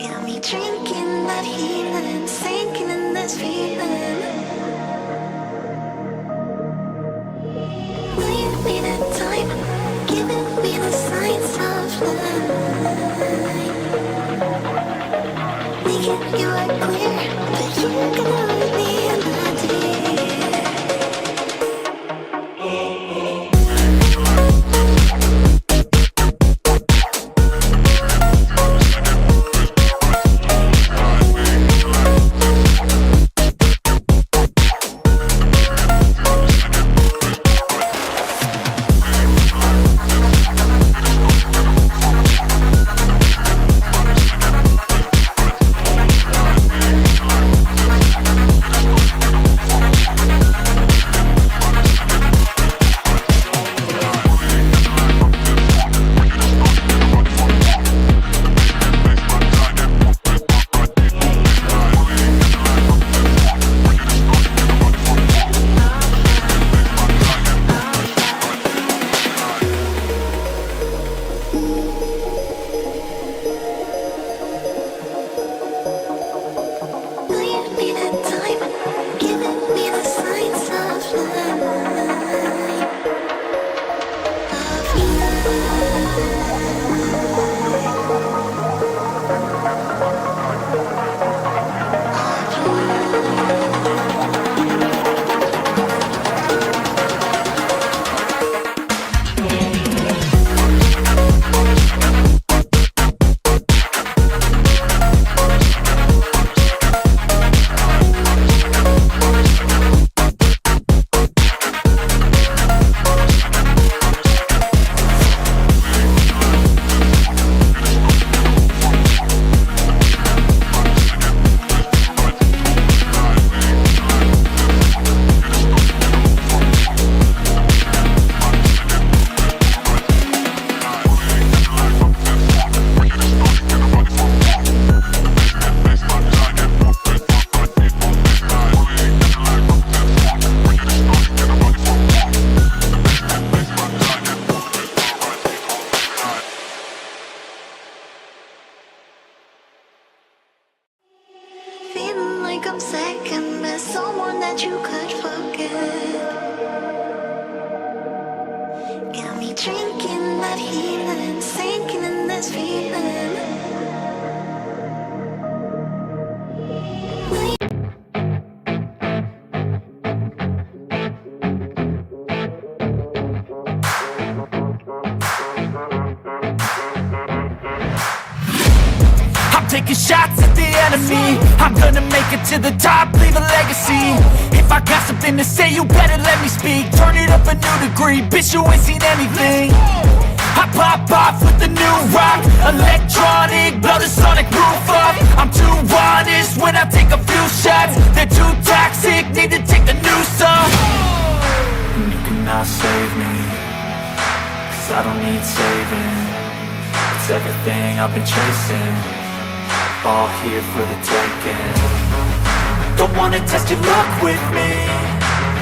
Got me drinking that healing, sinking in this feeling. Will you be that time, giving me the signs of life? Making you are clear, but you're gonna leave me in the deep. I'm second best, someone that you could forget. Got me drinking that healing, sinking in this feeling. Taking shots at the enemy, I'm gonna make it to the top, leave a legacy. If I got something to say, you better let me speak. Turn it up a new degree, bitch, you ain't seen anything. I pop off with the new rock, electronic, blow the sonic roof up. I'm too honest when I take a few shots. They're too toxic, need to take the noose off. And you cannot save me, cause I don't need saving. It's everything I've been chasing, all here for the taking. Don't wanna test your luck with me,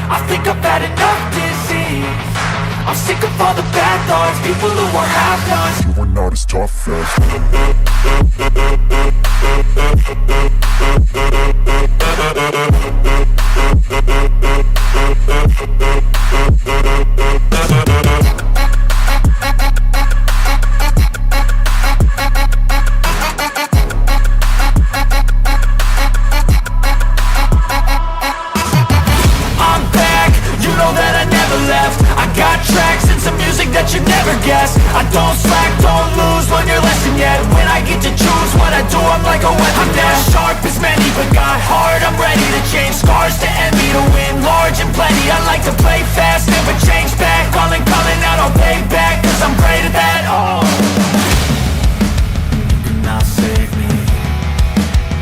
I think I've had enough disease. I'm sick of all the bad thoughts, people who are half-nots. You are not as tough that you never guess. I don't slack, don't lose, learn your lesson yet. When I get to choose what I do, I'm like a weapon. I'm not sharp as many, but got heart. I'm ready to change scars to envy, to win large and plenty. I like to play fast, never change back. Calling out, I'll pay back, cause I'm great at that. Oh, you cannot save me,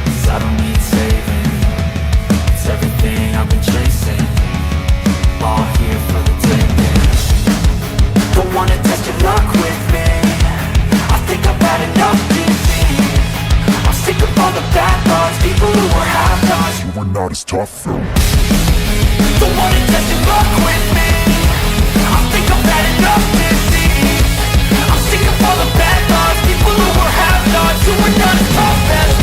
cause I don't need saving. It's everything I've been chasing, all here for the taking. Don't wanna test your luck with me, I think I've had enough disease. I'm sick of all the bad thoughts, people who are half-nots. You are not as tough though. Don't wanna test your luck with me, I think I've had enough disease. I'm sick of all the bad thoughts, people who are half-nots. You are not as tough as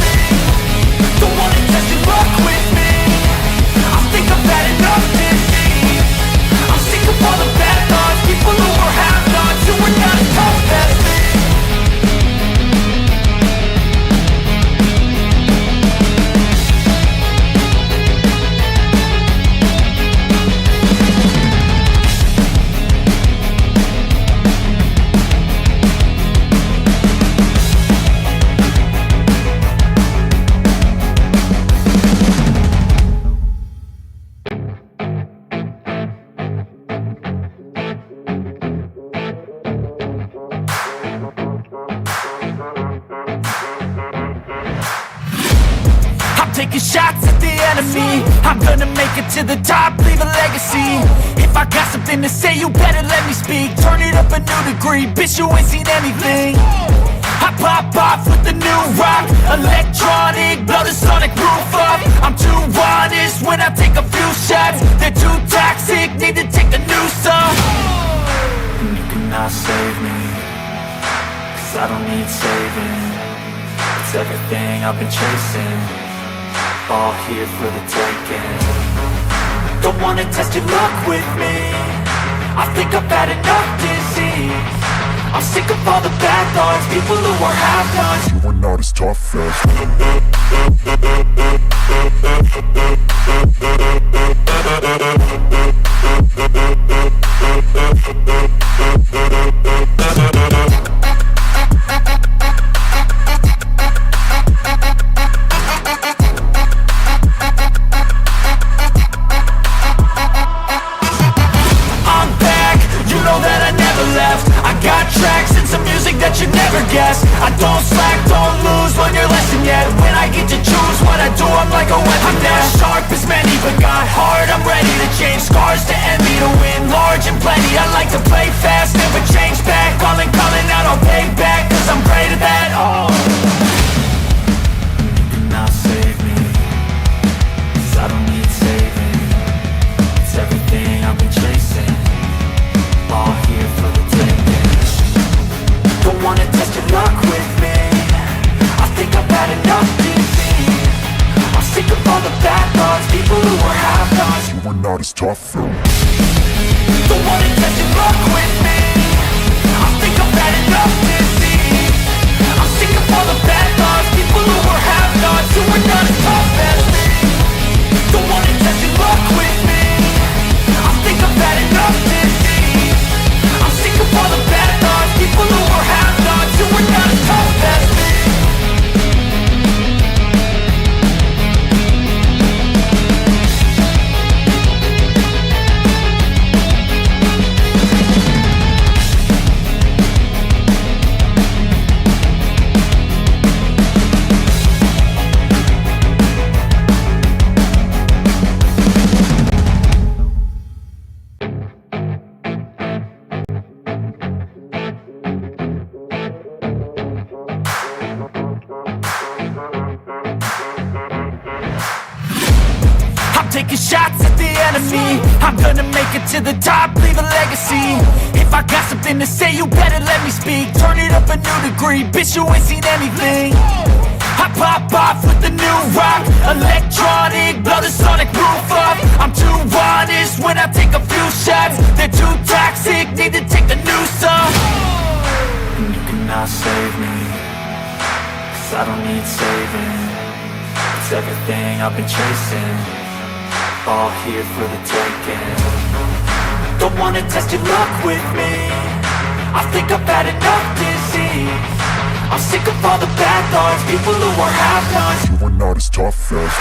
taking shots at the enemy. I'm gonna make it to the top, leave a legacy. If I got something to say, you better let me speak. Turn it up a new degree, bitch, you ain't seen anything. I pop off with the new rock, electronic, blow the sonic roof up. I'm too honest when I take a few shots. They're too toxic, need to take the noose off. And you cannot save me, 'cause I don't need saving. It's everything I've been chasing, all here for the taking. Don't wanna test your luck with me, I think I've had enough disease. I'm sick of all the bad thoughts, people who are half-nots. You are not as tough as I'm back, you know that I never left. I got tracks and some music that you never guessed. I don't slack, don't lose, learn your lesson yet. When I get to choose what I do, I'm like a weapon. I'm not sharp as many, but got heart. I'm ready to change scars to envy, to win large and plenty. I like to play fast, never change back. Calling out, I'll pay back, 'cause I'm great at that. Oh, you cannot save me, 'cause I don't need saving. It's everything I've been chasing, all here for the taking. Don't wanna test your luck with me, I think I've had enough disease. I'm sick of all the bad thoughts, people who are half-nots. you are not as tough as Don't wanna test your luck with me, I think I've had enough disease. I'm sick of all the bad thoughts, people who are half-nots, who are not as tough as me. Don't wanna test your luck with me, I think I've had enough disease. I'm sick of all the bad thoughts, people who are half-nots, who are not as tough as me. Taking shots at the enemy. I'm gonna make it to the top, leave a legacy. If I got something to say, you better let me speak. Turn it up a new degree, bitch, you ain't seen anything. I pop off with the new rock, electronic, blow the sonic roof up. I'm too honest when I take a few shots. They're too toxic, need to take the noose off. And you cannot save me, 'cause I don't need saving. It's everything I've been chasing, all here for the taking. Don't wanna test your luck with me, I think I've had enough disease. I'm sick of all the bad thoughts, people who are half-nots. you are not as tough as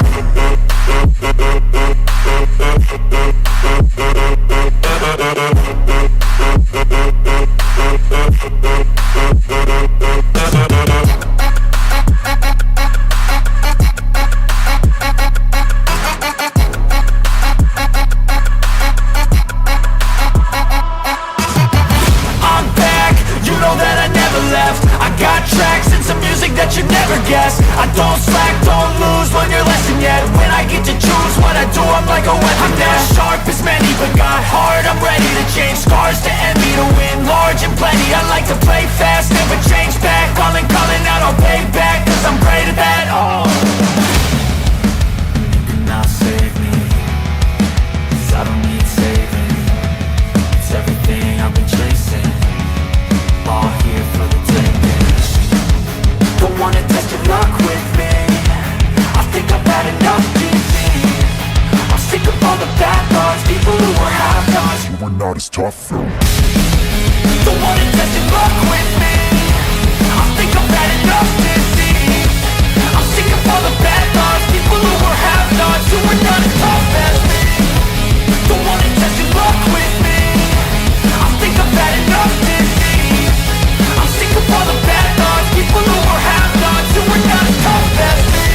that you never guessed. I don't slack, don't lose, learn your lesson yet. When I get to choose what I do, I'm like a weapon. I'm not sharp as many, but got heart. I'm ready to change scars to envy, to win large and plenty. I like to play fast, never change back. Calling out, I'll pay back, 'cause I'm great at that. Oh, you cannot save me, 'cause I don't need saving. It's everything I've been chasing, all here for the taking. Don't wanna test your luck with me, I think I've had enough disease. I'm sick of all the bad thoughts, people who are half-nots. you are not as tough as Don't wanna test your luck with me, I think I've had enough disease. I'm sick of all the bad thoughts, people who are half-nots, who are not as tough as me. Don't wanna test your luck with me, I think I've had enough disease. I'm sick of all the bad thoughts, people who are half-nots, who are not as tough as me.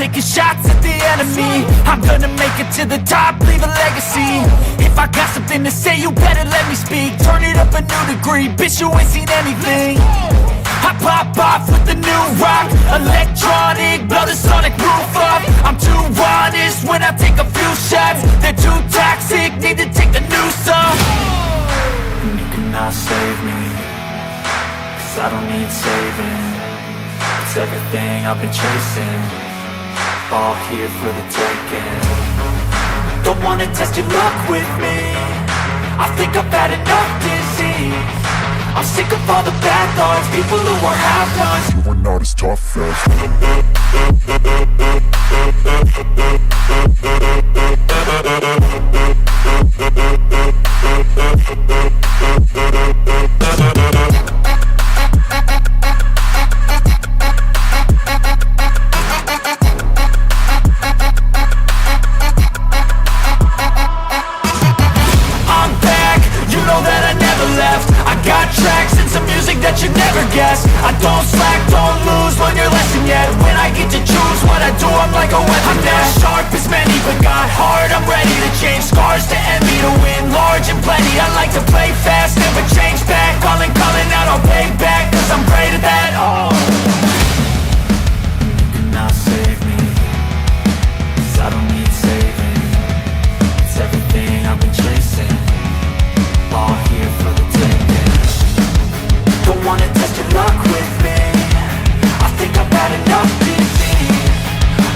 taking shots at the enemy. I'm gonna make it to the top, leave a legacy. If I got something to say, you better let me speak. Turn it up a new degree, bitch, you ain't seen anything. I pop off with the new rock, electronic, blow the sonic roof up. I'm too honest when I take a few shots. They're too toxic, need to take the noose off. And you cannot save me, 'cause I don't need saving. It's everything I've been chasing, all here for the taking. Don't wanna test your luck with me, I think I've had enough disease. I'm sick of all the bad thoughts, people who are half-nots. You are not as tough as I'm back, you know that I never left. I got tracks and some music that you never guessed. I don't slack, don't lose, learn your lesson yet. When I get to choose what I do, I'm like a weapon. I'm not sharp as many, but got hard, I'm ready to change. Scars to envy, to win large and plenty. I like to play fast, never change back. Calling out, I'll pay back, 'cause I'm great at that. Oh, you cannot save me, 'cause I don't need saving. It's everything I've been chasing, all here for the taking. Don't wanna test your luck with me, I think I've had enough disease.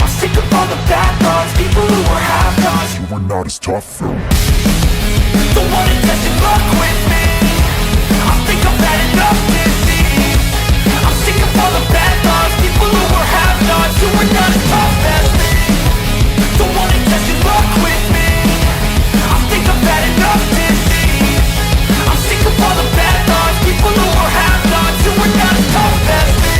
I'm sick of all the bad thoughts, people who are half-nots. you are not as tough as Don't wanna test your luck with me, I think I've had enough disease. I'm sick of all the bad thoughts, people who are half-nots, who are not as tough as me. Don't wanna test your luck with me, I think I've had enough disease. I'm sick of all the bad thoughts, people who are half-nots, who are not as tough as me.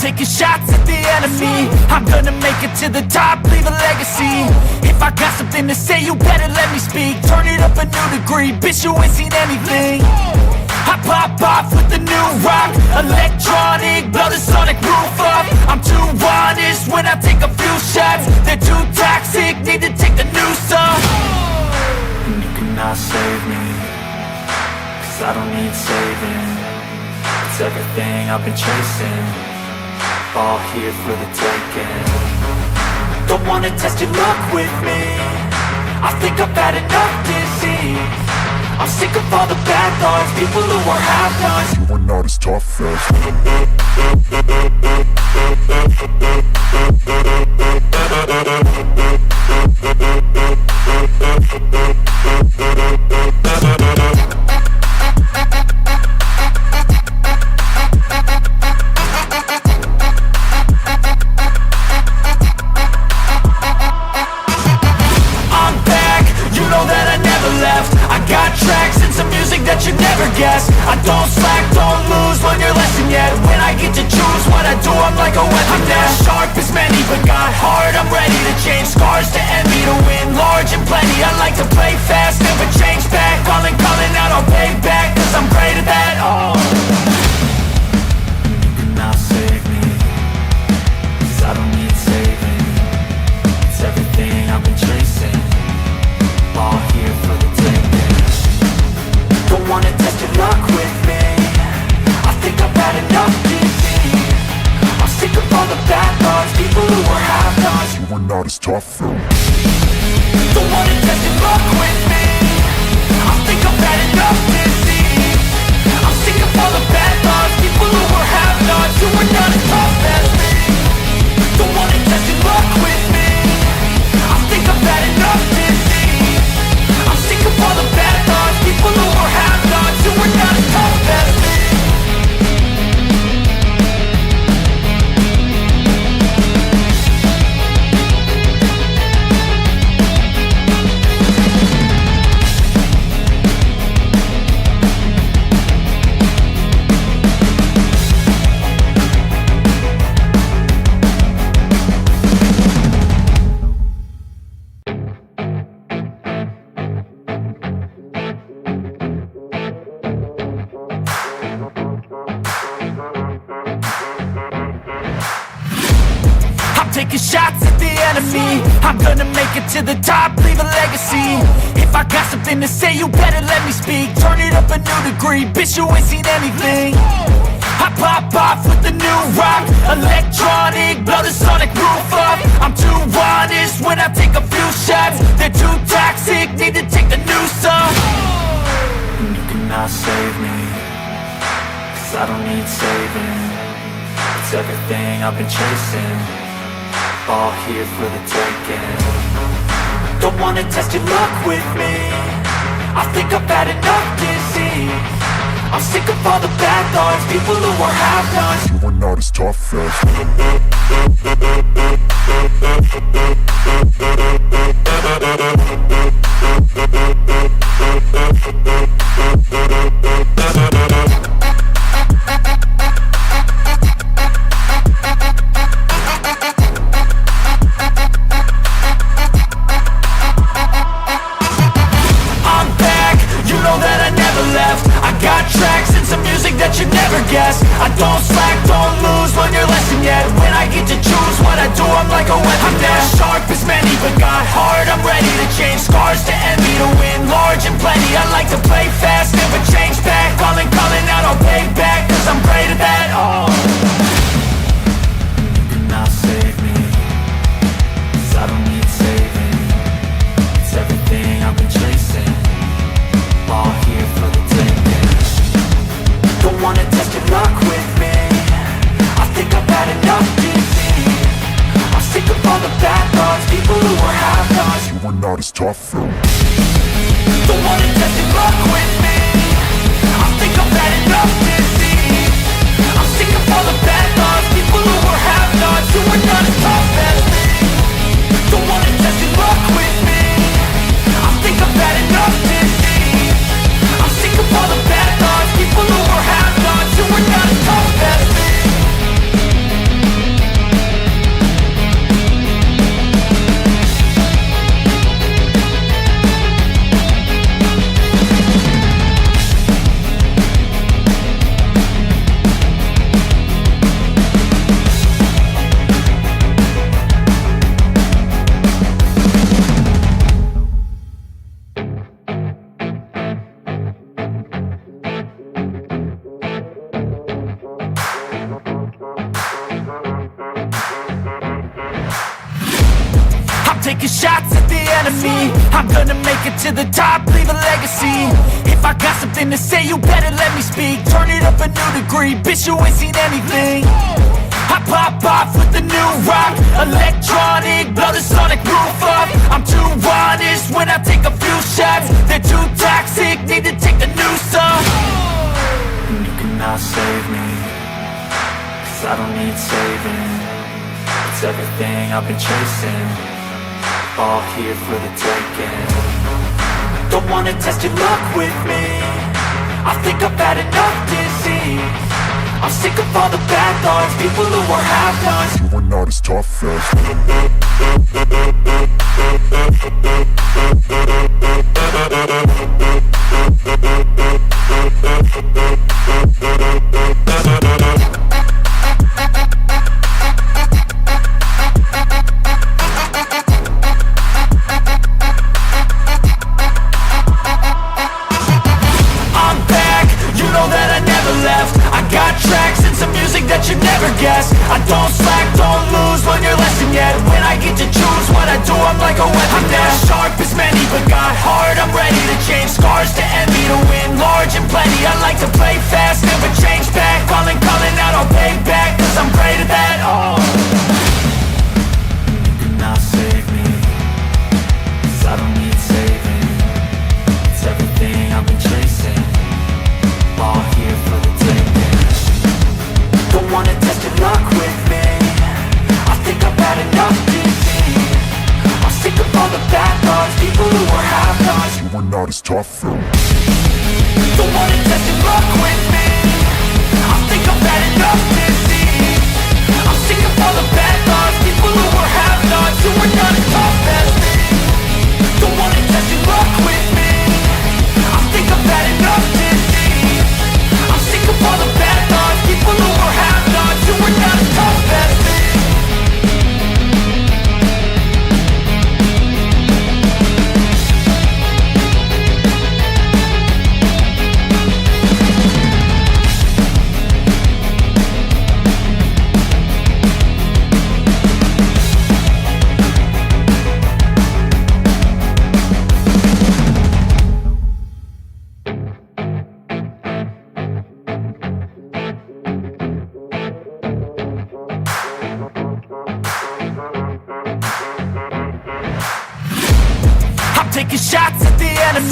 Taking shots at the enemy. I'm gonna make it to the top, leave a legacy. If I got something to say, you better let me speak. Turn it up a new degree, bitch, you ain't seen anything. I pop off with the new rock, electronic, blow the sonic roof up. I'm too honest when I take a few shots. They're too toxic, need to take the noose off. And you cannot save me, 'cause I don't need saving. It's everything I've been chasing, all here for the taking. Don't wanna test your luck with me, I think I've had enough disease. I'm sick of all the bad thoughts, people who are half-nots. you are not as tough as that you never guessed. I don't slack, don't lose, learn your lesson yet. When I get to choose what I do, I'm like a weapon. I'm not sharp as many, but got hard, I'm ready to change. Scars to envy, to win large and plenty. I like to play fast, never change back. Calling out, I'll pay back, 'cause I'm great at that. Oh, you cannot save me, 'cause I don't need saving. It's everything I've been chasing, all here for the taking. Don't wanna test your luck with me, I think I've had enough disease. I'm sick of all the bad thoughts, people who are half-nots. you are not as tough as Don't wanna test your luck with me, I think I've had enough disease. I'm sick of all the bad thoughts, people who are half-nots, who are not as tough as me. Don't wanna test your luck with me, I think I've had enough disease. I'm sick of all the bad thoughts, people who are half-nots, who are not as tough as me. taking shots at the enemy. I'm gonna make it to the top, leave a legacy. If I got something to say, you better let me speak. Turn it up a new degree, bitch, you ain't seen anything. I pop off with the new rock, electronic, blow the sonic roof up. I'm too honest when I take a few shots. They're too toxic, need to take the noose off. And you cannot save me, 'cause I don't need saving. It's everything I've been chasing, all here for the taking. Don't wanna test your luck with me, I think I've had enough disease. I'm sick of all the bad thoughts, people who are half-nots. You are not as tough as I'm back, you know that I never left. I got tracks and some music that you never guessed. I don't slack, don't lose, learn your lesson yet. When I get to choose what I do, I'm like a weapon. I'm not sharp as many, but got hard. I'm ready to change scars to envy, to win large and plenty. I like to play fast, never change back. Calling out, I'll pay back, 'cause I'm great at that. Oh, you cannot save me, 'cause I don't need saving. It's everything I've been chasing, all here for the taking. Don't wanna test your luck with me, I think I've had enough disease. I'm sick of all the bad thoughts, people who are half-nots. you are not as tough as Don't wanna test your luck with me, I think I've had enough disease. I'm sick of all the bad thoughts, people who are half-nots, who are not as tough as me. Don't wanna test your luck with me, I think I've had enough disease. I'm sick of all the bad thoughts, people who are half-nots, who are not as tough as me. Taking shots at the enemy. I'm gonna make it to the top, leave a legacy. If I got something to say, you better let me speak. Turn it up a new degree, bitch, you ain't seen anything. I pop off with the new rock, electronic, blow the sonic roof up. I'm too honest when I take a few shots. They're too toxic, need to take the noose off. And you cannot save me, 'cause I don't need saving. It's everything I've been chasing, all here for the taking. Don't wanna test your luck with me, I think I've had enough disease. I'm sick of all the bad thoughts, people who are half-nots. you are not as tough as that you never guess. I don't slack, don't lose, learn your lesson yet. When I get to choose what I do, I'm like a weapon. I'm not sharp as many, but got hard. I'm ready to change scars to envy, to win large and plenty. I like to play fast, never change back. Calling out, I'll pay back, 'cause I'm great at that. Oh, you cannot save me, 'cause I don't need saving. It's everything I've been chasing, all here for the taking. Don't wanna test your luck with me, I think I've had enough disease. I'm sick of all the bad thoughts, people who are half-nots. you are not as tough as Don't wanna test your luck with me, I think I've had enough disease. I'm sick of all the bad thoughts, people who are half-nots, who are not as tough as me. Don't wanna test your luck with me, I think I've had enough disease. I'm sick of all the bad thoughts, people who are half-nots, who are not as tough as me.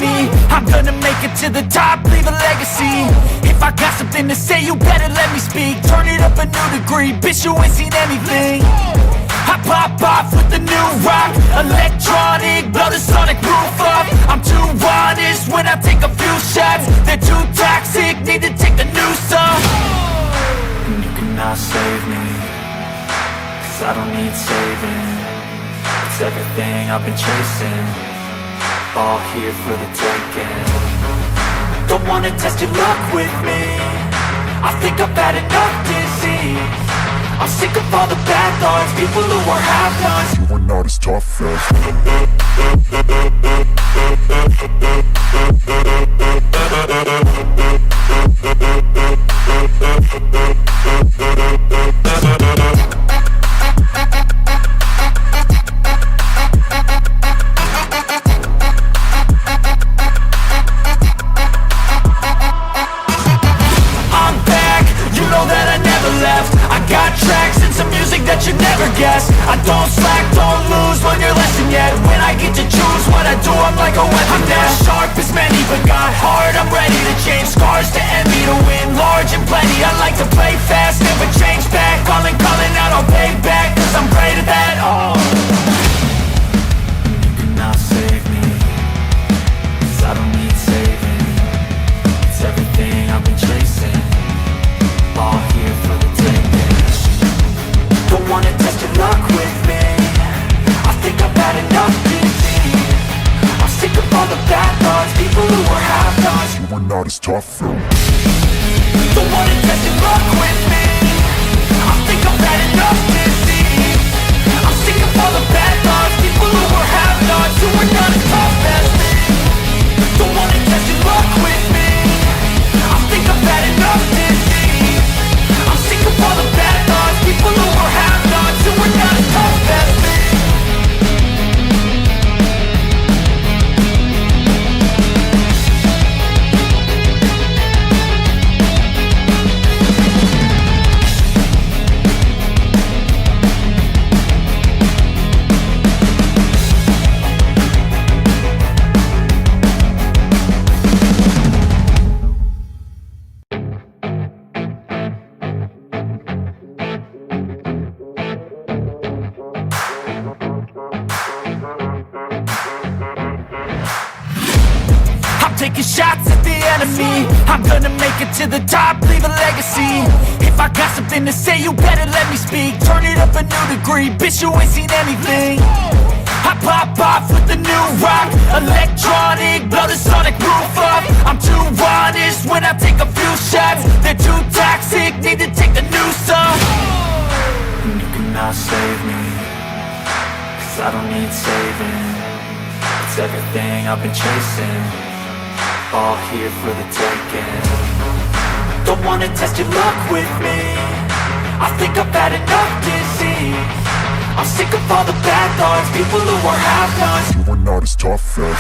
enemy. I'm gonna make it to the top, leave a legacy. If I got something to say, you better let me speak. Turn it up a new degree, bitch, you ain't seen anything. I pop off with the new rock, electronic, blow the sonic roof up. I'm too honest when I take a few shots. They're too toxic, need to take the noose off. And you cannot save me, 'cause I don't need saving. It's everything I've been chasing, all here for the taking. Don't wanna test your luck with me, I think I've had enough disease. I'm sick of all the bad thoughts, people who are half-nots. You are not as tough as I'm back, you know that I never left. I got tracks and some music that you never guessed. I don't slack, don't lose, learn your lesson yet. When I get to choose what I do, I'm like a weapon. I'm not sharp as many, but got hard, I'm ready to change. Scars to envy, to win large and plenty. I like to play fast, never change back. Calling out, I'll pay back, 'cause I'm great at that. Oh, you cannot save me, 'cause I don't need saving. It's everything I've been chasing, all here for the taking. Don't wanna test your luck with me, I think I've had enough disease. I'm sick of all the bad thoughts, people who are half-nots. you are not as tough as Don't wanna test your luck with me, I think I've had enough disease. I'm sick of all the bad thoughts, people who are half-nots, who are not as tough as me. Don't wanna test your luck with me, I think I've had enough disease. I'm sick of all the bad thoughts, people who are half-nots, who are not as tough as me. Taking shots at the enemy, I'm gonna make it to the top, leave a legacy. If I got something to say, you better let me speak. Turn it up a new degree, bitch, you ain't seen anything. I pop off with the new rock, electronic, blow the sonic roof up. I'm too honest when I take a few shots. They're too toxic, need to take the noose off. And you cannot save me, 'cause I don't need saving. It's everything I've been chasing, all here for the taking. Don't wanna test your luck with me, I think I've had enough disease. I'm sick of all the bad thoughts, people who are half-nots. you are not as tough as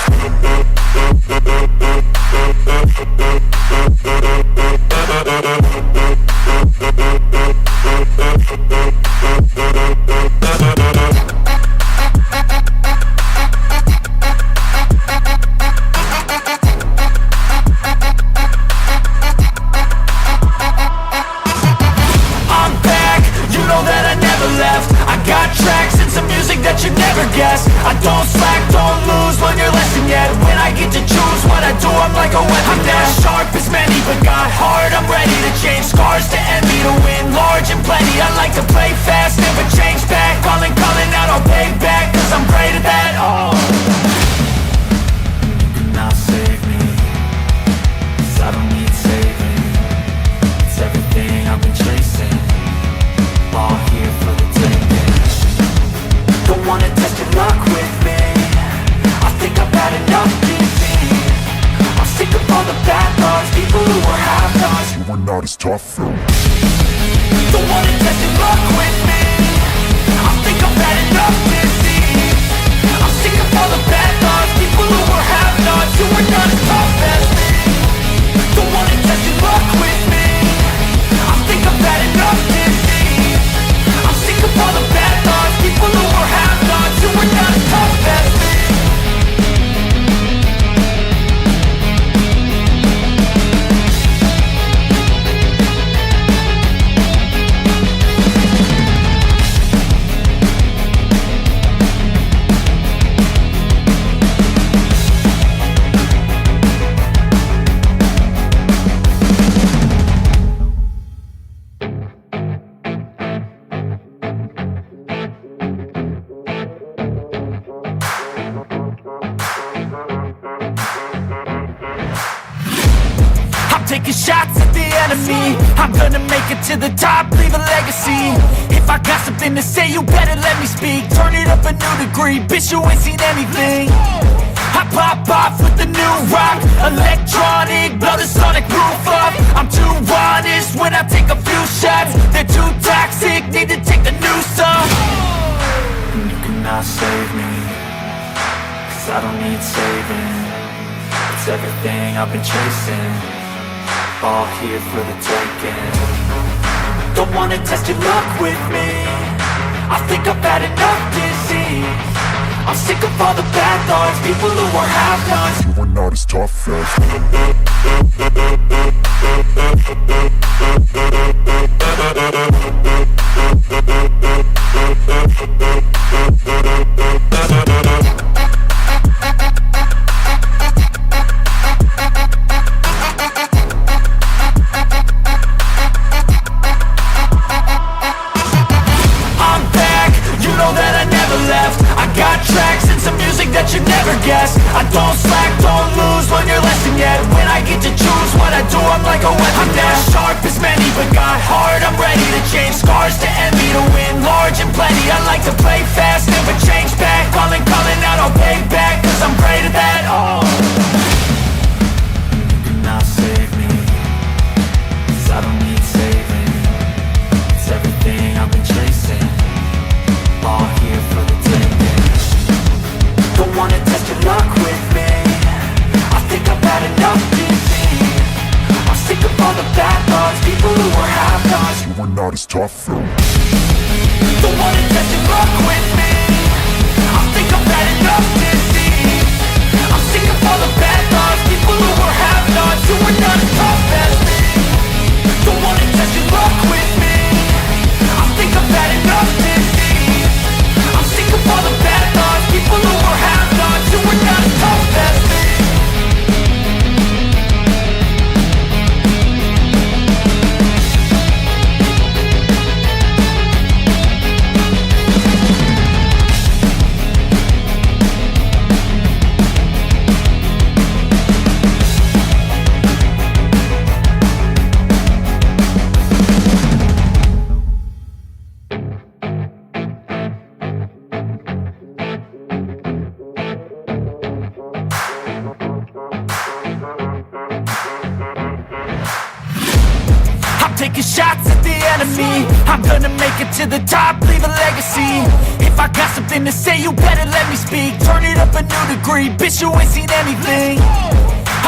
I don't slack, don't lose, learn your lesson yet. When I get to choose what I do, I'm like a weapon. I'm not sharp as many, but got hard, I'm ready to change. Scars to envy, to win large and plenty. I like to play fast, never change back. Calling out, I'll pay back, 'cause I'm great at that. Oh, you cannot save me, 'cause I don't need saving. It's everything I've been chasing, all here for the taking. Don't wanna test your luck with me, I think I've had enough disease. I'm sick of all the bad thoughts, people who are half-nots. you are not as tough as Don't wanna test your luck with me, I think I've had enough disease. I'm sick of all the bad thoughts, people who are half-nots, who are not as tough as me. Don't wanna test your luck with me, I think I've had enough disease. I'm sick of all the bad thoughts, people who are half-nots, who are not as tough as me. taking shots at the enemy. I'm gonna make it to the top, leave a legacy. If I got something to say, you better let me speak. Turn it up a new degree, bitch, you ain't seen anything. I pop off with the new rock, electronic, blow the sonic roof up. I'm too honest when I take a few shots. They're too toxic, need to take the noose off. You cannot save me, 'cause I don't need saving. It's everything I've been chasing, all here for the taking. Don't wanna test your luck with me, I think I've had enough disease. I'm sick of all the bad thoughts, people who are half-nots. You are not as tough as I'm back, you know that I never left. I got tracks and some music that you never guessed. I don't slack, don't lose, learn your lesson yet. When I get to choose what I do, I'm like a weapon. I'm not sharp as many, but got hard, I'm ready to change. Scars to envy, to win large and plenty. I like to play fast, never change back. Calling out, I'll pay back, 'cause I'm great at that. Oh, you cannot save me, 'cause I don't need saving. It's everything I've been chasing, all here for the taking. Don't wanna test your luck with me, I think I've had enough disease. I'm sick of all the bad thoughts, people who are half-nots. you are not as tough as Don't wanna test your luck with me, I think I've had enough disease. I'm sick of all the bad thoughts, people who are half-nots, who are not as tough as me. Don't wanna test your luck with me, I think I've had enough disease. I'm sick of all the bad thoughts, people who are half-nots, who are not as tough as me. Taking shots at the enemy. I'm gonna make it to the top, leave a legacy. If I got something to say, you better let me speak. Turn it up a new degree, bitch, you ain't seen anything.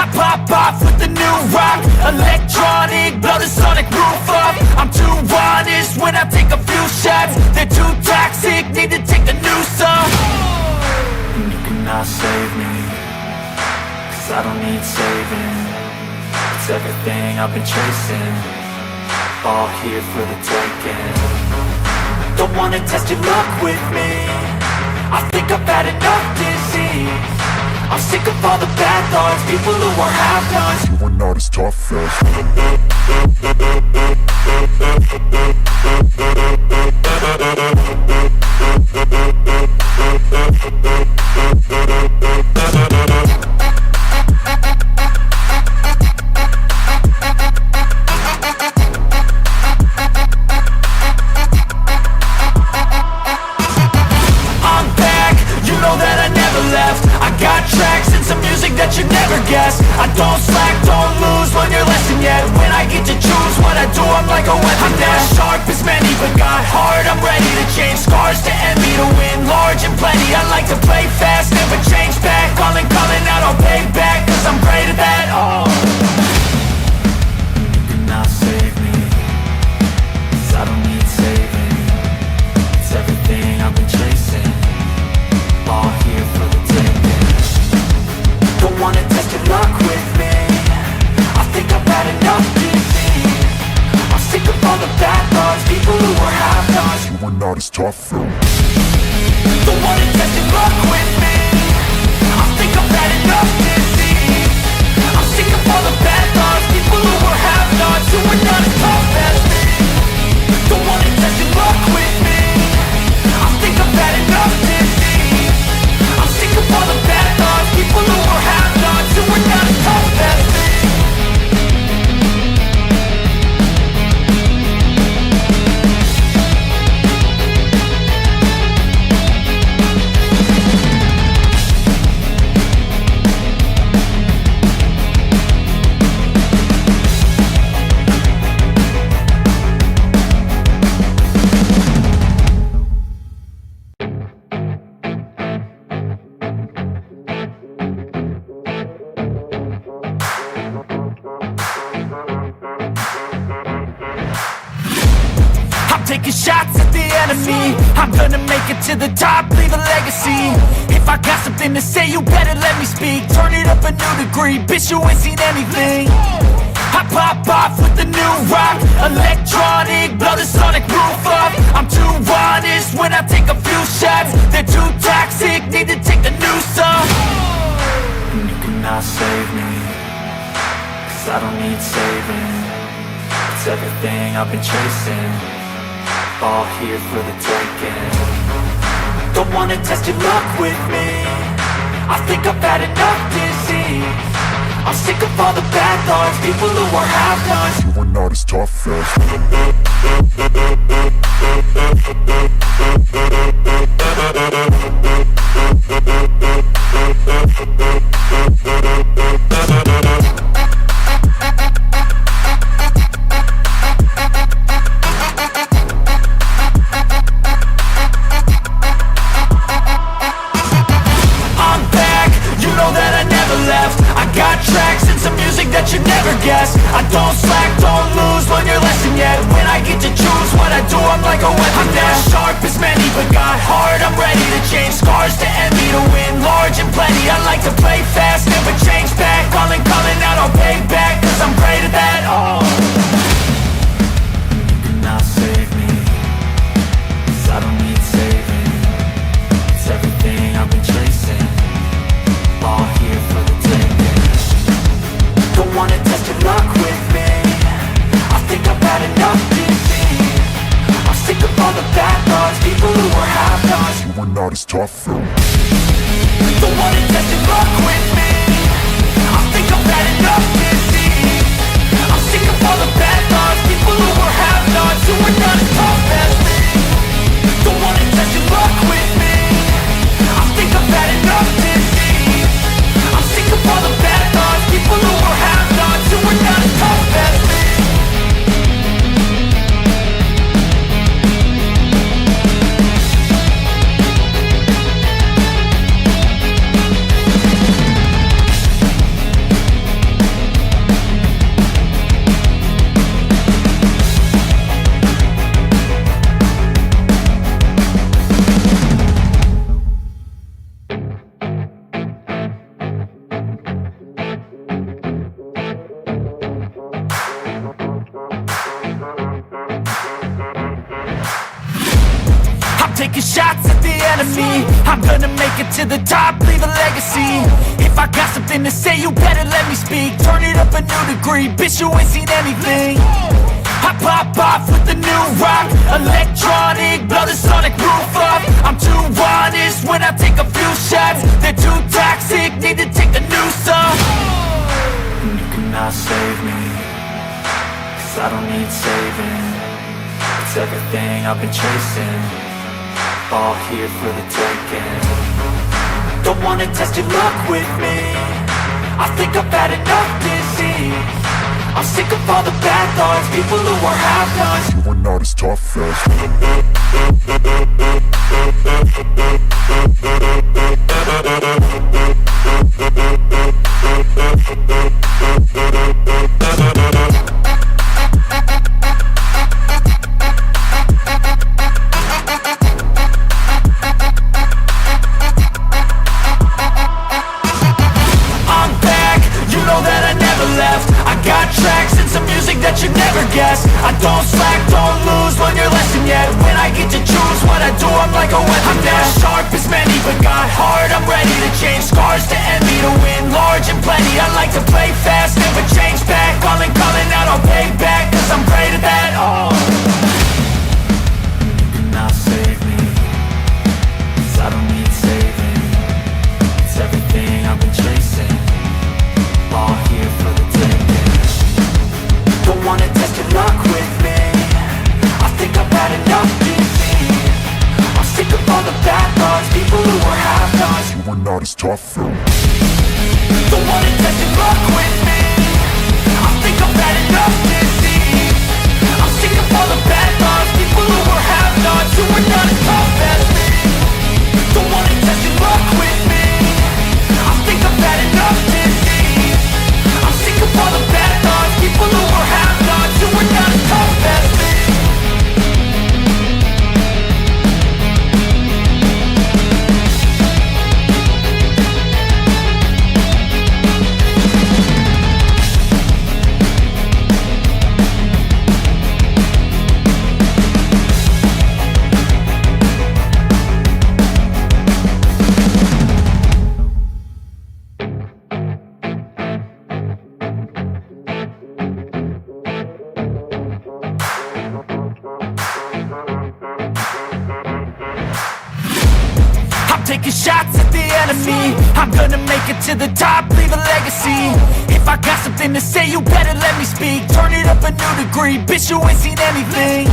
I pop off with the new rock, electronic, blow the sonic roof up. I'm too honest when I take a few shots. They're too toxic, need to take the noose off. You cannot save me, 'cause I don't need saving. It's everything I've been chasing, all here for the taking. Don't wanna test your luck with me, I think I've had enough disease. I'm sick of all the bad thoughts, people who are half-nots. you are not as tough as I don't slack, don't lose, learn your lesson yet. When I get to choose what I do, I'm like a weapon. I'm not sharp as many, but got hard, I'm ready to change. Scars to envy, to win large and plenty. I like to play fast, never change back. Calling out, I'll pay back, 'cause I'm great at that. Oh, you cannot save me, 'cause I don't need saving. It's everything I've been chasing, all here for the taking. Don't wanna test your luck with me, I think I've had enough disease. I'm sick of all the bad thoughts, people who are half-nots. you are not as tough as Don't wanna test your luck with me, I think I've had enough disease. I'm sick of all the bad thoughts, people who are half-nots, who are not as tough as me. Don't wanna test your luck with me, I think I've had enough disease. I'm sick of all the bad thoughts, people who are half-nots, who are not as tough as me. taking shots at the enemy. I'm gonna make it to the top, leave a legacy. If I got something to say, you better let me speak. Turn it up a new degree, bitch, you ain't seen anything. I pop off with the new rock, electronic, blow the sonic roof up. I'm too honest when I take a few shots. They're too toxic, need to take a new song. And you cannot save me, cause I don't need saving. It's everything I've been chasing, all here for the taking. Don't wanna test your luck with me, I think I've had enough disease. I'm sick of all the bad thoughts, people who are half-nots. You are not as tough as I'm back, you know that I never left. I got tracks and some music that you never guessed. I don't slack, don't lose, learn your lesson yet. When I get to choose what I do, I'm like a weapon. I'm not sharp as many, but got hard, I'm ready to change. Scars to envy, to win large and plenty. I like to play fast, never change back. Calling out, I'll pay back, cause I'm great at that. Oh, you cannot save me, cause I don't need saving. It's everything I've been chasing, all here for the taking. Don't wanna test your luck with me, I think I've had enough disease. I'm sick of all the bad thoughts, people who are half-nots. you are not as tough as Don't wanna test your luck with me, I think I've had enough disease. I'm sick of all the bad thoughts, people who are half-nots, who are not as tough as me. Don't wanna test your luck with me, I think I've had enough disease. I'm sick of all the bad thoughts, people who are half-nots, who are not as tough as me. Taking shots at the enemy. I'm gonna make it to the top, leave a legacy. If I got something to say, you better let me speak. Turn it up a new degree, bitch, you ain't seen anything. I pop off with the new rock, electronic, blow the sonic roof up. I'm too honest when I take a few shots. They're too toxic, need to take a new song. And you cannot save me, cause I don't need saving. It's everything I've been chasing, all here for the taking. Don't wanna test your luck with me, I think I've had enough disease. I'm sick of all the bad thoughts, people who are half-nots. you are not as tough as I'm back, you know that I never left. I got tracks and some music that you never guessed. I don't slack, don't lose, learn your lesson yet. When I get to choose what I do, I'm like a weapon. I'm not sharp as many, but got hard, I'm ready to change. Scars to envy, to win large and plenty. I like to play fast, never change back. Calling out, I'll pay back, cause I'm great at that. Oh, you cannot save me, cause I don't need saving. It's everything I've been chasing, all here for the taking. Don't wanna test your luck with me, I think I've had enough disease. I'm sick of all the bad thoughts, people who are half-nots. you are not as tough as Don't wanna test your luck with me, I think I've had enough disease. I'm sick of all the bad thoughts, people who are half-nots, who are not as tough as me. Don't wanna test your luck with me, I think I've had enough disease. I'm sick of all the bad thoughts, people who are half-nots, who are not as tough as me. taking shots at the enemy. I'm gonna make it to the top, leave a legacy. If I got something to say, you better let me speak. Turn it up a new degree, bitch, you ain't seen anything.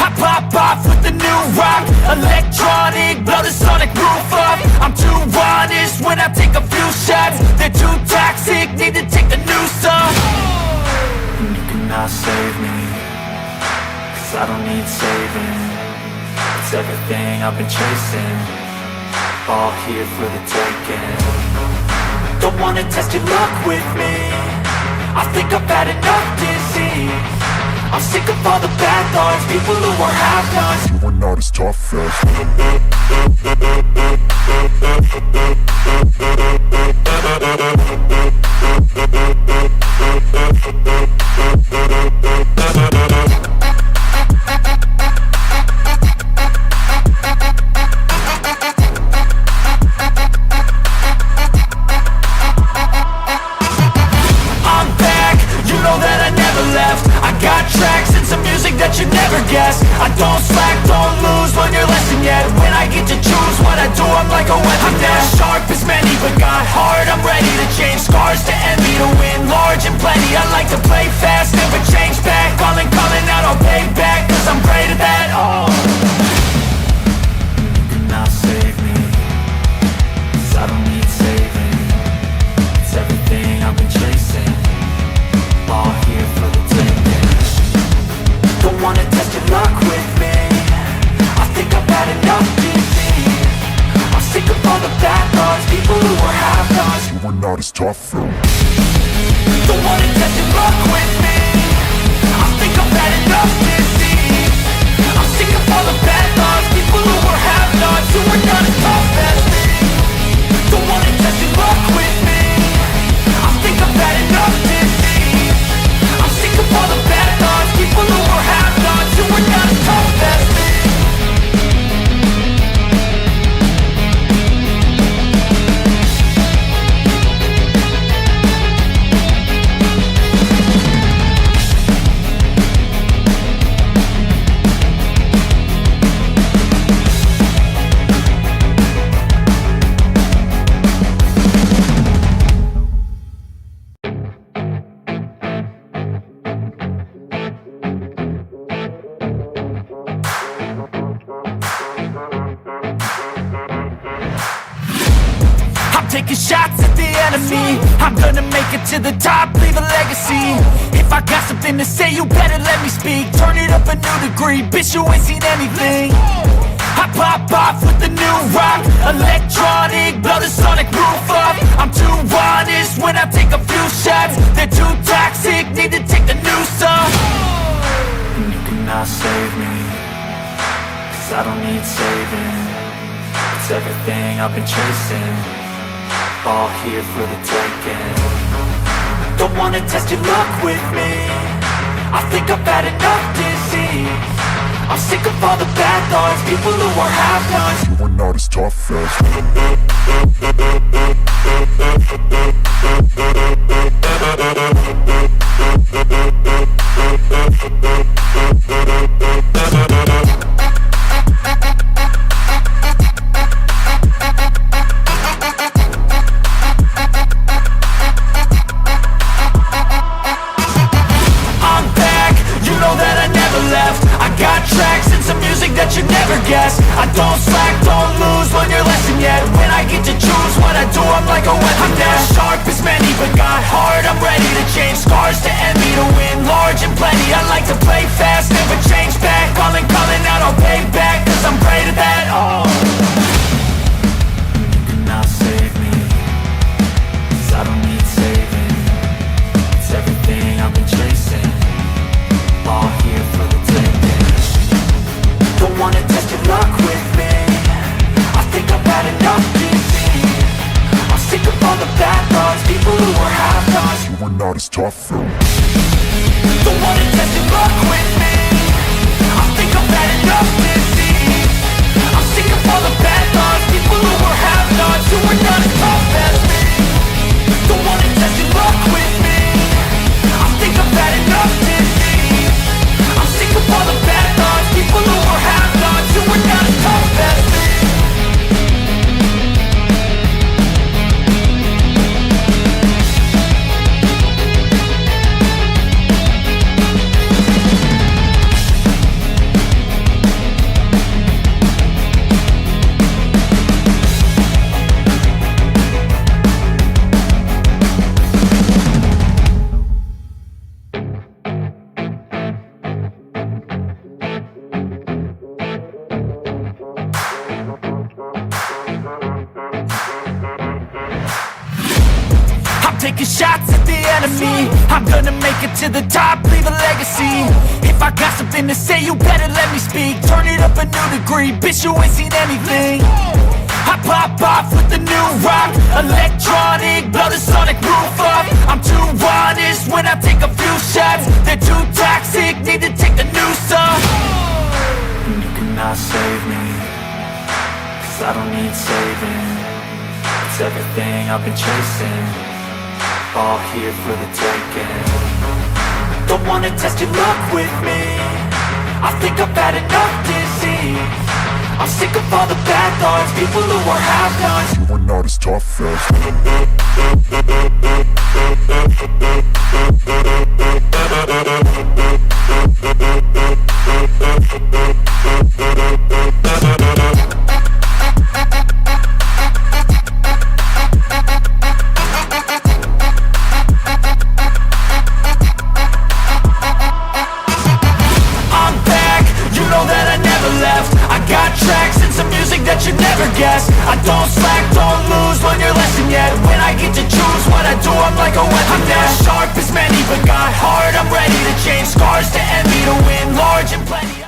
I pop off with the new rock, electronic, blow the sonic roof up. I'm too honest when I take a few shots. They're too toxic, need to take the noose off. And you cannot save me, cause I don't need saving. It's everything I've been chasing, all here for the taking. Don't wanna test your luck with me, I think I've had enough disease. I'm sick of all the bad thoughts, people who are half-nots. You are not as tough as I'm back, you know that I never left. I got tracks and some music that you never guessed. I don't slack, don't lose, learn your lesson yet. When I get to choose what I do, I'm like a weapon. I'm not sharp as many, but got hard. I'm ready to change scars to envy, to win large and plenty. I like to play fast, never change back. Calling out, I'll pay back, cause I'm great at that. Oh, you cannot save me, cause I don't need saving. It's everything I've been chasing, all here for the taking. Don't wanna test your luck with me, I think I've had enough disease. I'm sick of all the bad thoughts, people who are half-nots. you are not as tough as Don't wanna test your luck with me, I think I've had enough disease. I'm sick of all the bad thoughts, people who are half-nots, who are not as tough as me. Don't wanna test your luck with me, I think I've had enough disease. I'm sick of all the bad thoughts, people who are half-nots, who are not as tough as me. Taking shots at the enemy. I'm gonna make it to the top, leave a legacy. If I got something to say, you better let me speak. Turn it up a new degree, bitch, you ain't seen anything. I pop off with the new rock, electronic, blow the sonic roof up. I'm too honest when I take a few shots. They're too toxic, need to take the noose off. And you cannot save me, cause I don't need saving. It's everything I've been chasing, all here for the taking. Don't wanna test your luck with me, I think I've had enough disease. I'm sick of all the bad thoughts, people who are half-nots. you are not as tough as that you never guessed. I don't slack, don't lose, learn your lesson yet. When I get to choose what I do, I'm like a weapon. I'm not sharp as many, but got hard. I'm ready to change scars to envy, to win large and plenty. I like to play fast, never change back. Calling out, I'll pay back, cause I'm great at that. Oh, you cannot save me, cause I don't need saving. It's everything I've been chasing, all here for the taking. Don't wanna test your luck with me, I think I've had enough disease. I'm sick of all the bad thoughts, people who are half-nots. you are not as tough as Don't wanna test your luck with me, I think I've had enough disease. I'm sick of all the bad thoughts, people who are half-nots, who are not as tough as me. Don't wanna test your luck with me, I think I've had enough disease. I'm sick of all the bad thoughts, people who are half-nots, who are not as tough as me. enemy. I'm gonna make it to the top, leave a legacy. If I got something to say, you better let me speak. Turn it up a new degree, bitch, you ain't seen anything. I pop off with the new rock, electronic, blow the sonic roof up. I'm too honest when I take a few shots. They're too toxic, need to take the noose off. And you cannot save me, cause I don't need saving. It's everything I've been chasing, all here for the taking. Don't wanna test your luck with me, I think I've had enough disease. I'm sick of all the bad thoughts, people who are half-nots. You were not as tough I'm back, you know that I never left. I got tracks and some music that you never guess. I don't slack, don't lose, learn your lesson yet. When I get to choose what I do, I'm like a weapon. I'm not sharp as many, but got heart. I'm ready to change scars to envy, to win large and plenty.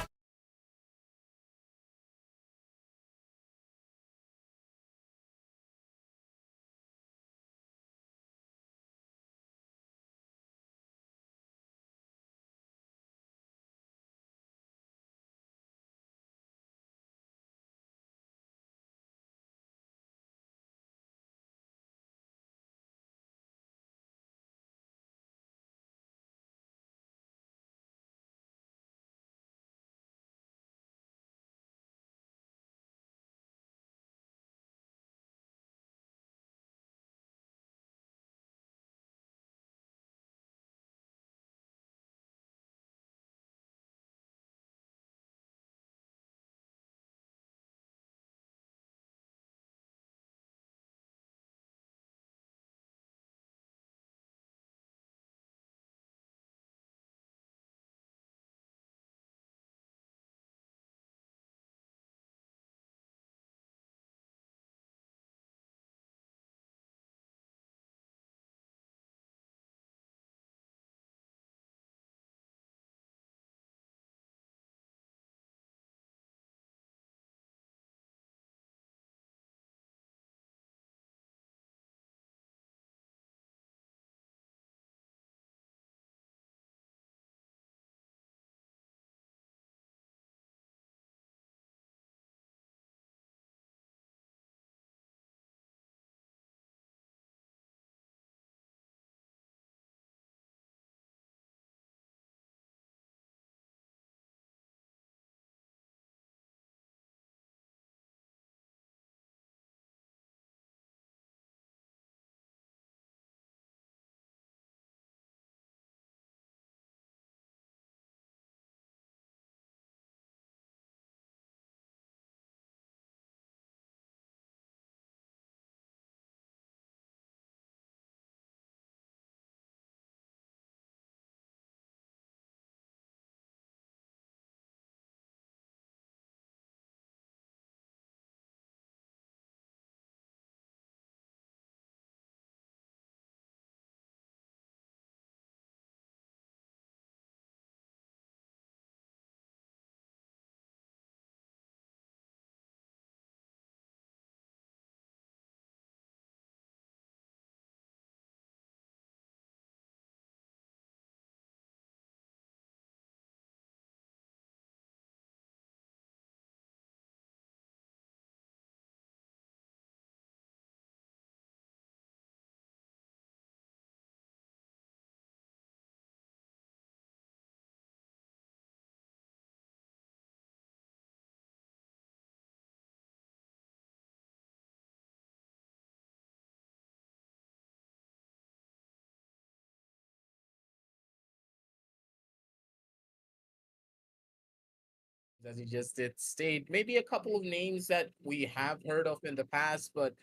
As you just did state, maybe a couple of names that we have heard of in the past, but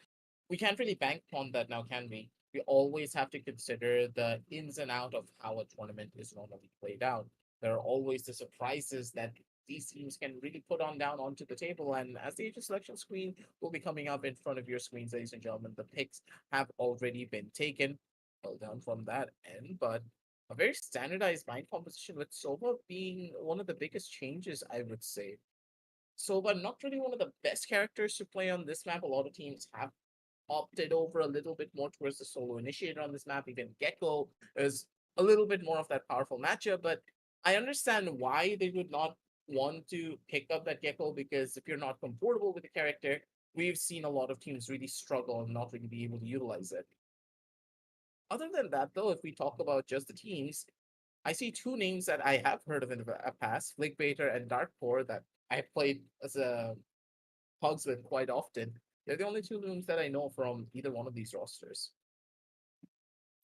we can't really bank on that now, can we? We always have to consider the ins and out of how a tournament is normally played out. There are always the surprises that these teams can really put on down onto the table. And as the agent selection screen will be coming up in front of your screens, ladies and gentlemen, the picks have already been taken. well done from that end, but a very standardized mind composition with Sova being one of the biggest changes, I would say. Sova, not really one of the best characters to play on this map. A lot of teams have opted over a little bit more towards the solo initiator on this map. Even Gecko is a little bit more of that powerful matchup, but I understand why they would not want to pick up that Gecko, because if you're not comfortable with the character, we've seen a lot of teams really struggle and not really be able to utilize it. Other than that, though, if we talk about just the teams, I see two names that I have heard of in the past, Flickbaiter and Darkcore, that I played as a Pugs with quite often. They're the only two names that I know from either one of these rosters.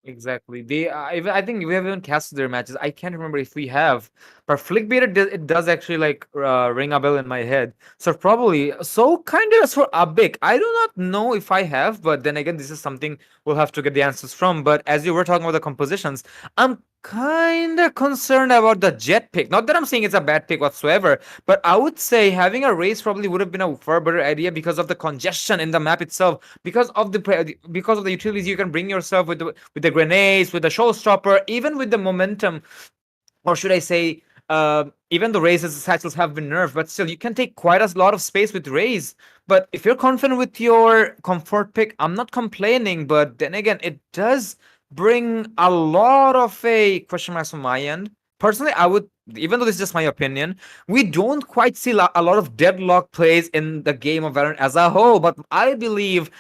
Exactly. I think we haven't casted their matches. I can't remember if we have, but Flickbait it does actually like ring a bell in my head. So probably so kind of as for Abik, I do not know if I have, but then again, this is something we'll have to get the answers from. But as you were talking about the compositions, I'm kind of concerned about the Jet pick. Not that I'm saying it's a bad pick whatsoever, but I would say having a race probably would have been a far better idea because of the congestion in the map itself, because of the utilities you can bring yourself with the grenades, with the showstopper, even with the momentum, or should I say, even the Raze's satchels have been nerfed, but still you can take quite a lot of space with Raze. But if you're confident with your comfort pick, I'm not complaining. But then again, it does bring a lot of a question marks from my end. Personally, I would, even though this is just my opinion, we don't quite see a lot of deadlock plays in the game of Valorant as a whole. But I believe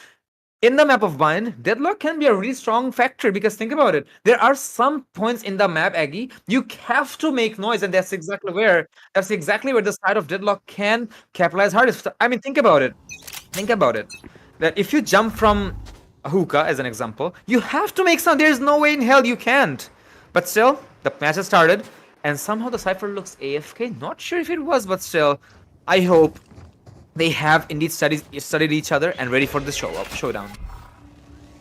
in the map of Bind, deadlock can be a really strong factor, because think about it. There are some points in the map, Aggie, you have to make noise, and that's exactly where the side of deadlock can capitalize hardest. I mean, think about it. Think about it. That if you jump from a hookah, as an example, you have to make sound. There's no way in hell you can't. But still, the match has started, and somehow the Cypher looks AFK. Not sure if it was, but still, I hope they have indeed studied each other and ready for the showdown.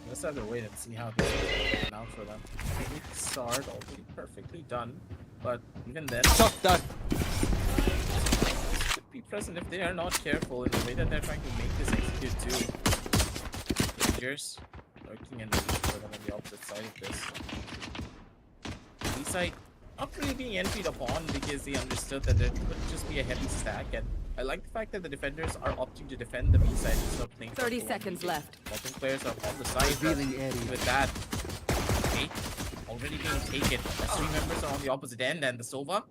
Let's have to wait and see how this will turn out for them. Start already perfectly done, but even then, Shot done. could be present if they are not careful in the way that they're trying to make this execute too. Rangers lurking and waiting for them on the opposite side of this. B-side not really being envied upon because they understood that it would just be a heavy stack, and I like the fact that the defenders are opting to defend the B side instead of playing. 30 seconds left. Multiple players are on the side. With that, okay, already being taken. As 3 members are on the opposite end, and the Sova,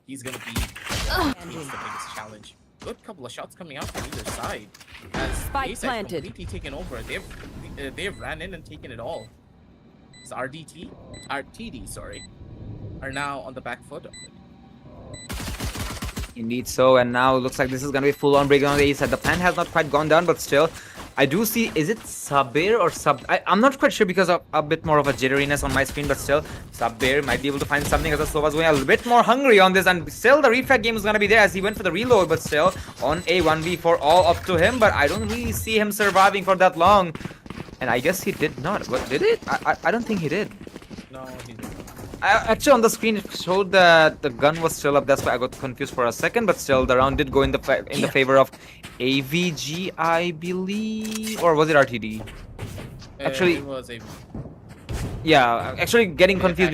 he's gonna be the biggest challenge. Good couple of shots coming out from either side. As Spike A side planted. completely taken over. They've ran in and taken it all. It's RTD, sorry, are now on the back foot of it. Indeed so, and now it looks like this is gonna be full-on break on the A side. The plan has not quite gone down, but still, I do see, is it Sabir or I'm not quite sure because of a bit more of a jitteriness on my screen, but still, Sabir might be able to find something as the Slova's going a little bit more hungry on this, and still the refrag game is gonna be there as he went for the reload, but still, on a 1v4 all up to him, but I don't really see him surviving for that long. And I guess he did not. What did it? I don't think he did. No, he didn't. Actually, on the screen it showed that the gun was still up. That's why I got confused for a second. But still, the round did go in the favor of AVG, I believe, or was it RTD? Actually, it was a yeah. Actually, getting confused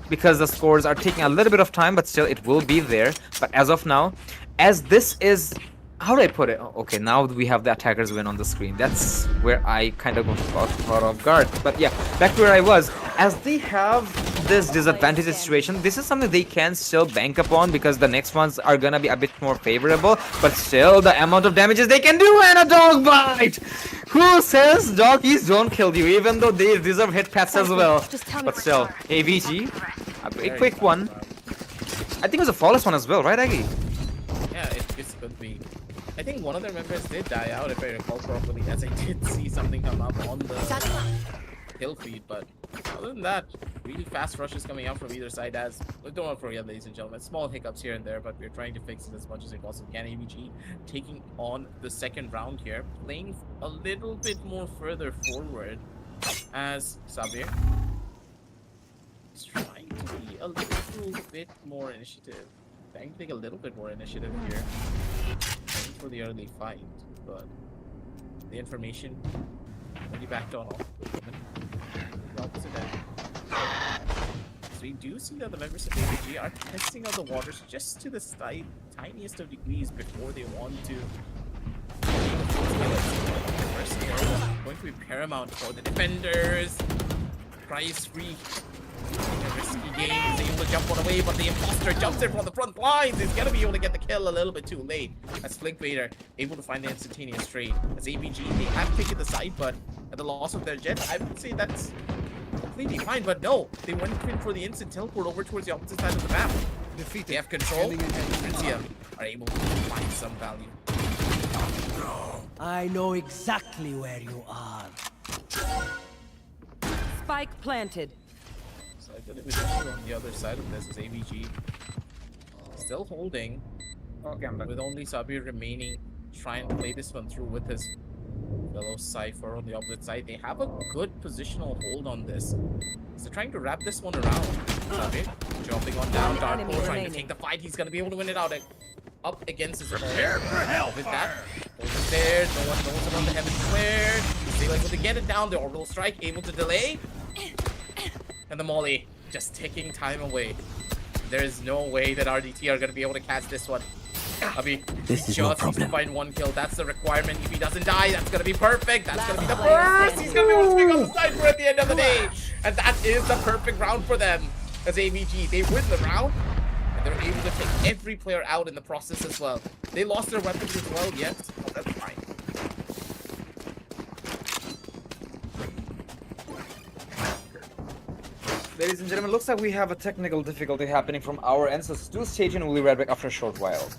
because the scores are taking a little bit of time, but still, it will be there. But as of now, as this is. How do I put it? Okay, now we have the attackers win on the screen. That's where I kind of got caught off guard. But yeah, back to where I was. As they have this disadvantage situation, this is something they can still bank upon because the next ones are gonna be a bit more favorable. But still, the amount of damages they can do and a dog bite! Who says doggies don't kill you, even though they deserve hit pats as well? But still, AVG, a very quick one. I think it was a flawless one as well, right, Aggie? Yeah, it could be. I think one of their members did die out, if I recall properly, as I did see something come up on the hill feed. But other than that, really fast rushes coming out from either side. As don't forget, ladies and gentlemen, small hiccups here and there, but we're trying to fix it as much as we possibly can. AVG taking on the second round here, playing a little bit more further forward as Sabir is trying to be a little bit more initiative. Trying to take a little bit more initiative here for the early fight, but the information when you backed on off the opposite end. So we do see that the members of ABG are testing out the waters just to the tiniest of degrees before they want to. First kill going to be paramount for the defenders. Price free. A risky game. He's able to jump one away, but the imposter jumps in from the front lines. He's gonna be able to get the kill a little bit too late. As Flinkvader able to find the instantaneous trade. As ABG, they have taken the side, but at the loss of their jet, I would say that's completely fine. But no, they went in for the instant teleport over towards the opposite side of the map. They have control, and Princia are able to find some value. I know exactly where you are. Spike planted. So I believe it's actually on the other side of this is ABG. Still holding. Okay, I'm back. With only Sabir remaining, try and play this one through with his fellow Cypher on the opposite side. They have a good positional hold on this. So they're trying to wrap this one around. Sabir jumping on down, One enemy Darko trying to remaining. take the fight. He's gonna be able to win it out up against his opponent. With that, over there, no one knows about the heaven square. They're able to get it down. The orbital strike able to delay. And the molly just ticking time away. There's no way that RDT are gonna be able to catch this one. Abhi, This he is no just needs to problem. find one kill. That's the requirement. If he doesn't die, that's gonna be perfect. That's gonna be the Last player first. standing. He's gonna be able to pick up the sniper at the end of the day. And that is the perfect round for them. As AVG, they win the round. And they're able to take every player out in the process as well. They lost their weapons as well, yes. Oh, that's fine. Ladies and gentlemen, looks like we have a technical difficulty happening from our end, so do stay tuned and we'll be right back after a short while.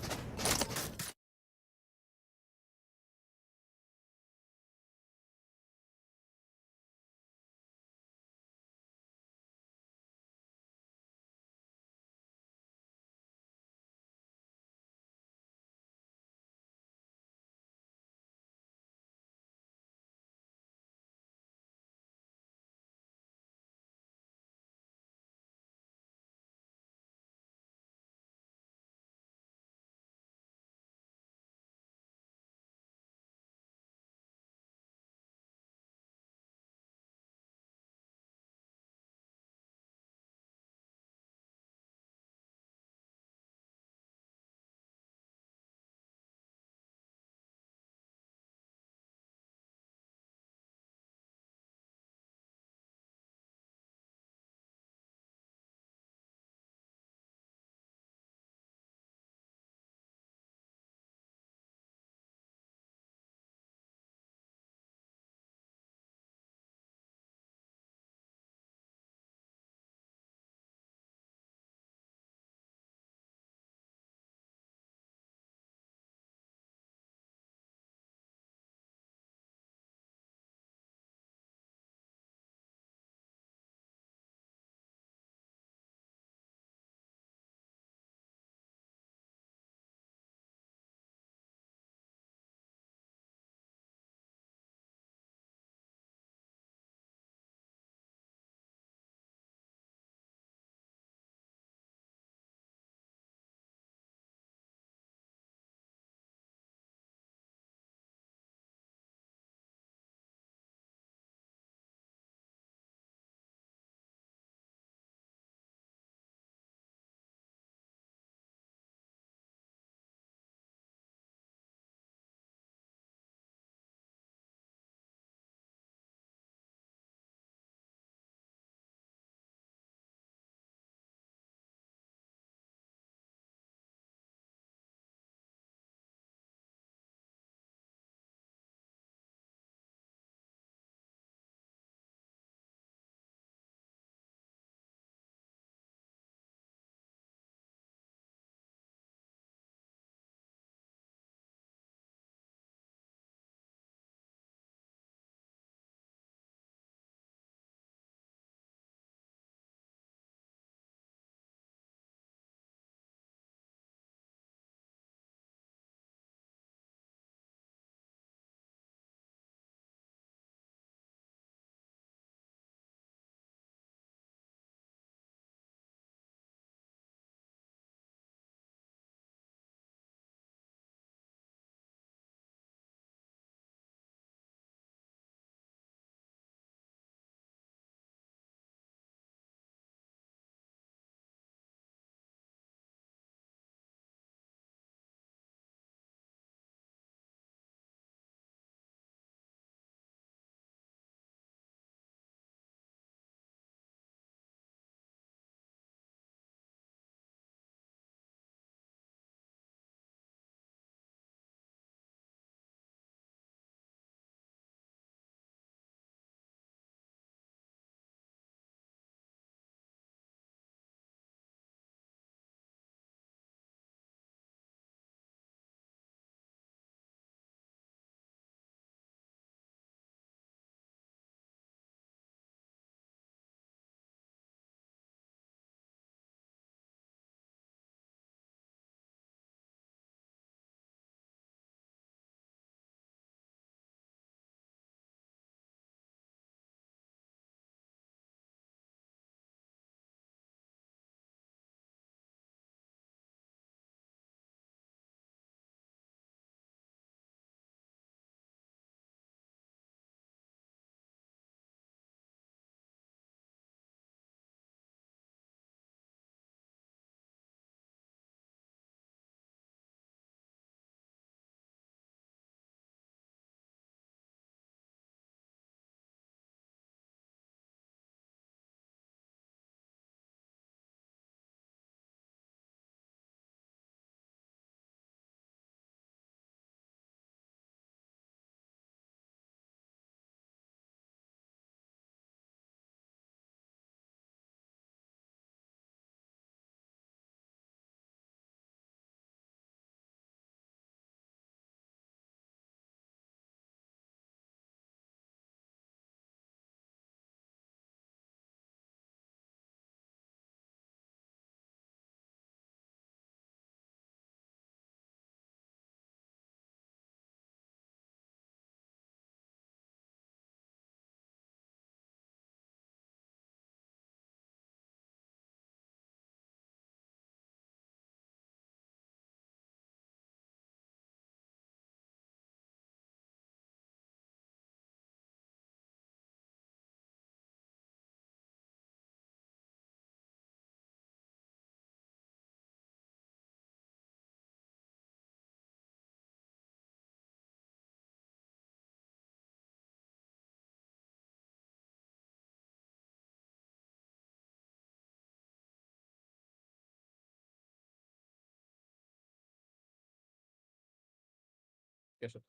Yes, sir.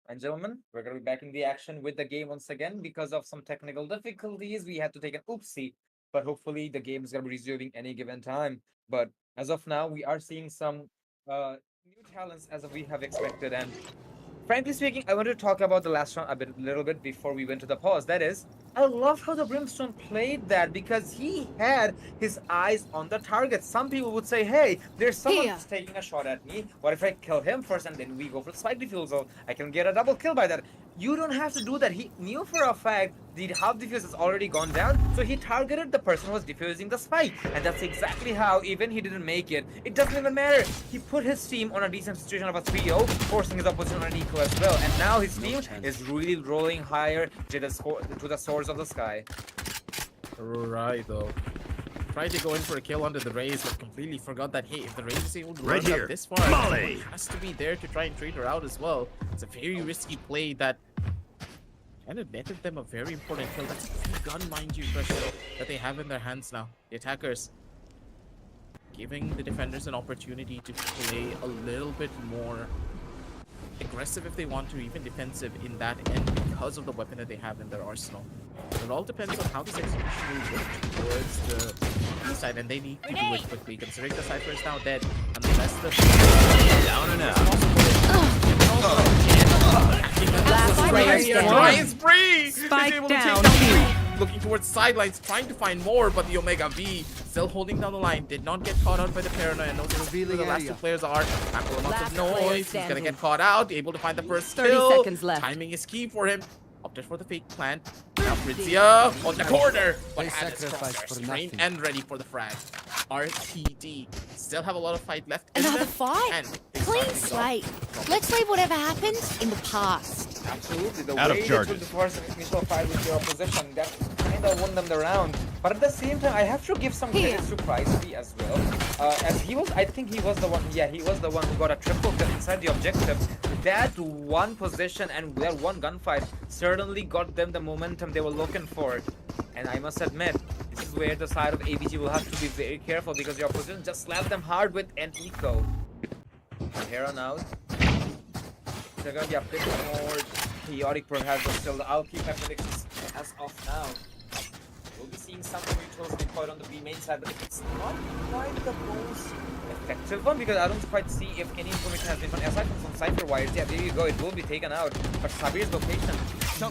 And gentlemen, we're gonna be back in the action with the game once again because of some technical difficulties. We had to take an oopsie, but hopefully the game is gonna be resuming any given time. But as of now, we are seeing some new talents as we have expected. And frankly speaking, I wanted to talk about the last round a little bit before we went to the pause. That is, I love how the Brimstone played that because he had his eyes on the target. Some people would say, hey, there's someone Here. who's taking a shot at me. What if I kill him first and then we go for the spike defuse zone? I can get a double kill by that. You don't have to do that. He knew for a fact the half defuse has already gone down, so he targeted the person who was defusing the spike. And that's exactly how, even he didn't make it, it doesn't even matter. He put his team on a decent situation of a 3-0, forcing his opposition on an equal as well. And now his team is really rolling higher to the source of the sky. Right, though. Tried to go in for a kill under the Raze, but completely forgot that, hey, if the Raze is able to Right run here. up this far, Molly. someone has to be there to try and trade her out as well. It's a very risky play that kind of netted them a very important kill. That's a free gun, mind you, Crush, that they have in their hands now. The attackers giving the defenders an opportunity to play a little bit more aggressive if they want to, even defensive in that end because of the weapon that they have in their arsenal. It all depends on how this execution will work towards the B side, and they need to do it quickly, considering the Cypher is now dead, unless the Down and out. Last player standing. Ryan's free! He's Spike able to take down. down three. Looking towards sidelines, trying to find more, but the Omega V still holding down the line. Did not get caught out by the paranoia. Knows where the last two players are. Ample amount Last of player noise. He's gonna standing. get caught out. Able to find the first 30 kill. seconds left. Timing is key for him. Opted for the fake plant. Now Fritzia on the corner. But They had his sacrificed crosshairs for trained nothing. and ready for the frag. RTD still have a lot of fight left. in Another them, fight? and they Clean start things off. slate. Let's leave whatever happened in the past. Absolutely, the Out of way they took charges. the first initial fight with your opposition, that kind of won them the round. But at the same time, I have to give some credit to Pricey as well. As he was, I think he was the one, yeah, he was the one who got a triple kill inside the objective. That one position and that one gunfight certainly got them the momentum they were looking for. And I must admit, this is where the side of ABG will have to be very careful because your opposition just slapped them hard with an eco. From here on out, they're gonna be a bit more chaotic perhaps, but still I'll keep my predictions as of now. We'll be seeing some neutrals deployed on the B main side, but it's not quite the most effective one because I don't quite see if any information has been found aside from some cipher wires. Yeah, there you go, it will be taken out. But Sabir's location,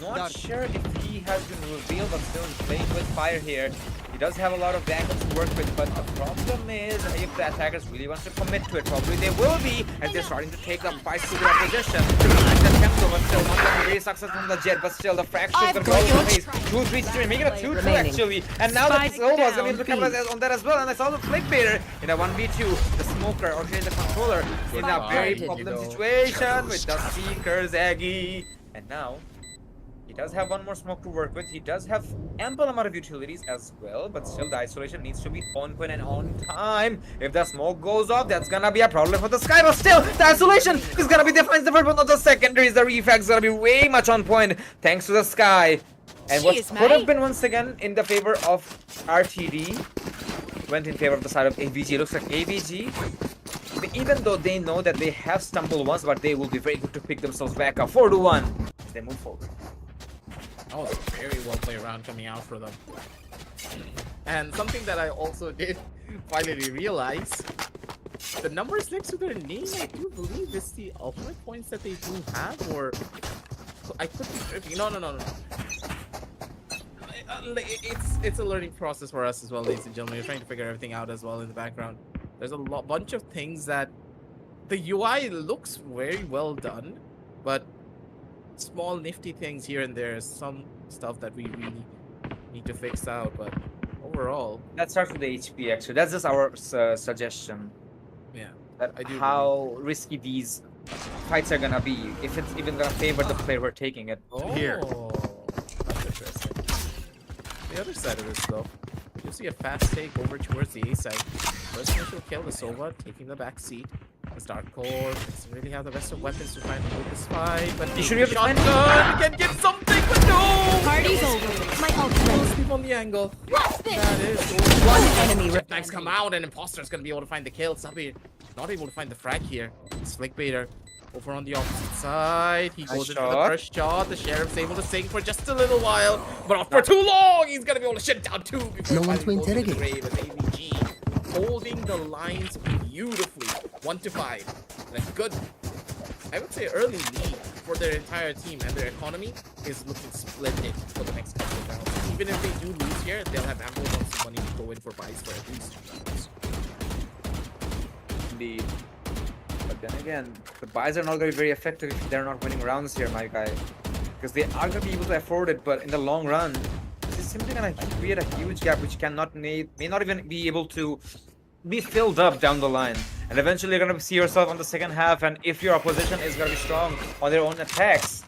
not sure if he has been revealed, but still playing with fire here. He does have a lot of angles to work with, but the problem is if the attackers really want to commit to it, probably they will be, as they're starting to take up fights to their position. The tempo, but still not going to be very successful from the jet, but still the fracture is going to go over the face. 2-3-3, making it a 2-2 remaining. actually. And now that Spike Silva is going to be able to down, capitalize on that as well, and I saw the Flick Baiter in a 1v2. The smoker, or the controller, in a very Spike problem planted. situation with the Seeker, Zaggy. And now, he does have one more smoke to work with. He does have ample amount of utilities as well, but still the isolation needs to be on point and on time. If the smoke goes off, that's gonna be a problem for the Sky, but still, the isolation is gonna be defines the first one, not the secondaries. The refac's gonna be way much on point, thanks to the Sky. And what Cheers, could have mate. been once again in the favor of RTD went in favor of the side of AVG. Looks like AVG, even though they know that they have stumbled once, but they will be very good to pick themselves back up 4-1 as they move forward. That was a very well played round coming out for them. And something that I also did finally realize, the numbers next to their name, I do believe is the ultimate points that they do have, or I could be tripping. No. It's a learning process for us as well, ladies and gentlemen. We're trying to figure everything out as well in the background. There's a bunch of things that the UI looks very well done, but small nifty things here and there, some stuff that we really need to fix out, but overall, That starts with the HP actually. That's just our suggestion. yeah. That I do how risky these fights are gonna be. If it's even gonna favor the player who are taking it. Here. Oh, that's interesting. The other side of this though, you see a fast take over towards the A side. First initial kill, the Sova taking the back seat. The Dark Core doesn't really have the best of weapons to try and hold this fight, but You should be able to find- shotgun can get something, but no! Party's over. My ultimate. Close people on the angle. What's this? That is One enemy Jet knives come out and Imposter's gonna be able to find the kill. Sabir not able to find the frag here. Slick Baiter Over on the opposite side, he goes in for the shot. first shot. The Sheriff's able to sing for just a little while, but not for too long. He's gonna be able to shut it down too. Before No one finally to goes the interrogate. grave as AVG holding the lines beautifully, 1-5. And a good, I would say, early lead for their entire team, and their economy is looking splendid for the next couple of rounds. Even if they do lose here, they'll have ample amounts of money to go in for buys for at least 2 rounds. Indeed. But then again, the buys are not going to be very effective if they're not winning rounds here, my guy. Because they are going to be able to afford it, but in the long run, this is simply going to create a huge gap which may not even be able to be filled up down the line. And eventually you're going to see yourself on the second half, and if your opposition is going to be strong on their own attacks,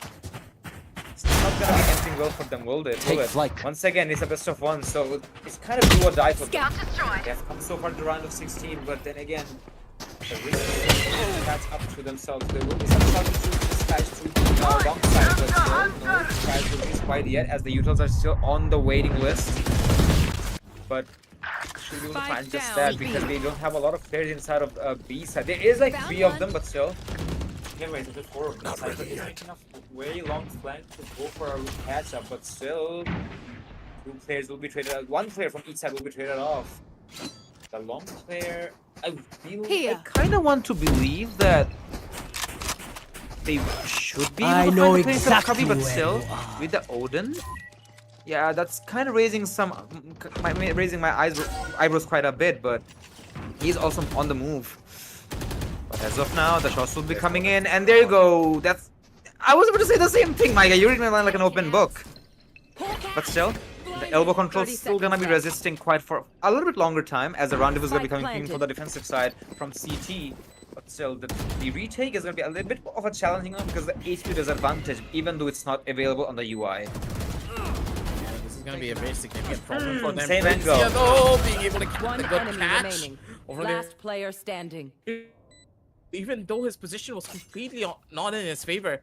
it's not going to be anything well for them, will it? Take flight. Once again, it's a best of one, so it's kind of do or die for them. Scout destroyed. They have come so far to round of 16, but then again, the risk that's up to themselves. There will be some substitutes dispatched to the wrong side, but still, no tries to release quite yet, as the utils are still on the waiting list. But should be able to Spike find just down, that B. because they don't have a lot of players inside of B side. There is like 3 of them, but still. Anyways, there's 4 of them. Cypher is making a very long flank to go for a catch up, but still, 2 players will be traded out. 1 player from each side will be traded off. The long player, I kind of want to believe that they should be able I to know find the place of exactly Cubby, but where still, you are. with the Odin, yeah, that's kind of raising my eyebrows quite a bit, but he's also on the move. But as of now, the shots will be coming in, and there you go. I was about to say the same thing, Micah. You're reading my line like an open book. But still, the elbow control is still gonna be resisting quite for a little bit longer time, as the rendezvous is gonna be coming in for the defensive side from CT. But still, the retake is gonna be a little bit of a challenging one because the HP disadvantage, even though it's not available on the UI. This is gonna be a very significant problem for them. Same angle. Yeah, though, being able to get One the good enemy catch remaining. over there. Last player standing. Even though his position was completely not in his favor.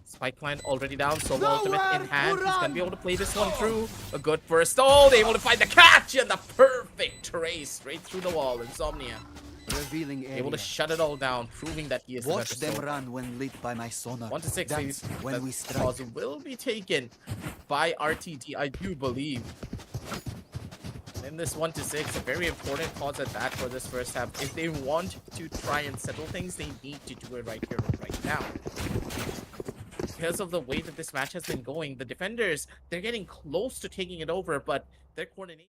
Spike line already down, so ultimate in hand. He's gonna be able to play this one through. A good first. Oh, they're able to find the catch and the perfect trace straight through the wall. Insomnia Revealing area. able to shut it all down, proving that he is the Watch better them soul. run when lit by my sonar. 1-6, That's ladies. when That we strike. pause will be taken by RTT, I do believe. In this 1-6, a very important pause at that for this first half. If they want to try and settle things, they need to do it right here and right now. Because of the way that this match has been going, the defenders, they're getting close to taking it over, but their coordination.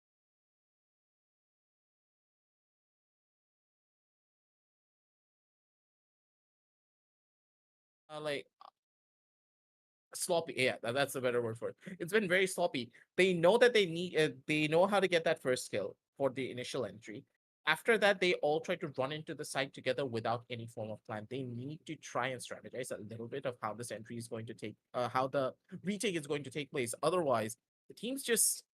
Sloppy. Yeah, that's a better word for it. It's been very sloppy. They know that they know how to get that first kill for the initial entry. After that, they all try to run into the site together without any form of plan. They need to try and strategize a little bit of how this entry is going to take, how the retake is going to take place. Otherwise, the team's just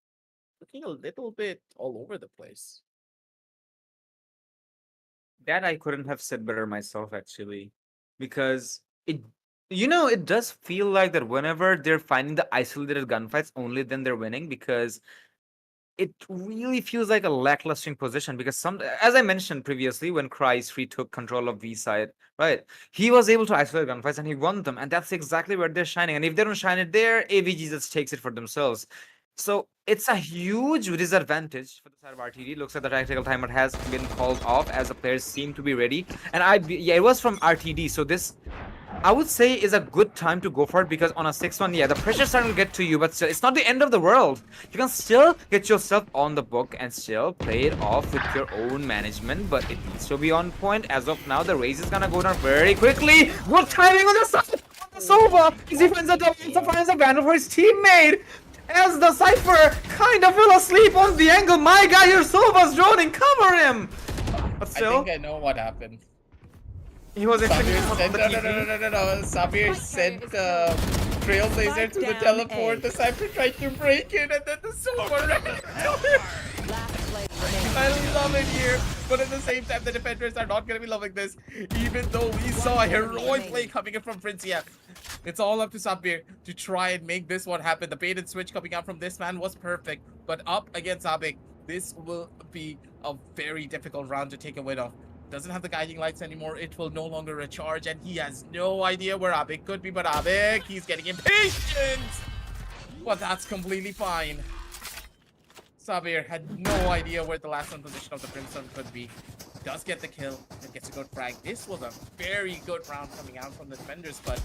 looking a little bit all over the place. That I couldn't have said better myself, actually, because it does feel like that whenever they're finding the isolated gunfights, only then they're winning, because it really feels like a lackluster position. Because as I mentioned previously, when Cry3 took control of V side, right, he was able to isolate gunfights and he won them, and that's exactly where they're shining. And if they don't shine it there, AVG just takes it for themselves. So it's a huge disadvantage for the side of RTD. Looks like the tactical timer has been called off as the players seem to be ready. And it was from RTD. So this, I would say, is a good time to go for it, because on a 6-1, yeah, the pressure's starting to get to you, but still, it's not the end of the world. You can still get yourself on the book and still play it off with your own management, but it needs to be on point. As of now, the race is gonna go down very quickly. Good timing on the side on the Sova. He finds a double, finds a vandal for his teammate. As the Cypher kind of fell asleep on the angle. My guy, your Sova's droning. Cover him. But still, I think I know what happened. he was Sabir actually sent, no. Sabir sent Trailblazer to the Spike down teleport. A. The Cypher tried to break it, and then the Silver ran into him. Last player remaining. I love it here, but at the same time, the defenders are not going to be loving this, even though we saw a heroic play coming in from Princia. It's all up to Sabir to try and make this one happen. The bait and switch coming out from this man was perfect, but up against Abik, this will be a very difficult round to take a win off. doesn't have the guiding lights anymore. It will no longer recharge, and he has no idea where Abik could be. But Abik, he's getting impatient. But that's completely fine. Sabir had no idea where the last known position of the Crimson could be. Does get the kill and gets a good frag. This was a very good round coming out from the defenders, but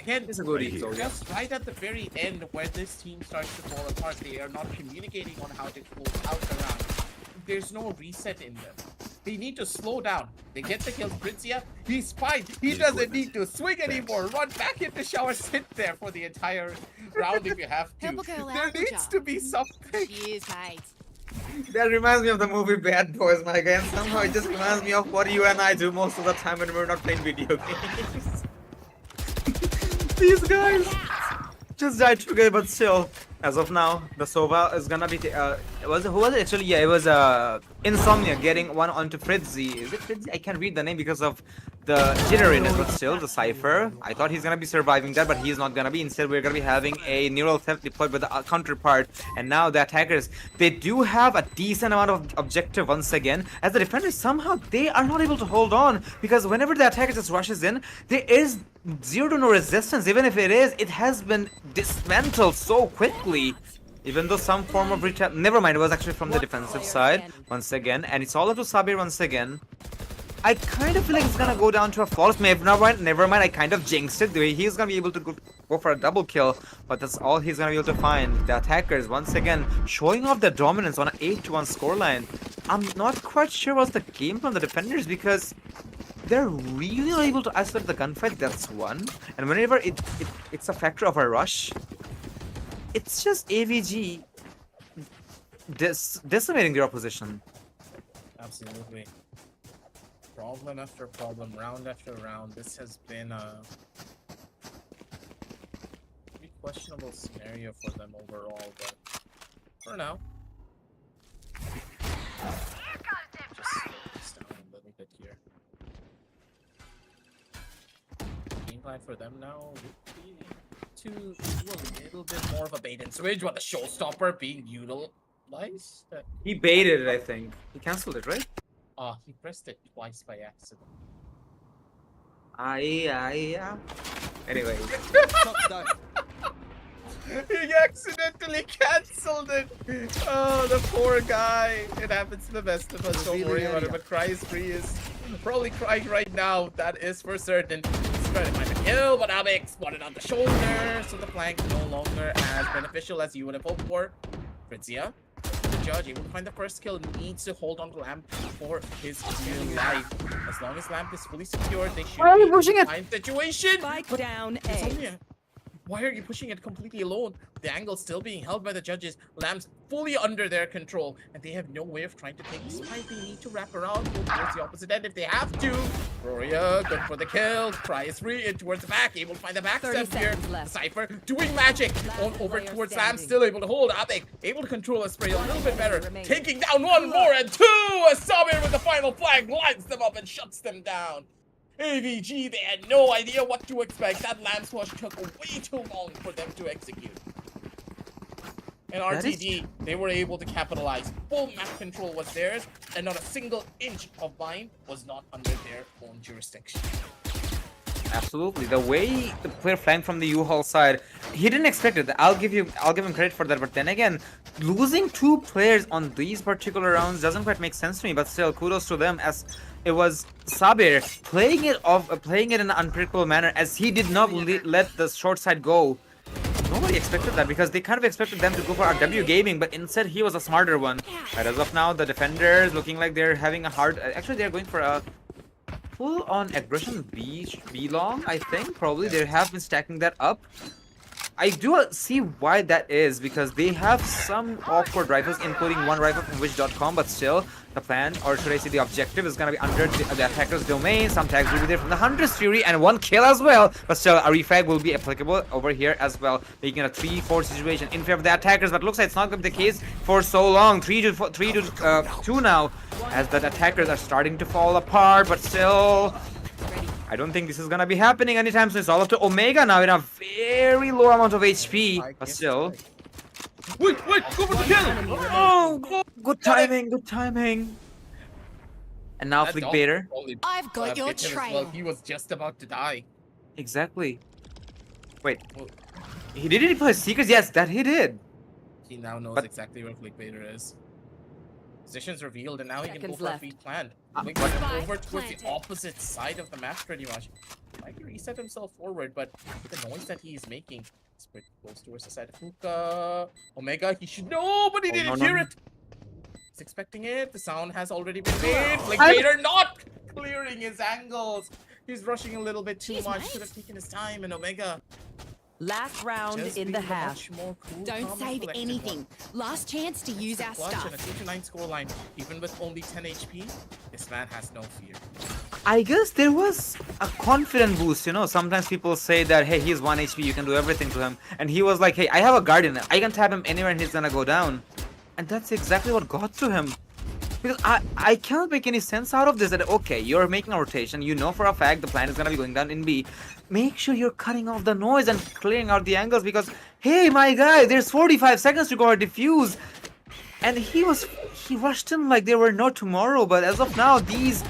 again, It's a good easy, just right at the very end where this team starts to fall apart, they are not communicating on how to close out the round. There's no reset in them. They need to slow down. They get the kill. Pritzia, he's fine. He doesn't need to swing anymore. Run back in the shower, sit there for the entire round if you have to. Help a girl There out, needs Rodh. to be something. Cheers, mate. That reminds me of the movie Bad Boys, my guy. And somehow it just reminds me of what you and I do most of the time when we're not playing video games. These guys just died together, but still, as of now, the Sova is gonna be. Who was it actually? Yeah, it was Insomnia getting one onto Fritzy. Is it Fritzy? I can't read the name because of the jitteriness, but still, the Cypher. I thought he's gonna be surviving that, but he's not gonna be. Instead, we're gonna be having a neural theft deployed with the counterpart. And now the attackers, they do have a decent amount of objective once again. As the defenders, somehow they are not able to hold on because whenever the attacker just rushes in, there is zero to no resistance. Even if it is, it has been dismantled so quickly. Even though some form of retap, never mind, it was actually from the defensive side once again, and it's all up to Sabir once again. I kind of feel like it's gonna go down to a false. Never mind, I kind of jinxed it. The way he's gonna be able to go for a double kill, but that's all he's gonna be able to find. The attackers once again showing off their dominance on an 8-1 scoreline. I'm not quite sure what's the game from the defenders because they're really not able to isolate the gunfight. That's one, and whenever it's a factor of a rush, it's just AVG decimating their opposition. Absolutely. Problem after problem, round after round. This has been a pretty questionable scenario for them overall, but for now. Just down a little bit here. Game plan for them now would be to do a little bit more of a bait and switch, but the showstopper being utilized. He baited it, I think. He cancelled it, right? He pressed it twice by accident. Yeah. Anyway. He accidentally cancelled it. Oh, the poor guy. It happens to the best of us. Don't worry about it. But Cry's free is probably crying right now. That is for certain. He's trying to find a kill, but Abik spotted on the shoulder. So the flank no longer as beneficial as you would have hoped for. Fritzia, the judge, able to find the first kill, needs to hold on to Lamp for his dear life. As long as Lamp is fully secured, they should be pushing it? fine situation. Spike down It's A. only why are you pushing it completely alone? The angle's still being held by the judges. Lamb's fully under their control, and they have no way of trying to take the spike. They need to wrap around, go towards the opposite end if they have to. Roria, good for the kill. Cry is free, in towards the back, able to find the back 30 step here. seconds left. Cypher doing magic. On over player towards standing. Lamb, still able to hold. Abik able to control a spray a little bit better. remaining. Taking down one more and two. As Sabir with the final flag lines them up and shuts them down. AVG, they had no idea what to expect. That Lamb Swash took way too long for them to execute. And RTD, they were able to capitalize. Full map control was theirs, and not a single inch of mine was not under their own jurisdiction. Absolutely. The way the player flanked from the U-Haul side, he didn't expect it. I'll give him credit for that. But then again, losing 2 players on these particular rounds doesn't quite make sense to me. But still, kudos to them as it was Sabir playing it in an unpredictable manner as he did not let the short side go. Nobody expected that because they kind of expected them to go for RW gaming, but instead he was a smarter one. But as of now, the defenders looking like they're having a hard. Actually, they're going for a full-on aggression B long. I think probably they have been stacking that up. I do see why that is because they have some awkward rifles, including one rifle from Wish.com, but still the plan, or should I say the objective, is going to be under the attacker's domain. Some tags will be there from the Hunter's Fury and 1 kill as well, but still a refrag will be applicable over here as well, making it a 3-4 situation in favor of the attackers. But looks like it's not going to be the case for so long. 3 to 2 now, as the attackers are starting to fall apart, but still I don't think this is gonna be happening anytime soon. It's all up to Omega now in a very low amount of HP, but still. Wait, go for the kill! Oh, good timing, good timing. And now That Flick dog Baiter. probably, I've got your bit him as well. trail. He was just about to die. Exactly. Wait, Well, he did he play secrets? Yes, that he did. he now knows But- exactly where Flick Baiter is. Position's revealed, and now he can go Seconds for a left. feed plan. Uh, Flick but- Baiter Spike over towards the planted. opposite side of the map pretty much. Might reset himself forward, but the noise that he is making is pretty close towards the side of Hookah. Omega, he should know, but he Oh, didn't no, hear no. it. He's expecting it. The sound has already been made. Flick I'm- Baiter not clearing his angles. He's rushing a little bit too Jeez, much. mate. Should have taken his time, and Omega Last round just in the being half. much more cool, Don't calm, and save collected anything. one. Last chance to use our Clutch stuff. and a 2-9 scoreline, even with only 10 HP, this man has no fear. I guess there was a confident boost, you know. Sometimes people say that, hey, he's 1 HP, you can do everything to him. And he was like, hey, I have a guardian, I can tap him anywhere and he's gonna go down. And that's exactly what got to him. Because I cannot make any sense out of this. That, okay, you're making a rotation, you know for a fact the plan is gonna be going down in B. Make sure you're cutting off the noise and clearing out the angles because, hey, my guy, there's 45 seconds to go or defuse. And he rushed him like there were no tomorrow. But as of now, these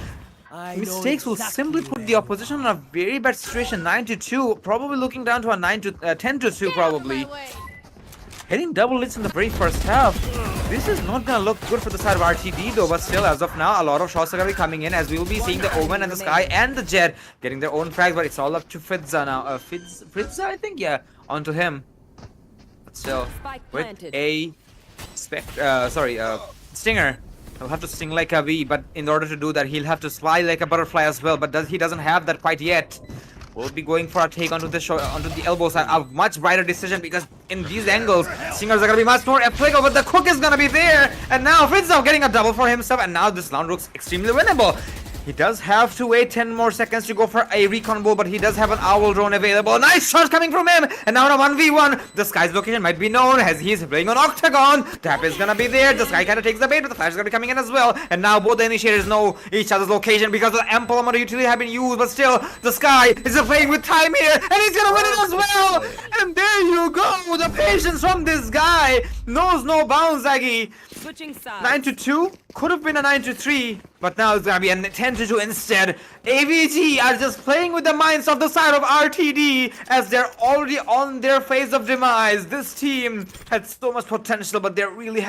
I know mistakes will exactly simply put where the you opposition in a very bad situation. 9-2, probably looking down to a 10-2 probably. Hitting double hits in the very first half. This is not gonna look good for the side of RTD though, but still, as of now, a lot of shots are gonna be coming in as we will be seeing the Omen and the Sky and the Jet getting their own frags, but it's all up to Fidza now. Fidza, I think, yeah, onto him. But still, Spike with planted. a Stinger. He'll have to sting like a bee, but in order to do that, he'll have to fly like a butterfly as well. But he doesn't have that quite yet. We'll be going for a take onto the elbow side. A much brighter decision because in these angles, Stingers are gonna be much more applicable. But the cook is gonna be there, and now Fritzow getting a double for himself, and now this round looks extremely winnable. He does have to wait 10 more seconds to go for a recon bull, but he does have an owl drone available. Nice shot coming from him, and now in a 1v1, the Sky's location might be known as he's playing on Octagon. Tap is gonna be there, the Sky kind of takes the bait, but the Flash is gonna be coming in as well. And now both the initiators know each other's location because the ample amount of utility have been used, but still, the Sky is playing with time here, and he's gonna win it as well. And there you go, the patience from this guy knows no bounds, Aggie. Switching sides. 9-2 could have been a 9-3, but now it's gonna be a 10-2 instead. AVG are just playing with the minds of the side of RTD as they're already on their phase of demise. This team had so much potential, but they're really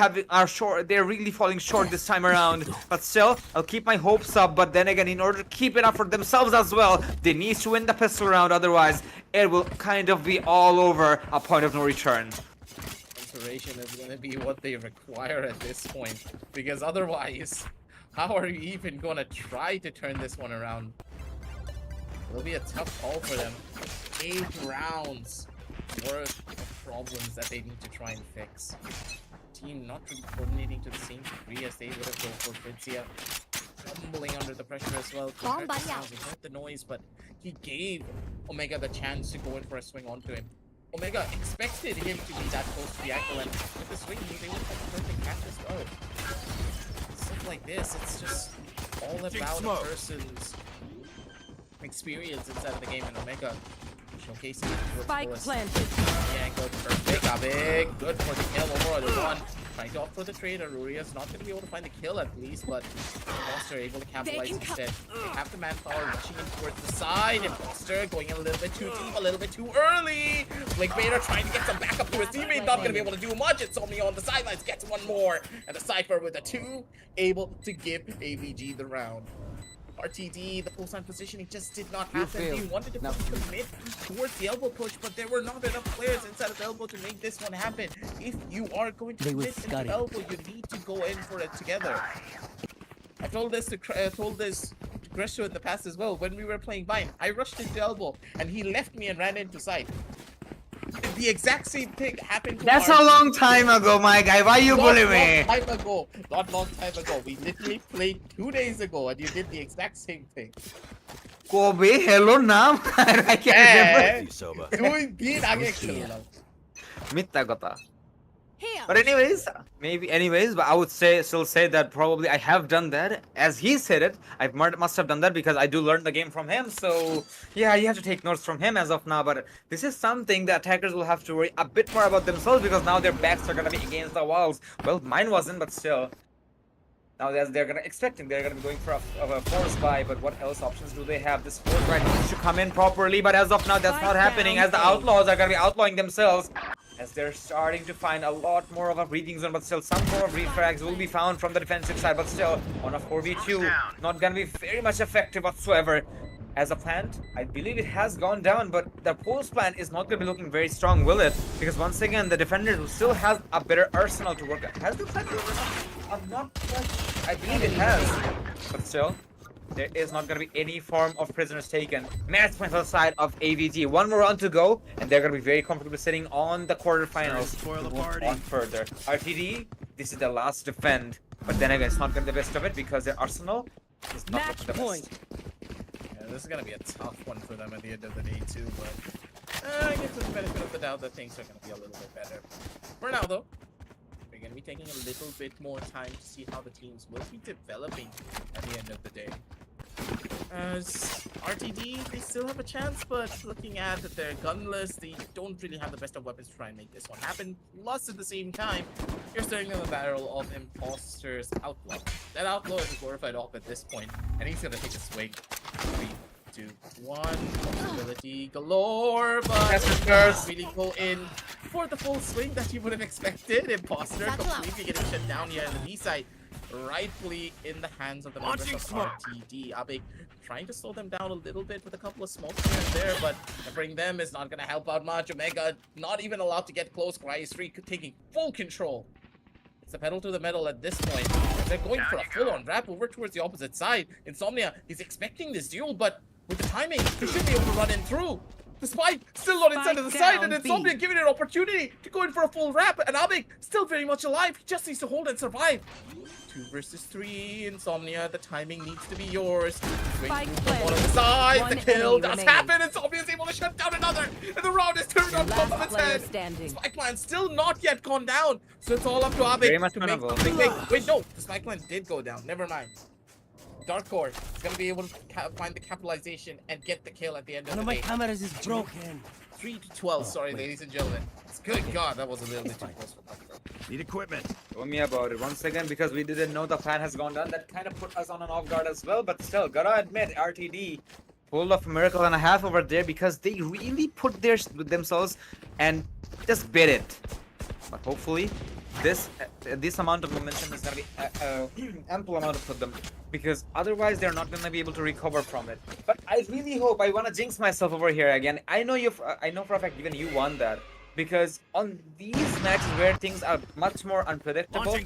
falling short this time around. But still, I'll keep my hopes up. But then again, in order to keep it up for themselves as well, they need to win the pistol round. Otherwise, it will kind of be all over a point of no return. Conservation is going to be what they require at this point, because otherwise, how are you even going to try to turn this one around? It'll be a tough call for them. 8 rounds worth of problems that they need to try and fix. Team not really coordinating to the same degree as they would have gone for Fritzia. Fumbling under the pressure as well. Calm, Compared to buddy, out. sounds, he heard the noise, but he gave Omega the chance to go in for a swing onto him. Omega expected him to be that close to the ankle, and with the swing, he was able to have a perfect catch as well. Stuff like this, it's just all about a person's experience inside of the game, and Omega showcasing it to its Spike fullest. planted. The ankle, perfect, big, good for the kill over the one. Trying to opt for the trade, Aruria's not going to be able to find the kill at least, but Imposter able to capitalize instead. They have the manpower rushing in towards the side. Imposter going a little bit too deep, a little bit too early. Blake Bader trying to get some backup to his teammate, not going to be able to do much. It's only on the sidelines, gets one more. And the Cypher with a 2, able to give AVG the round. RTD, the full sign positioning just did not happen. They wanted to commit towards the elbow push, but there were not enough players inside of the elbow to make this one happen. If you are going to They were commit into scurrying. elbow, you need to go in for it together. I told this to Gresho in the past as well. When we were playing Vine, I rushed into elbow, and he left me and ran into side. The exact same thing happened to That's RTD. a long time ago, my guy. Why you bullying me? Not long time ago. We literally played 2 days ago, and you did the exact same thing. Kobe, hello, Nam. I can't remember. You sober. Doing being actually. Mitta kota. Here. But but I would still say that probably I have done that. As he said it, I must have done that because I do learn the game from him. So yeah, you have to take notes from him as of now. But this is something the attackers will have to worry a bit more about themselves because now their backs are gonna be against the walls. Well, mine wasn't, but still. Now they're gonna expecting they're gonna be going for a force buy, but what else options do they have? This force buy needs to come in properly, but as of now that's not happening, as the outlaws are gonna be outlawing themselves. As they're starting to find a lot more of a breathing zone, but still some form of refrags will be found from the defensive side, but still on a 4v2, not gonna be very much effective whatsoever. As a plant, I believe it has gone down, but the post plant is not going to be looking very strong, will it? Because once again, the defender who still has a better arsenal to work at. Has the plant been? I'm not quite. I believe it has, but still, there is not going to be any form of prisoners taken. Match point on the side of AVG. One more round to go, and they're going to be very comfortably sitting on the quarterfinals. Spoil the to move party. on further. RTD, this is the last defend, but then again, it's not going to be the best of it because their arsenal is not Match looking the point. best. This is gonna be a tough one for them at the end of the day too, but I give them the benefit of the doubt that things are gonna be a little bit better. For now though, we're gonna be taking a little bit more time to see how the teams will be developing at the end of the day. As RTD, they still have a chance, but looking at their gun list, they don't really have the best of weapons to try and make this one happen. Plus, at the same time, you're staring in the barrel of Imposter's Outlaw. That Outlaw is a glorified op at this point, and he's gonna take a swing. 3, 2, 1, possibility galore, but doesn't really go in for the full swing that you would have expected. Imposter completely getting shut down here on the B side. Rightfully in the hands of the members of RTD. Abe trying to slow them down a little bit with a couple of smokes here and there, but bring them is not going to help out much. Omega not even allowed to get close. Cry3 taking full control. It's the pedal to the metal at this point. They're going for a full-on wrap over towards the opposite side. Insomnia is expecting this duel, but with the timing, he should be able to run in through. The spike still not inside of the side, and Insomnia giving it an opportunity to go in for a full wrap, and Abe still very much alive. He just needs to hold and survive. 2 versus 3, Insomnia, the timing needs to be yours. One on the side, the kill does happen. Insomnia is able to shut down another, and the round is turned on top of its head. Spike plan still not yet gone down, so it's all up to Abe Very much to make winnable. Wait, no, the spike plan did go down. Never mind. Dark Core is going to be able to find the capitalization and get the kill at the end of One the of my day. cameras is broken. 3 to 12, sorry, ladies and gentlemen. Good God, that was a little bit too close for comfort. Need equipment. Tell me about it once again, because we didn't know the plan has gone down. That kind of put us on an off guard as well, but still, gotta admit, RTD pulled off a miracle and a half over there because they really put themselves and just bit it. But hopefully, this amount of momentum is gonna be ample amount for them, because otherwise they're not gonna be able to recover from it. But I really hope, I wanna jinx myself over here again. I know I know for a fact even you won that, because on these matches where things are much more unpredictable,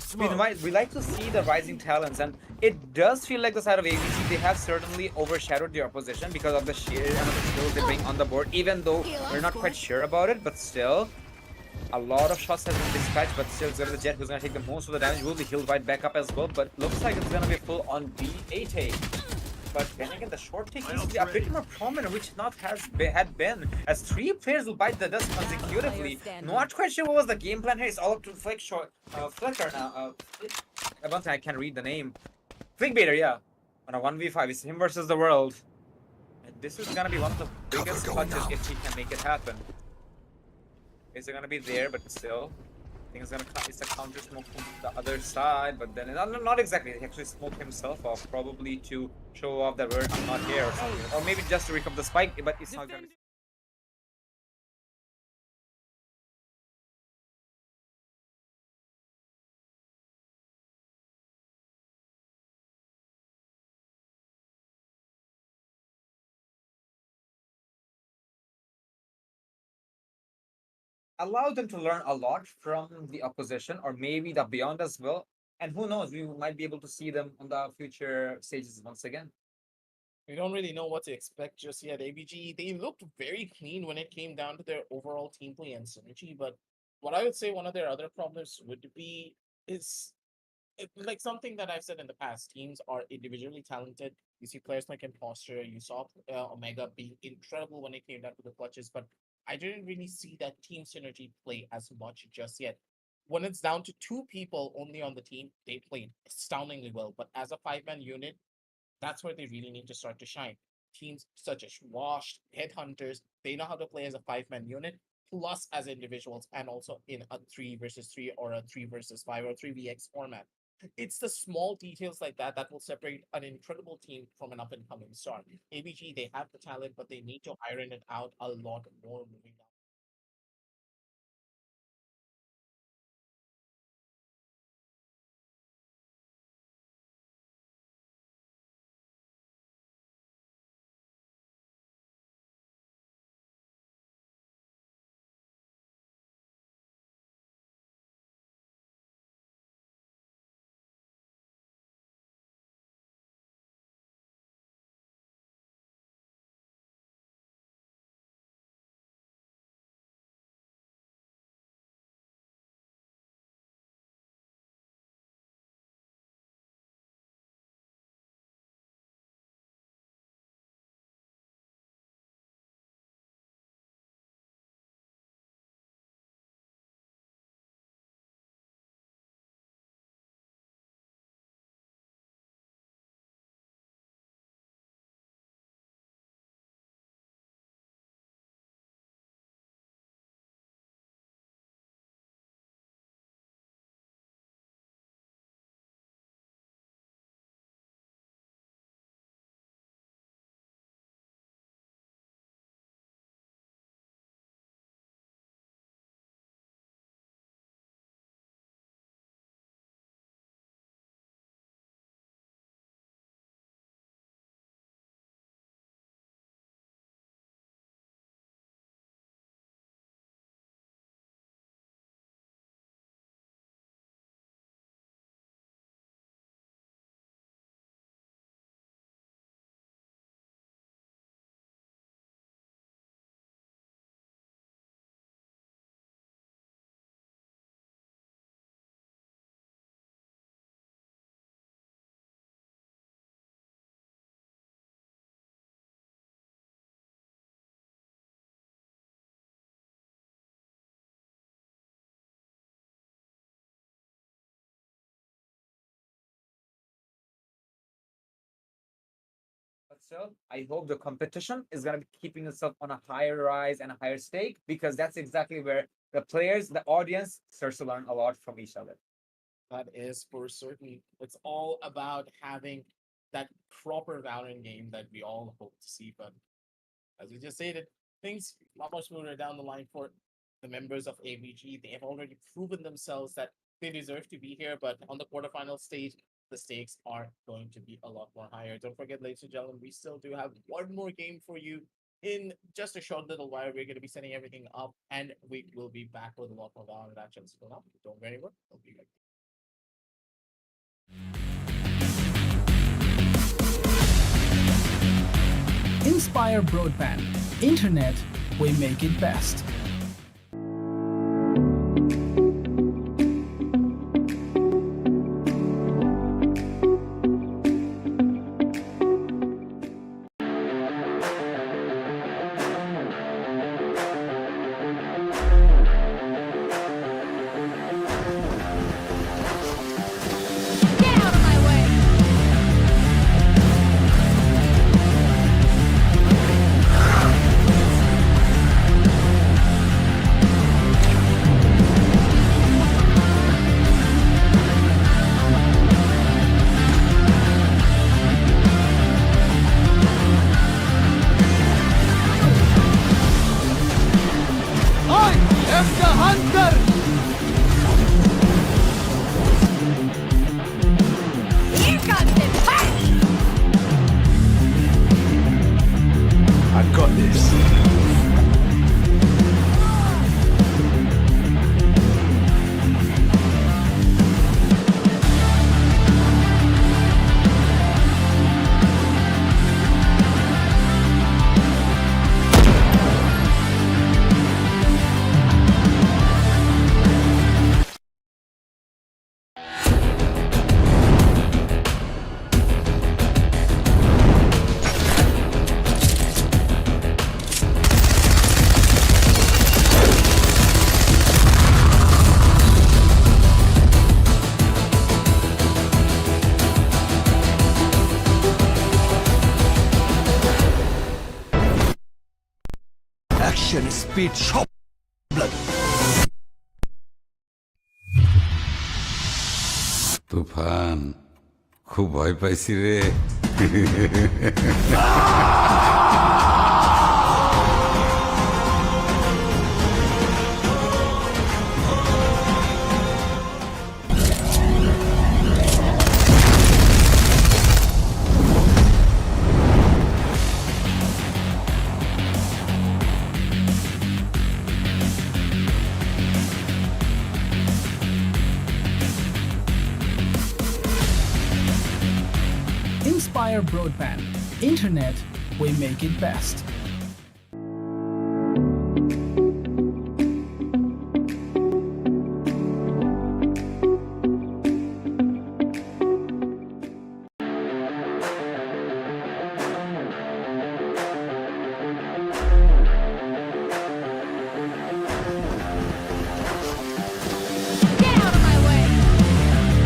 we like to see the rising talents, and it does feel like the side of ABC, they have certainly overshadowed their opposition because of the sheer amount of skills they bring on the board, even though we're not quite sure about it, but still. A lot of shots have been dispatched, but still the Jet, who's gonna take the most of the damage, will be healed right back up as well, but looks like it's gonna be full on B8 take. But then again, the short take needs to be a bit more prominent, which had been, as 3 players will bite the dust consecutively. Not quite sure what was the game plan here. It's all up to Flicker now. One thing I can't read the name. Flickbaiter, yeah. On a 1v5, it's him versus the world. And this is gonna be one of the biggest clutches if he can make it happen. Is it gonna be there, but still, I think it's a counter smoke from the other side, but then not exactly. He actually smoked himself off, probably to show off that I'm not here or something, or maybe just to recover the spike. But it's not gonna be. Allow them to learn a lot from the opposition, or maybe the beyond as well. And who knows, we might be able to see them on the future stages once again. We don't really know what to expect just yet. ABG, they looked very clean when it came down to their overall team play and synergy, but what I would say one of their other problems would be is like something that I've said in the past. Teams are individually talented. You see players like Imposter, you saw Omega being incredible when it came down to the clutches, but I didn't really see that team synergy play as much just yet. When it's down to 2 people only on the team, they played astoundingly well. But as a 5-man unit, that's where they really need to start to shine. Teams such as Washed, Headhunters, they know how to play as a 5-man unit, plus as individuals, and also in a 3 versus 3 or a 3 versus 5 or 3vx format. It's the small details like that that will separate an incredible team from an up and coming star. ABG, they have the talent, but they need to iron it out a lot more moving down. But still, I hope the competition is going to be keeping itself on a higher rise and a higher stake because that's exactly where the players, the audience starts to learn a lot from each other. That is for certain. It's all about having that proper Valorant game that we all hope to see. But as we just stated, things a lot more smoother down the line for the members of AVG. They have already proven themselves that they deserve to be here, but on the quarterfinal stage, the stakes are going to be a lot more higher. Don't forget, ladies and gentlemen, we still do have one more game for you in just a short little while. We're going to be setting everything up, and we will be back with a lot more Valorant action. So now, don't go anywhere. I'll be right Inspire Broadband. Internet, we make it best. Get out of my way! I am the hunter! Here comes the fight! I've got this. Action speed shot blood. Stupid. তুফান খুব ভয় পাইছি রে Inspire Broadband. Internet, we make it best. Get out of my way!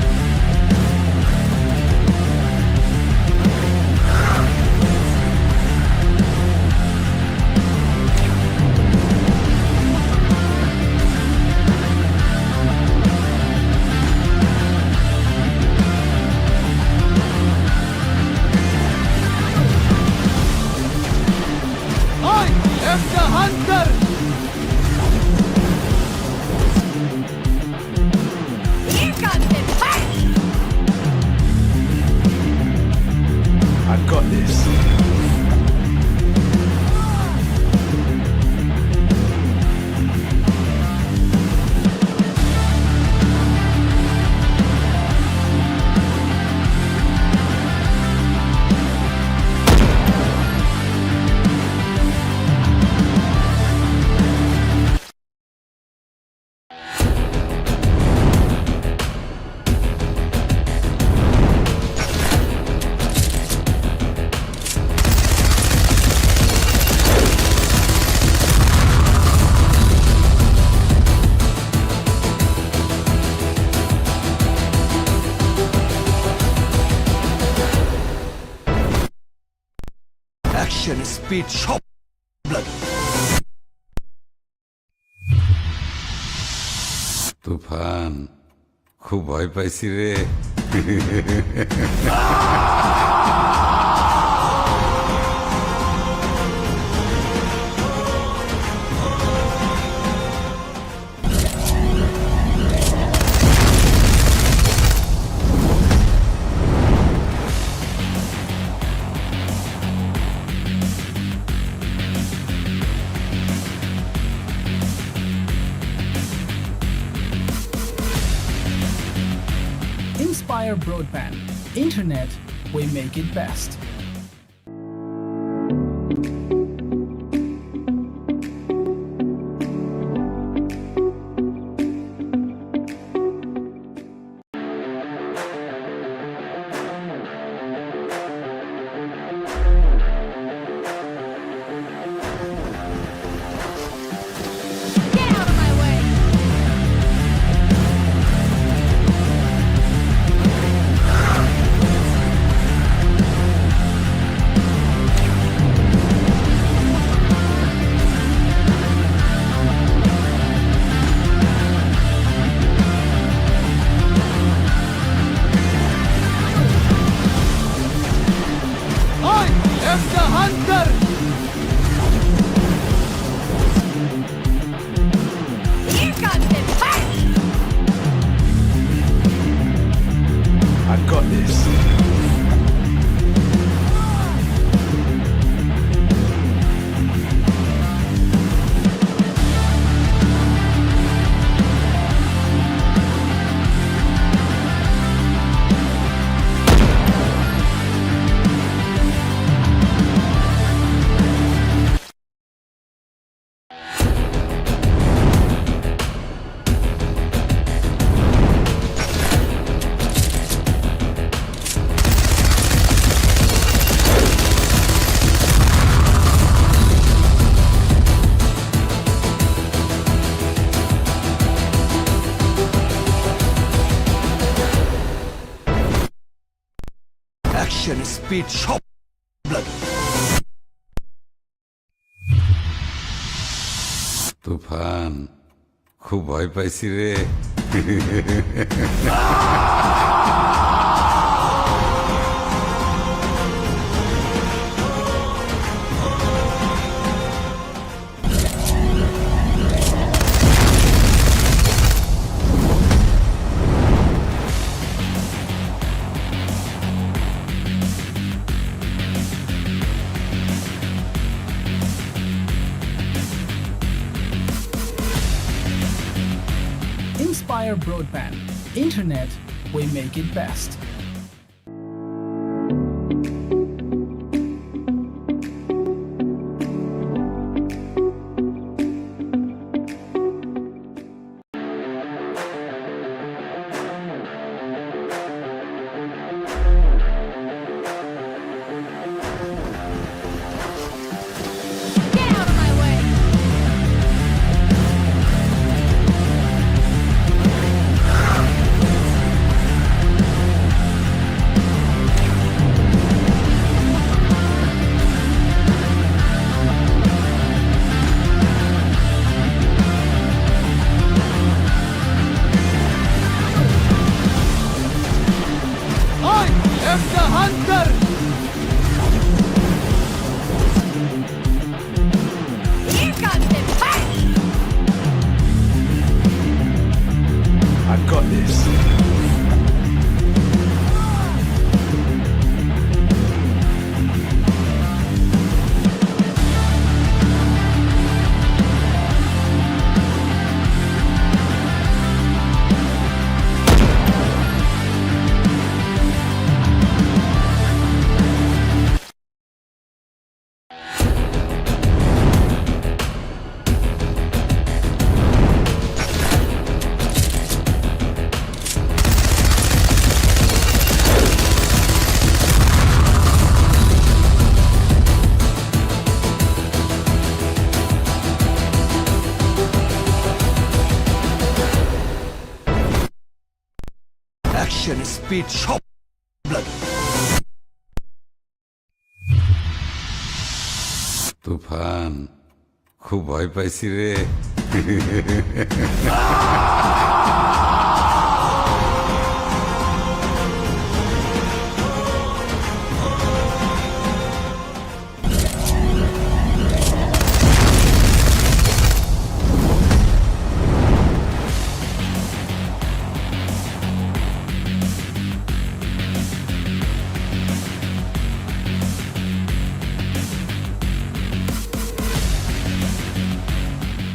I am the hunter! Here comes the punch! I've got this. Action speed shot blood. তুফান খুব ভয় পাইছি রে Inspire Broadband. Internet, we make it best. Get out of my way! I am the hunter! Here comes the punch! I've got this. Action speed shot blood. তুফান খুব ভয় পাইছি রে Inspire Broadband. Internet, we make it best. Get out of my way! I am the hunter! Here comes the fight! I got this. Action speed shot blood. তুফান খুব ভয় পাইছি রে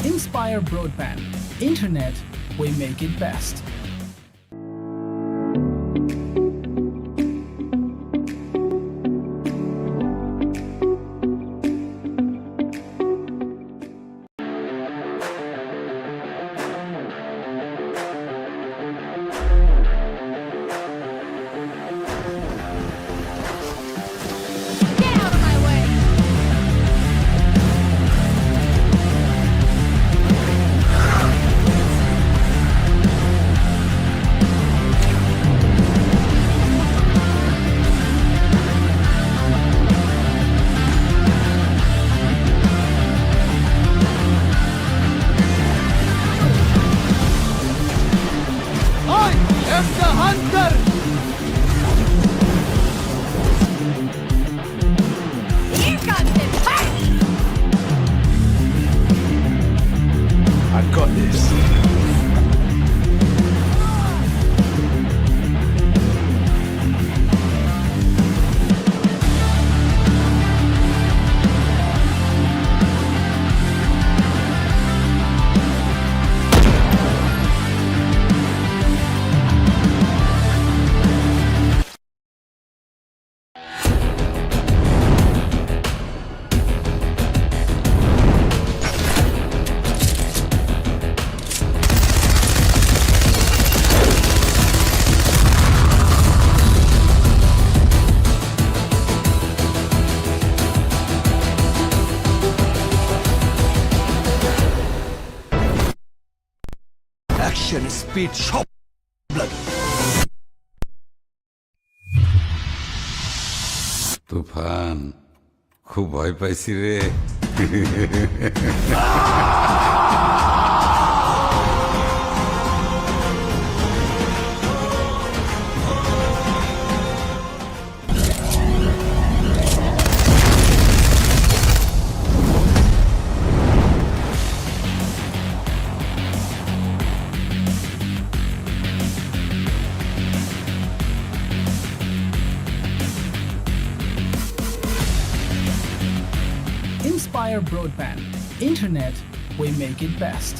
Inspire Broadband. Internet, we make it best. Get out of my way! I am the hunter! Here comes the fight! I got this. Action speed shot blood. তুফান খুব ভয় পাইছি রে Inspire Broadband. Internet, we make it best.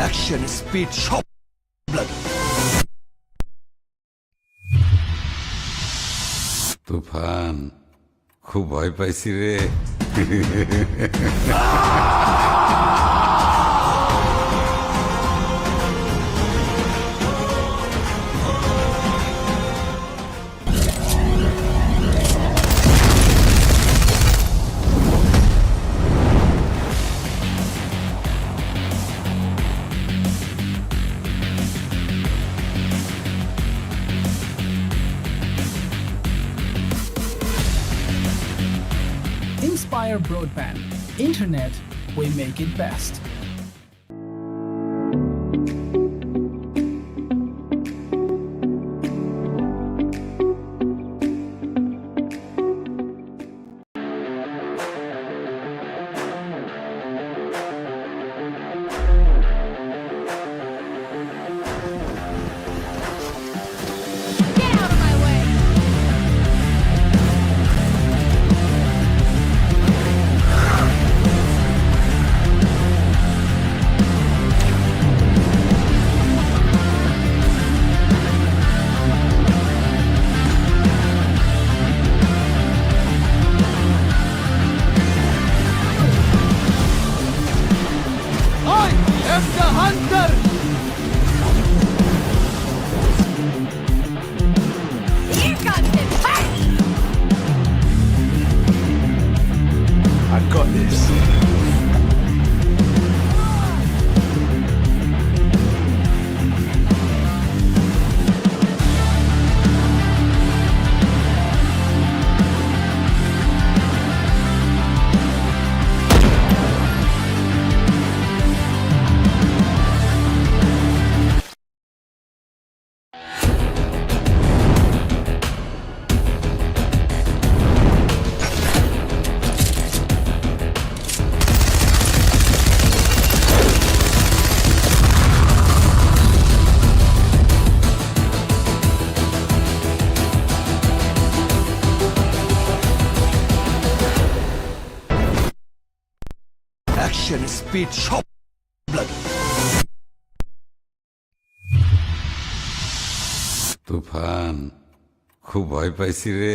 Action, speed, shot, blood. তুফান খুব ভয় পাইছি রে Inspire Broadband. Internet, we make it best. Get out of my way! I am the hunter. Here comes the fight! I got this. Action, speed, shot, blood. তুফান খুব ভয় পাইছি রে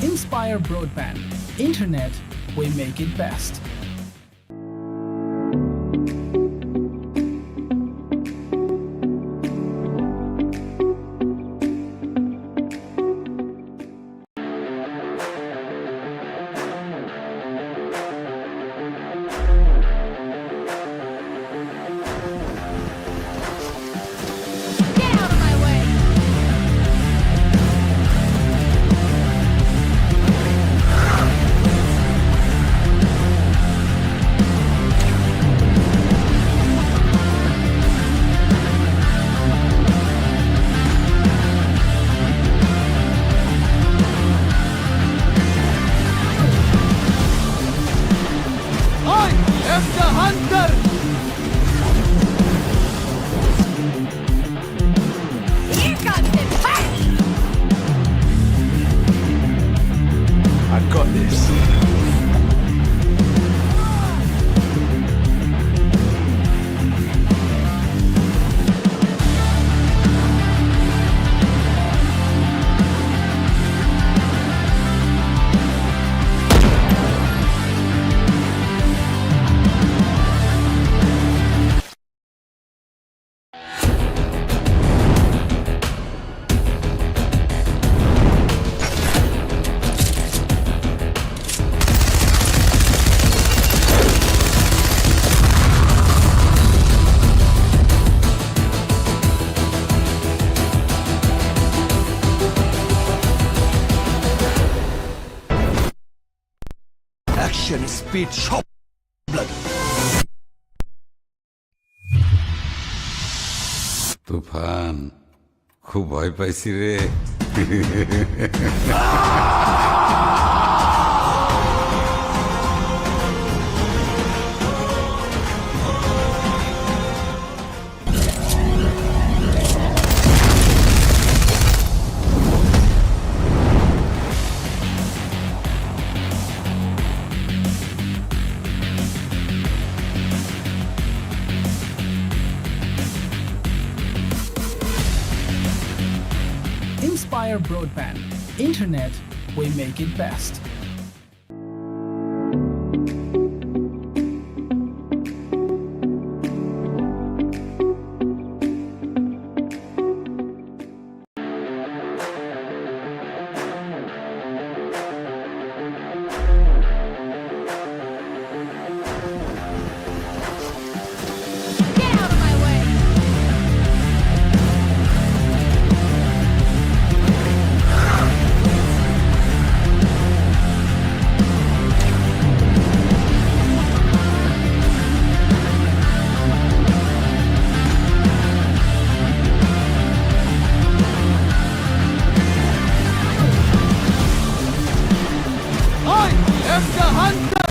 Inspire Broadband. Internet, we make it best. Get out of my way! I am the hunter. Here comes the fight! I got this. Action, speed, shot, blood. তুফান খুব ভয় পাইছি রে Inspire Broadband. Internet, we make it best. Get out of my way! I am the hunter!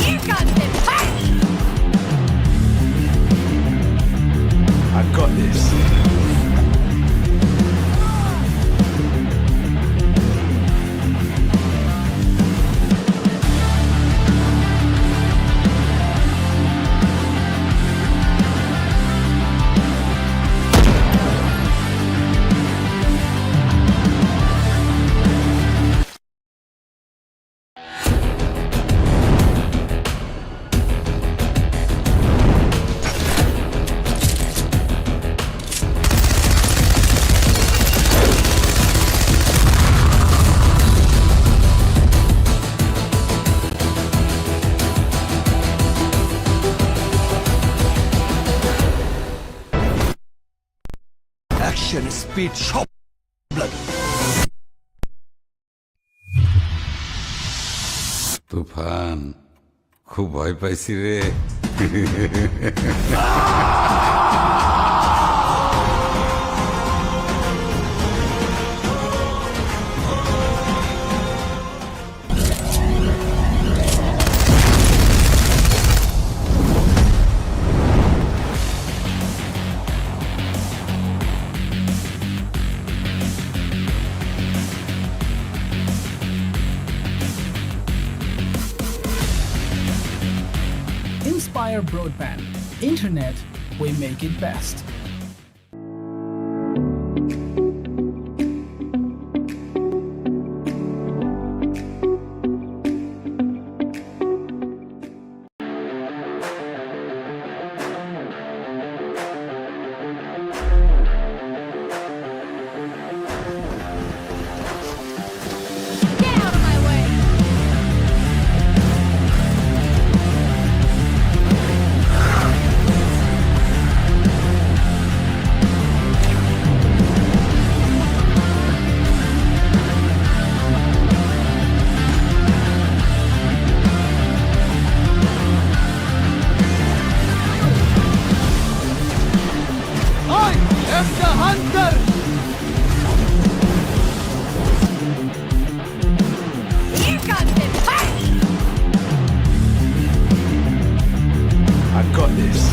Here comes the party! I got this. Action, speed, shot, blood. তুফান খুব ভয় পাইছি রে Inspire Broadband. Internet, we make it best. Get out of my way! I am the hunter! Here comes the party! I got this.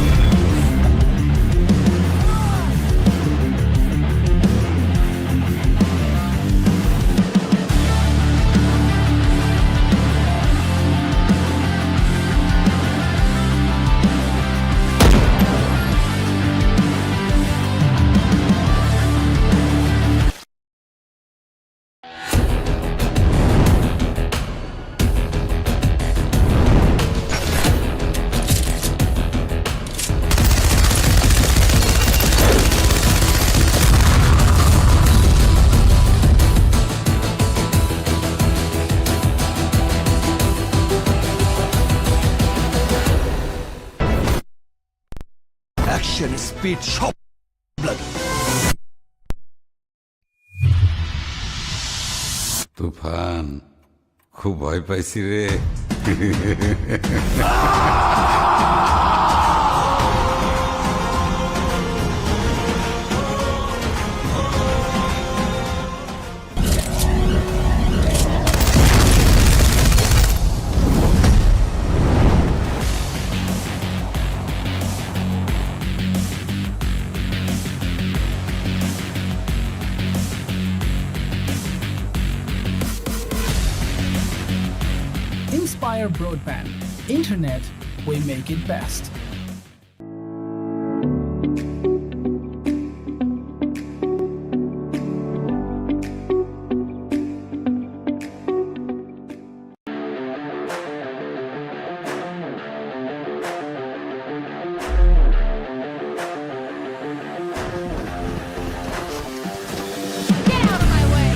Action, speed, shot, blood. তুফান খুব ভয় পাইছি রে Inspire Broadband. Internet, we make it best. Get out of my way!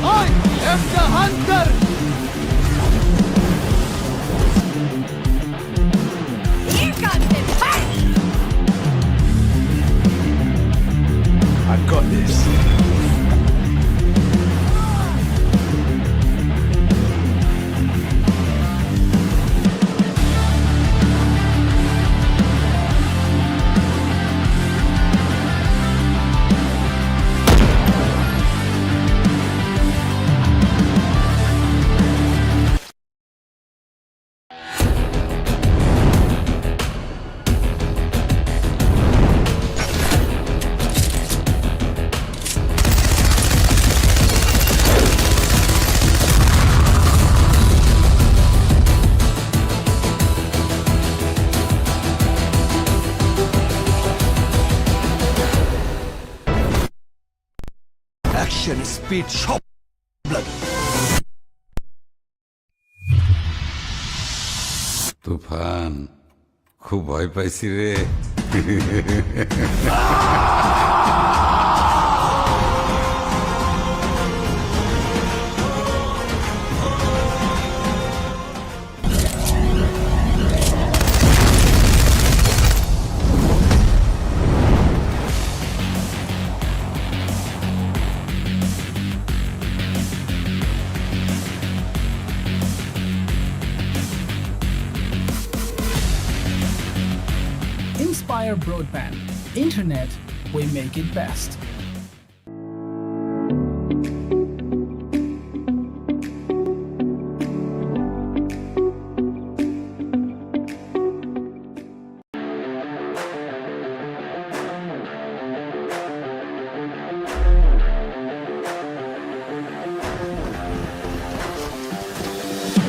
I am the hunter! Here comes the party! I got this. Action speed shop blood. তুফান খুব ভয় পাইছি রে Inspire Broadband. Internet, we make it best.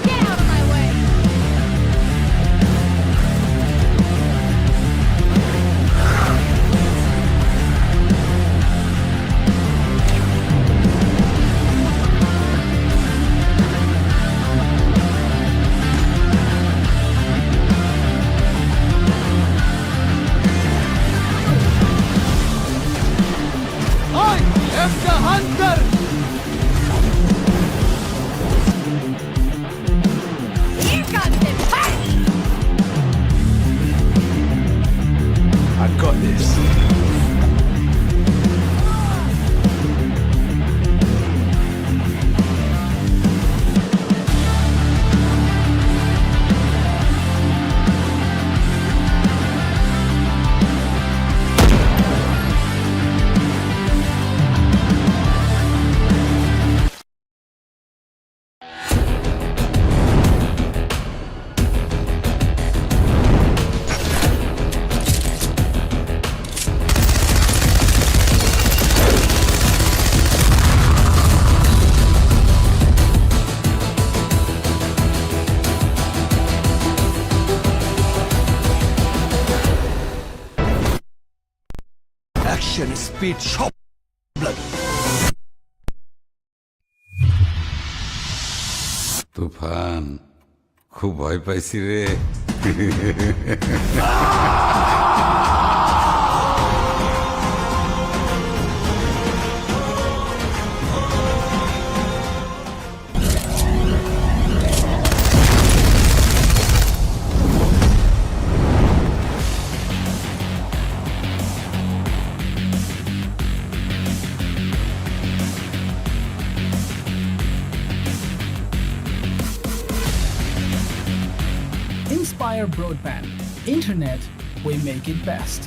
Get out of my way! I am the hunter! Here comes the party! I got this. Action speed shop blood. তুফান খুব ভয় পাইছি রে Inspire Broadband. Internet, we make it best.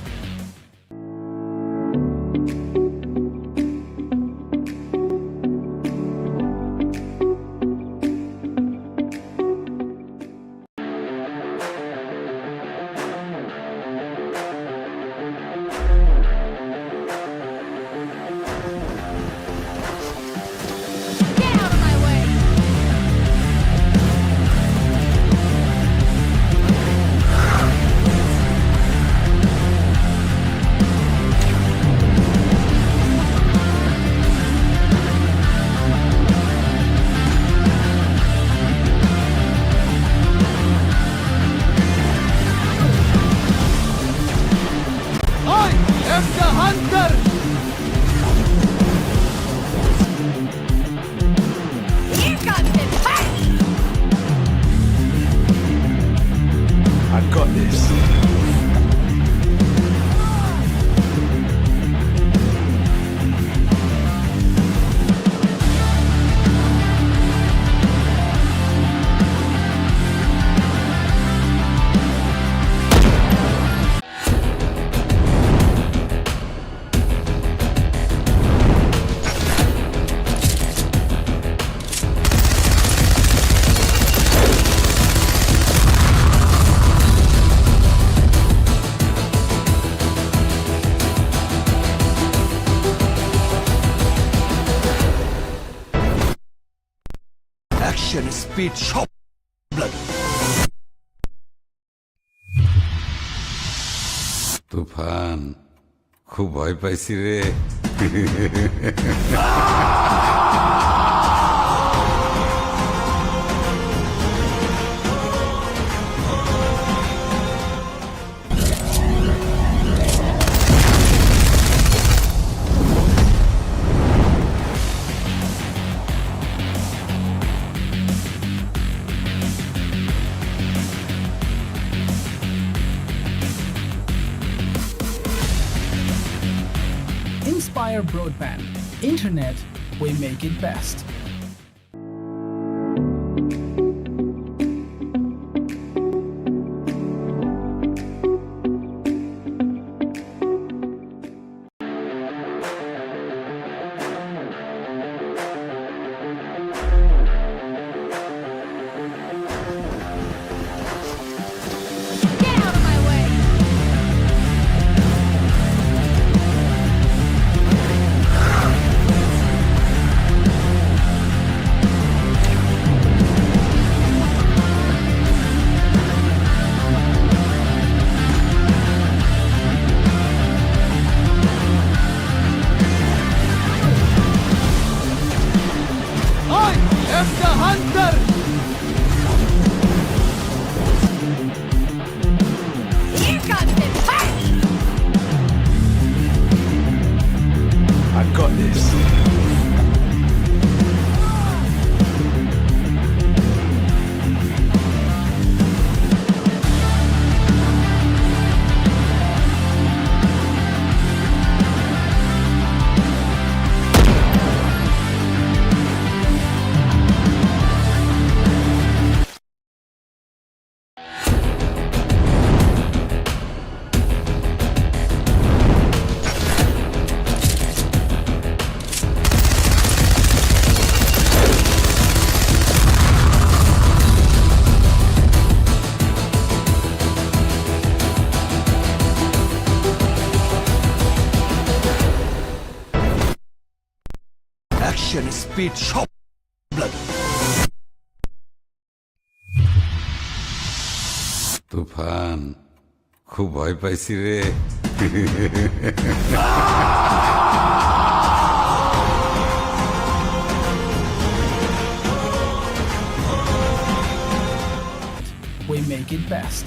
am the hunter! Here comes the party! I got this. Action, speed, shot, blood. তুফান খুব ভয় পাইছি রে Inspire Broadband. Internet, we make it best. Get out of my way! I am the hunter! Here comes the party! I got this. Action, speed, shot, blood. তুফান খুব ভয় পাইছি রে We make it best.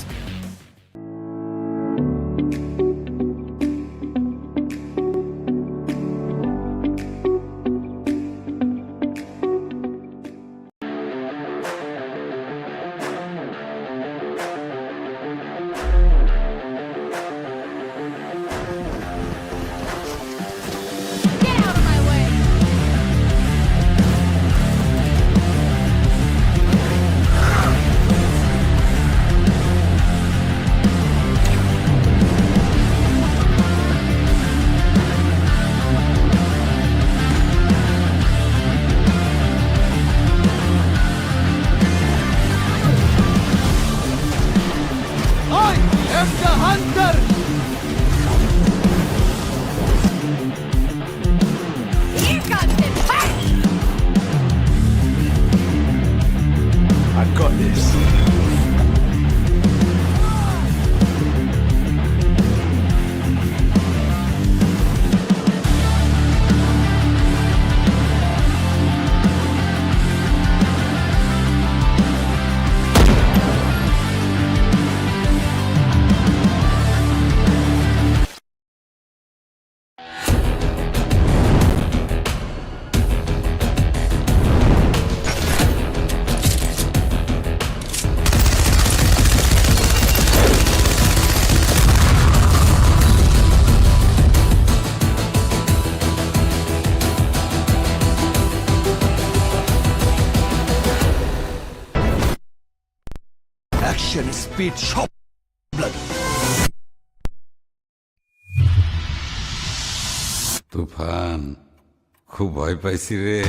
Get out of my way! I am the hunter! Here comes the party! I got this. Speed সব bloody তুফান খুব ভয় পাইছি রে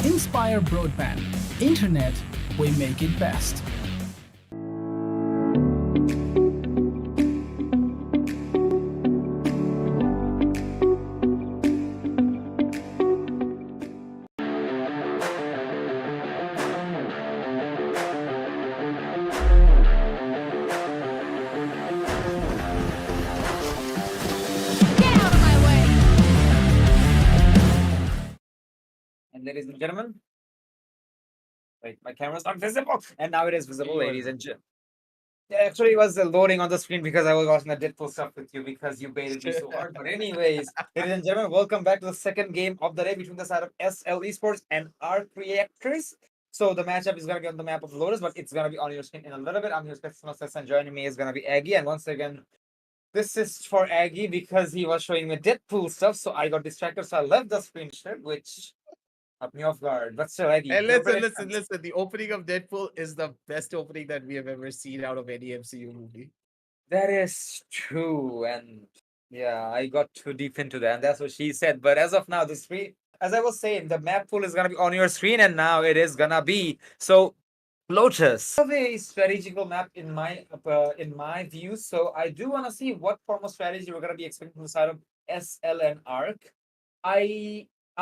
Inspire Broadband. Internet, we make it best. Get out of my way! And ladies and gentlemen, wait, my camera's not visible, and now it is visible, ladies and gentlemen. Actually, it was loading on the screen because I was watching the Deadpool stuff with you because you baited me so hard. But anyways, ladies and gentlemen, welcome back to the second game of the day between the side of SL Esports and Arc Reactors. So the matchup is gonna be on the map of Lotus, but it's gonna be on your screen in a little bit. I'm your special assistant, and joining me is gonna be Aggie, and once again, this is for Aggie because he was showing me Deadpool stuff, so I got distracted, so I left the screen share, which caught me off guard. But still, Aggie, And your listen, predictions. listen. The opening of Deadpool is the best opening that we have ever seen out of any MCU movie. That is true, and yeah, I got too deep into that, and that's what she said. But as of now, the screen, as I was saying, the map pool is gonna be on your screen, and now it is gonna be so. Lotus, a very strategical map in my view. So I do want to see what form of strategy we're gonna be expecting from the side of SL and Arc.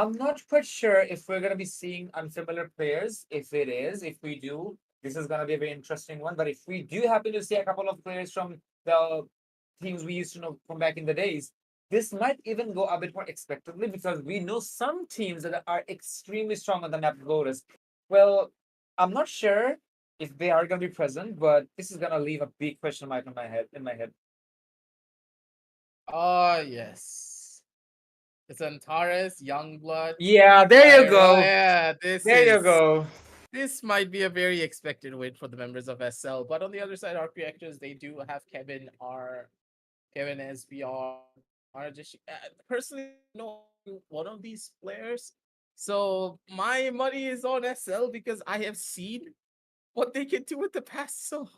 I'm not quite sure if we're gonna be seeing unfamiliar players. If it is, if we do, this is gonna be a very interesting one. But if we do happen to see a couple of players from the teams we used to know from back in the days, this might even go a bit more expectedly because we know some teams that are extremely strong on the map of Lotus. Well, I'm not sure if they are gonna be present, but this is gonna leave a big question mark in my head. Oh yes, it's Antares, Youngblood. Yeah, there you Oh, go. yeah, this There you is go. this might be a very expected win for the members of SL. But on the other side, our reactors, they do have Kevin SBR, just personally I know one of these players. So my money is on SL because I have seen what they can do with the past. So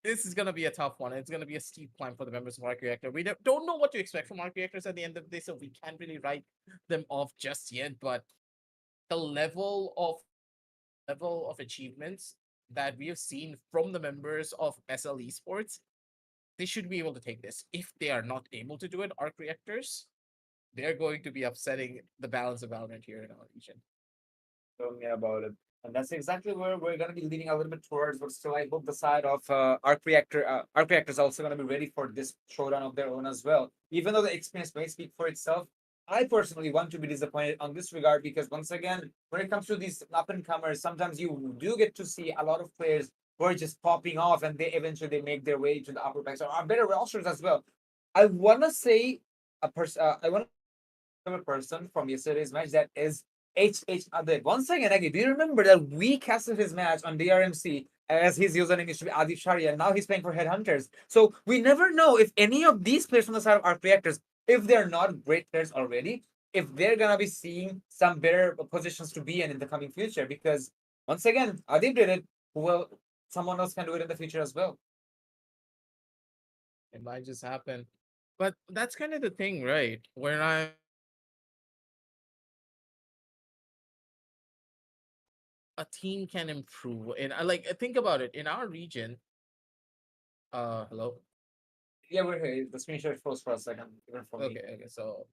this is gonna be a tough one. It's gonna be a steep climb for the members of Arc Reactor. We don't know what to expect from Arc Reactors at the end of the day, so we can't really write them off just yet. But the level of achievements that we have seen from the members of SL Esports, they should be able to take this. If they are not able to do it, Arc Reactors, they're going to be upsetting the balance of Valorant here in our region. Tell me about it. And that's exactly where we're gonna be leaning a little bit towards, but still I hope the side of Arc Reactor is also gonna be ready for this showdown of their own as well. Even though the experience may speak for itself, I personally want to be disappointed on this regard because once again, when it comes to these up and comers, sometimes you do get to see a lot of players who are just popping off and they eventually make their way to the upper packs or better rosters as well. I wanna say I want a person from yesterday's match that is HH Adib. Once again, Aggie, do you remember that we casted his match on DRMC as his username used to be Adib Sharia, and now he's playing for Headhunters? So we never know if any of these players from the side of Arc Reactors, if they're not great players already, if they're gonna be seeing some better positions to be in the coming future. Because once again, Adib did it. Well, someone else can do it in the future as well. It might just happen. But that's kind of the thing, right? Where a team can improve. And I like think about it in our region. Hello. Yeah, we're here. The screenshot froze for a second, even for me. Okay, so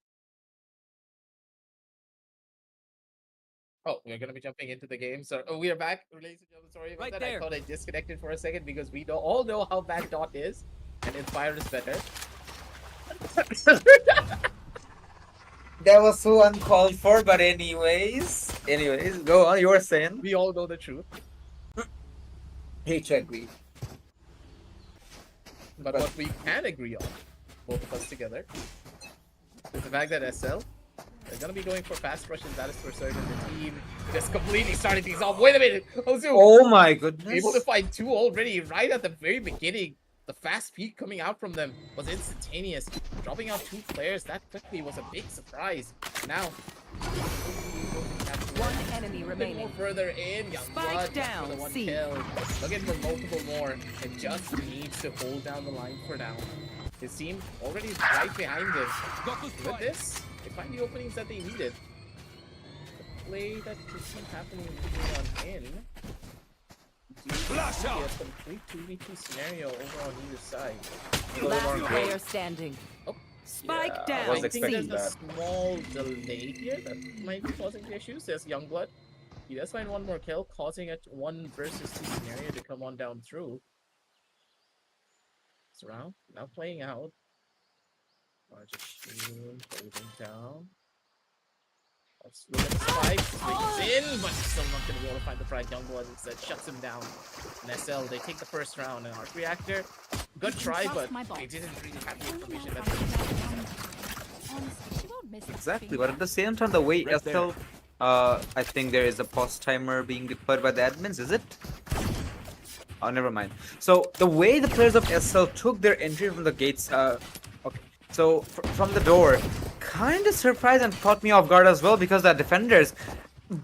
oh, we're gonna be jumping into the game. So we are back, ladies and gentlemen. Sorry about Right that. there. I thought I disconnected for a second because we all know how bad Dot is, and Inspire is better. That was so uncalled for, but anyways, go on. You were saying. We all know the truth. Hey, check me. But what we can agree on, both of us together, is the fact that SL they're gonna be going for fast rushes. That is for certain. The team just completely starting things off. Wait a minute, Ozu, Oh my able goodness. to find two already right at the very beginning. The fast peak coming out from them was instantaneous. Dropping out two players that quickly was a big surprise. Now, One enemy a bit more remaining. further in. Young Spike Blood down, for the one C. kill. Looking for multiple more. It just needs to hold down the line for now. His team already is right behind him. With this, they find the openings that they needed. The play that you see happening on in. Flash out. A complete 2v2 scenario over on either side. Last player standing. Oh. Spike Yeah, I down. was I think there's expecting a that. small delay here that might be causing the issues. There's Youngblood. He does find one more kill, causing a 1 versus 2 scenario to come on down through. This round now playing out. Machine holding down. Let's look at the spike. Swings in, but he's still not going to be able to find the right Youngblood. Instead, shuts him down. And SL, they take the first round. And Arc Reactor, good try, but they didn't really have the information that they needed. Exactly, but at the same time, the way Right SL, I think there is a pause timer being deployed by the admins, is it? Oh, never mind. So the way the players of SL took their entry from the gates, okay. So from the door, kind of surprised and caught me off guard as well because the defenders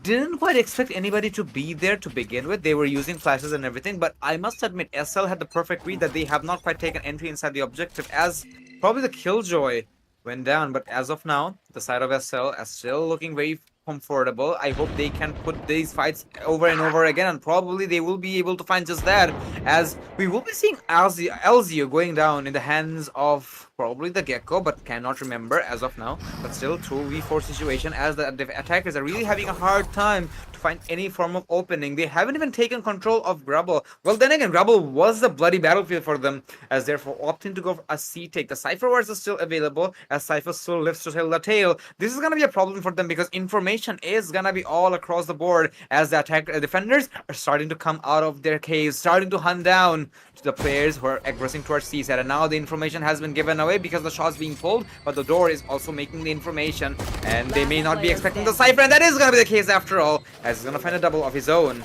didn't quite expect anybody to be there to begin with. They were using flashes and everything, but I must admit SL had the perfect read that they have not quite taken entry inside the objective as probably the Killjoy went down. But as of now, the side of SL is still looking very comfortable. I hope they can put these fights over and over again, and probably they will be able to find just that, as we will be seeing Elzio going down in the hands of probably the Gecko, but cannot remember as of now. But still 2v4 situation, as the attackers are really having a hard time to find any form of opening. They haven't even taken control of Grubble. Well, then again, Grubble was the bloody battlefield for them, as therefore opting to go for a C take. The Cypher Wars is still available, as Cypher still lives to tell the tale. This is gonna be a problem for them because information is gonna be all across the board, as the defenders are starting to come out of their caves, starting to hunt down to the players who are aggressing towards C side. And now the information has been given away because the shot's being pulled, but the door is also making the information, and they may not be expecting the Cypher, and that is gonna be the case after all, as he's gonna find a double of his own.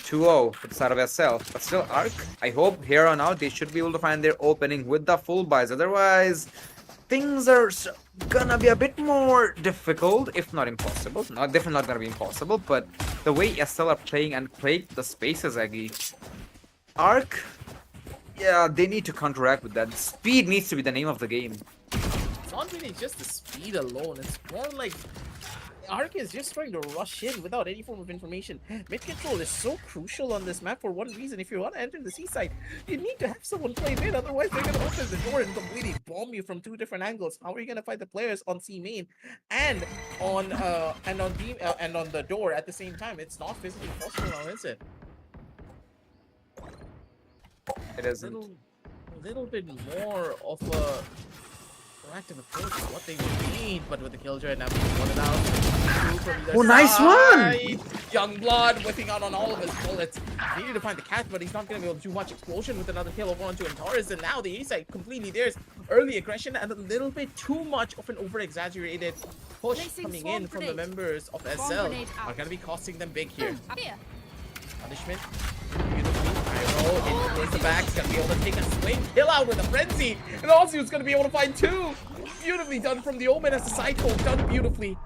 2-0 for the side of SL. But still, Arc, I hope here on out they should be able to find their opening with the full buys. Otherwise, things are gonna be a bit more difficult, if not impossible. Definitely not gonna be impossible, but the way SL are playing and play the spaces, Aggie. Arc, yeah, they need to counteract with that. Speed needs to be the name of the game. It's not really just the speed alone. It's more like Arc is just trying to rush in without any form of information. Mid control is so crucial on this map for one reason. If you want to enter the seaside, you need to have someone play mid. Otherwise, they're going to open the door and completely bomb you from two different angles. How are you going to fight the players on C main and on B and on the door at the same time? It's not physically possible now, is it? It isn't. Little bit more of a proactive approach is what they would need, but with the Killjoy now being one out. Oh, nice one! Youngblood whipping out on all of his bullets. Needed to find the cat, but he's not going to be able to do much. Explosion with another kill over onto Antares, and now the A side completely theirs. Early aggression and a little bit too much of an over-exaggerated push Placing coming swarm in from the grenade. members of Swarm SL grenade out. are going to be costing them big here. Here. Punishment. Beautifully. Pyro in towards the back. He's gonna be able to take a swing. Kill out with a frenzy. And also he's gonna be able to find two. Beautifully done from the Omen as the side poke. Done beautifully.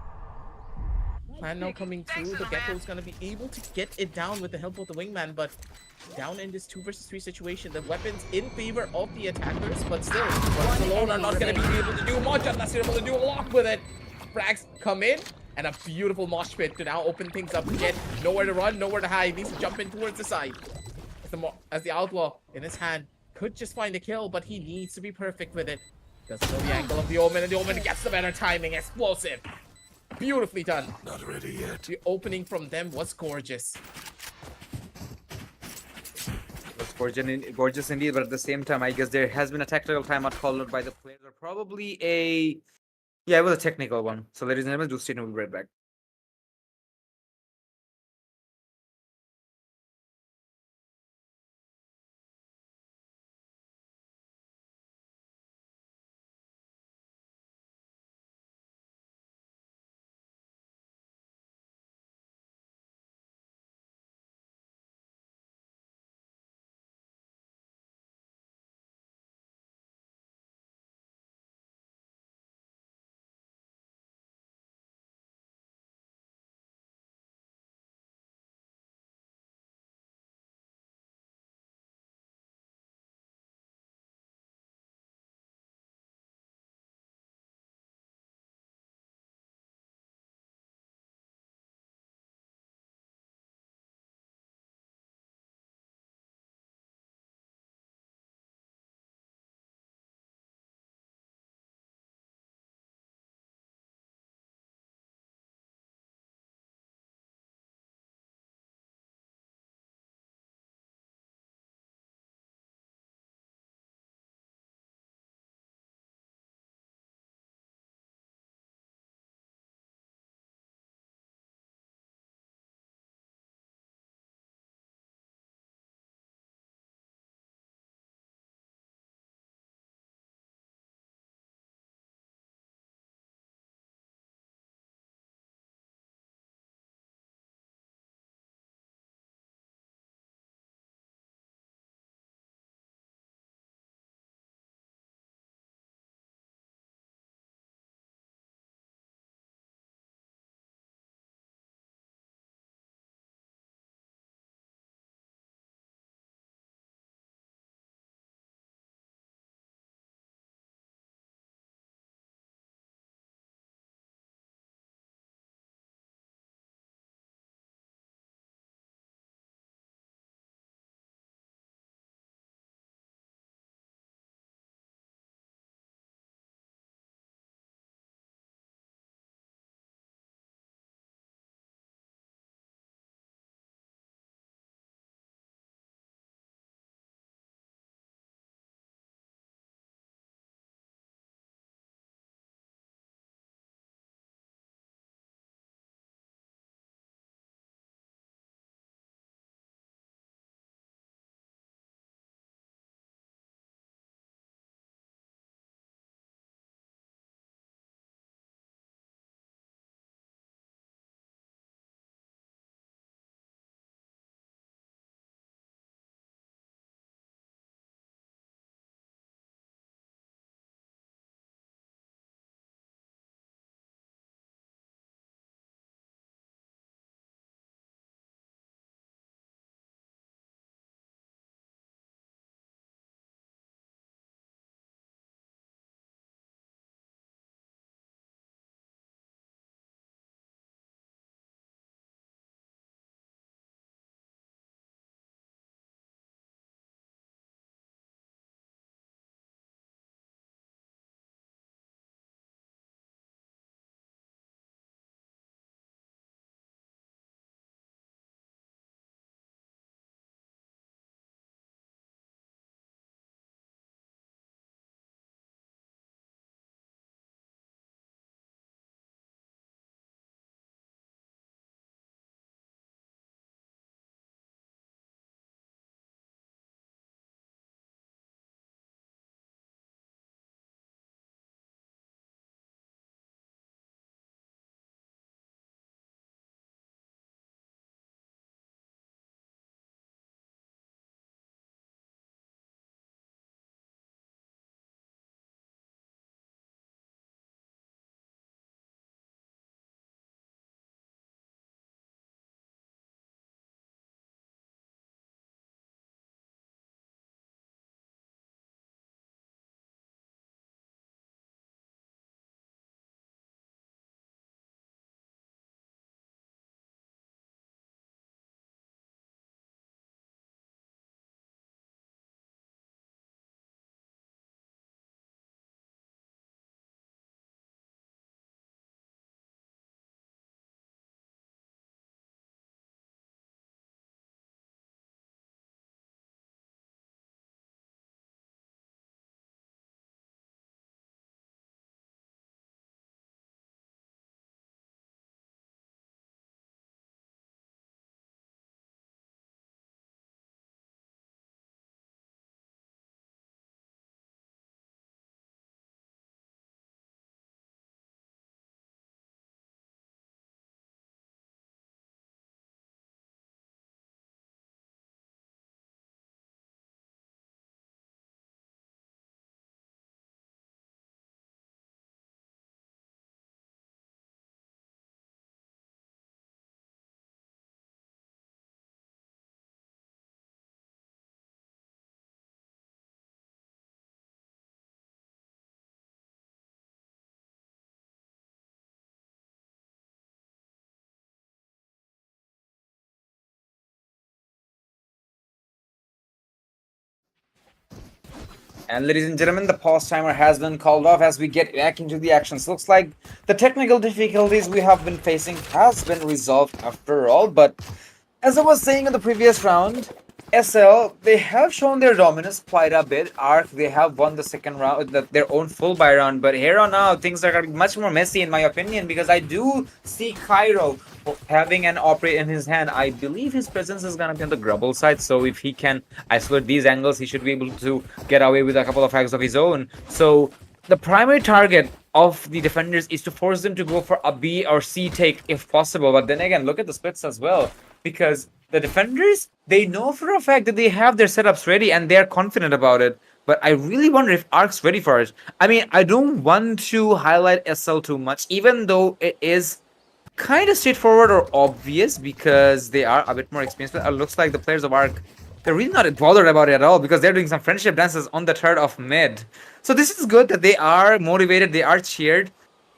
Plan now coming through. The Gecko's gonna be able to get it down with the help of the wingman, but down in this 2 versus 3 situation, the weapons in favor of the attackers, but still, Runs alone are not gonna be able to do much unless you're able to do a lot with it. Frags come in. And a beautiful mosh pit to now open things up again. Nowhere to run, nowhere to hide. Needs to jump in towards the side. As the outlaw in his hand could just find a kill, but he needs to be perfect with it. Doesn't know the angle of the Omen, and the Omen gets the better timing. Explosive. Beautifully done. Not ready yet. The opening from them was gorgeous. It's gorgeous indeed, but at the same time, I guess there has been a tactical timeout called out by the players, or probably a... Yeah, it was a technical one. So ladies and gentlemen, do stay tuned, we'll be right back. And ladies and gentlemen, the pause timer has been called off as we get back into the actions. Looks like the technical difficulties we have been facing has been resolved after all. But as I was saying in the previous round, SL, they have shown their dominance quite a bit. ARC, they have won the second round, their own full buy round. But here on out, things are going to be much more messy in my opinion, because I do see Cairo having an operate in his hand. I believe his presence is going to be on the Grubble side. So if he can isolate these angles, he should be able to get away with a couple of hacks of his own. So the primary target of the defenders is to force them to go for a B or C take if possible. But then again, look at the splits as well, because the defenders, they know for a fact that they have their setups ready and they're confident about it. But I really wonder if ARC's ready for it. I mean, I don't want to highlight SL too much, even though it is kind of straightforward or obvious because they are a bit more experienced. But it looks like the players of ARC, they're really not bothered about it at all because they're doing some friendship dances on the third of mid. So this is good that they are motivated, they are cheered.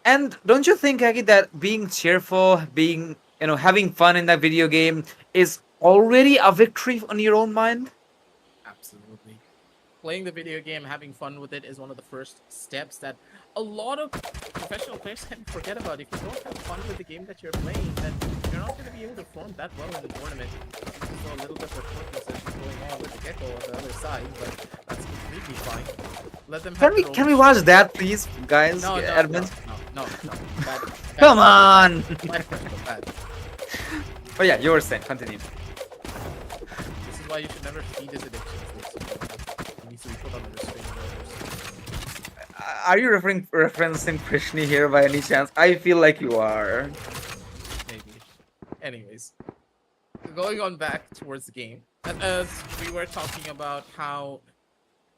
And don't you think, Aki, that being cheerful, being, having fun in that video game is already a victory on your own mind? Absolutely. Playing the video game, having fun with it is one of the first steps that a lot of professional players can forget about. If you don't have fun with the game that you're playing, then you're not going to be able to perform that well in the tournament. So a little bit of pointless session going on with the Gecko on the other side, but that's completely fine. Let them have Can we watch that, please, guys? No, admins? no. Bad, Come on! bad. Oh yeah, you were saying, continue. This is why you should never feed his addictions. He needs to be put on the restraining orders. Are you referencing Krishni here by any chance? I feel like you are. Maybe. Anyways, going on back towards the game, as we were talking about how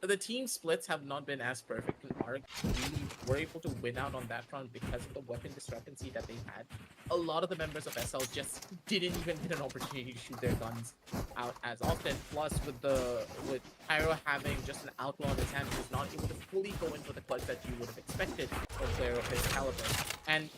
the team splits have not been as perfect in ARC. We were able to win out on that front because of the weapon discrepancy that they had. A lot of the members of SL just didn't even get an opportunity to shoot their guns out as often. Plus, with Pyro having just an outlaw in his hand, he was not able to fully go in for the clutch that you would have expected from a player of his caliber. And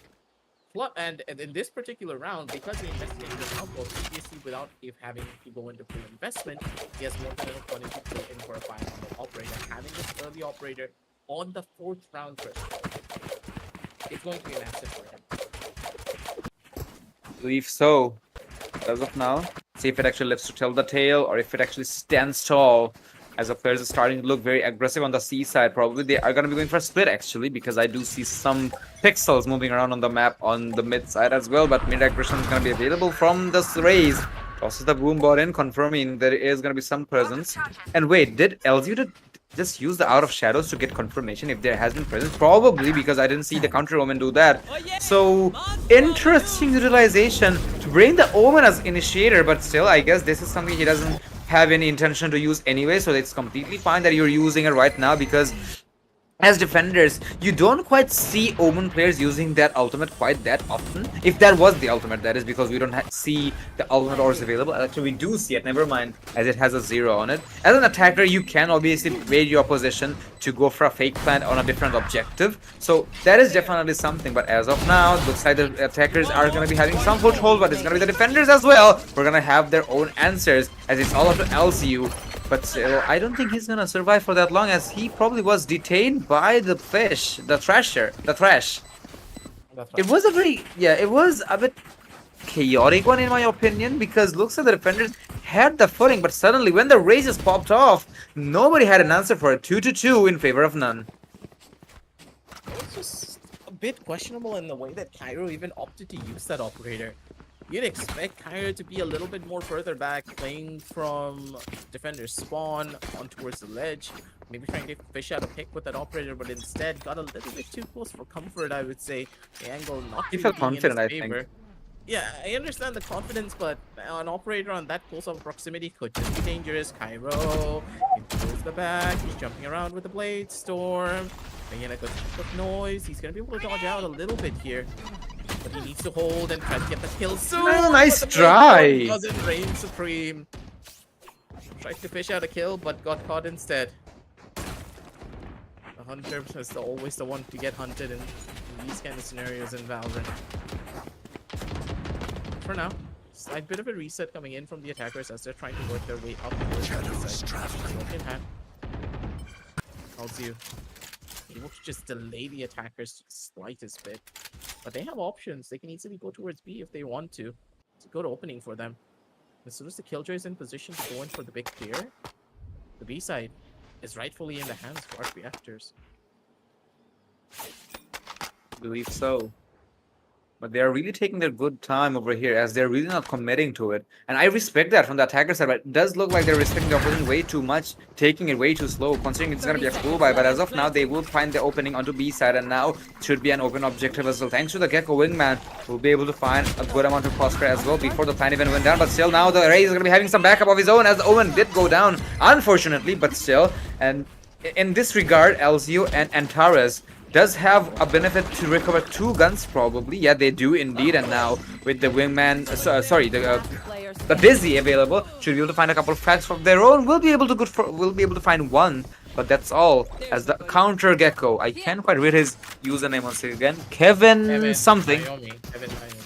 in this particular round, because he invested in his outlaw previously without having to go into full investment, he has more than enough money to go in for a 500 operator. Having this early operator on the 4th round threshold, it's going to be an asset for him. I believe so. As of now, see if it actually lives to tell the tale or if it actually stands tall. As the players are starting to look very aggressive on the C side, probably they are going to be going for a split actually, because I do see some pixels moving around on the map on the mid side as well. But mid aggression is going to be available from this raise. Tosses the boom bot in, confirming there is going to be some presence. And wait, did LZU just use the out of shadows to get confirmation if there has been presence? Probably, because I didn't see the counter omen do that. So interesting utilization to bring the omen as initiator, but still I guess this is something he doesn't have any intention to use anyway, so it's completely fine that you're using it right now, because as defenders, you don't quite see Omen players using that ultimate quite that often. If that was the ultimate, that is, because we don't see the ultimate ores available. Actually, we do see it, never mind, as it has a 0 on it. As an attacker, you can obviously raid your position to go for a fake plant on a different objective. So that is definitely something, but as of now, it looks like the attackers are going to be having some foothold, but it's going to be the defenders as well. We're going to have their own answers, as it's all up to LCU. But still, I don't think he's gonna survive for that long, as he probably was detained by the fish, the trash. That's right. It was it was a bit chaotic one in my opinion, because looks like the defenders had the footing, but suddenly when the raises popped off, nobody had an answer for it. 2-2 in favor of none. It was just a bit questionable in the way that Cairo even opted to use that operator. You'd expect Cairo to be a little bit more further back, playing from defender's spawn on towards the ledge, maybe trying to fish out a pick with that operator, but instead got a little bit too close for comfort, I would say. The angle not He really felt being in his confident, I favor. think. Yeah, I understand the confidence, but an operator on that close of proximity could just be dangerous. Cairo, he pulls the back, he's jumping around with the Blade Storm, making a good noise. He's going to be able to dodge out a little bit here. But he needs to hold and try to get the kill soon. Oh, nice try. Doesn't reign supreme. Tried to fish out a kill, but got caught instead. The hunter is always the one to get hunted in these kind of scenarios in Valorant. For now, slight bit of a reset coming in from the attackers as they're trying to work their way up towards the other side. Smoke in hand. LCU able to just delay the attackers to the slightest bit. But they have options. They can easily go towards B if they want to. It's a good opening for them. As soon as the Killjoy is in position to go in for the big clear, the B side is rightfully in the hands of Arc Reactors. Believe so. But they are really taking their good time over here as they're really not committing to it. And I respect that from the attacker side, but it does look like they're respecting the opposition way too much, taking it way too slow, considering it's going to be a full buy. But as of now, they will find the opening onto B side, and now should be an open objective as well. Thanks to the Gecko Wingman, we'll be able to find a good amount of crossfire as well before the plan even went down. But still, now the Ray is going to be having some backup of his own as the Omen did go down, unfortunately, but still. And in this regard, LZU and Antares does have a benefit to recover 2 guns probably. Yeah, they do indeed. And now with the wingman, the Dizzy available, should be able to find a couple of frags from their own. We'll be able to find 1, but that's all. As the counter Gecko, I can't quite read his username once again. Kevin something. Kevin Naomi.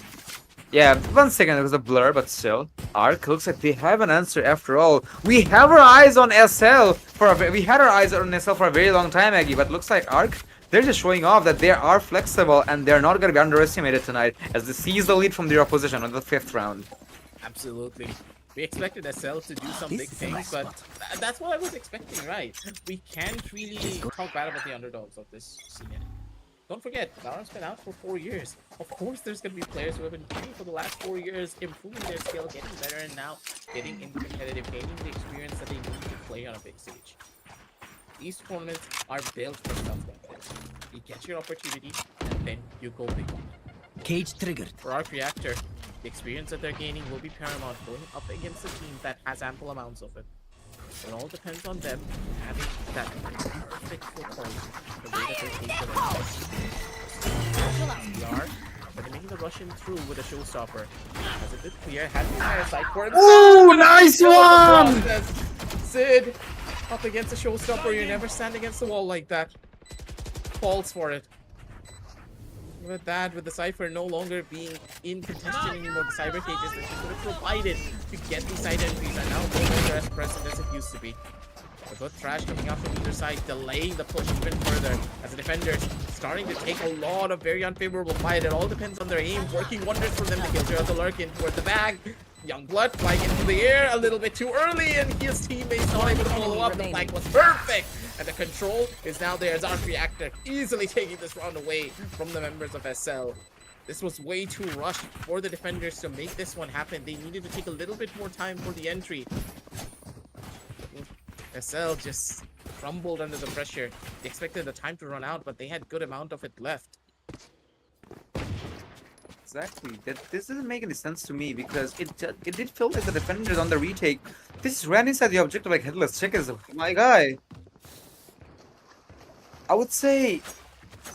Yeah, 1 second, it was a blur, but still. Arc looks like they have an answer after all. We have our eyes on SL we had our eyes on SL for a very long time, Aggie, but looks like Arc, they're just showing off that they are flexible and they're not going to be underestimated tonight as they seize the lead from their opposition on the 5th round. Absolutely. We expected SL to do some big things, but that's what I was expecting, right? We can't really talk bad about the underdogs of this scene. Don't forget, Valorant's been out for 4 years. Of course, there's going to be players who have been playing for the last 4 years, improving their skill, getting better, and now getting into competitive, gaining the experience that they need to play on a big stage. These tournaments are built for stuff like this. You get your opportunity, and then you go big. Cage triggered. For Arc Reactor, the experience that they're gaining will be paramount going up against a team that has ample amounts of it. It all depends on them having that perfect foothold, the way that they take the are, but they're making the rush in through with a showstopper. Has a good clear, has the fire side for himself. Ooh, nice one! Sid, up against a showstopper, you never stand against the wall like that. Falls for it. With that, with the Cypher no longer being in contention anymore, the Cyber cages that she could have provided to get these side entries are now no longer as present as it used to be. The good Thrash coming out from either side, delaying the push even further as the defenders starting to take a lot of very unfavorable fight. It all depends on their aim, working wonders for them to kill Gerald the Lurkin towards the bag. Youngblood flying into the air a little bit too early, and his teammates not able to follow up. The flank was perfect, and the control is now there as Arc Reactor easily taking this round away from the members of SL. This was way too rushed for the defenders to make this one happen. They needed to take a little bit more time for the entry. SL just crumbled under the pressure. They expected the time to run out, but they had good amount of it left. Exactly. This doesn't make any sense to me because it did feel like the defenders on the retake. This ran inside the objective like headless chickens. My guy. I would say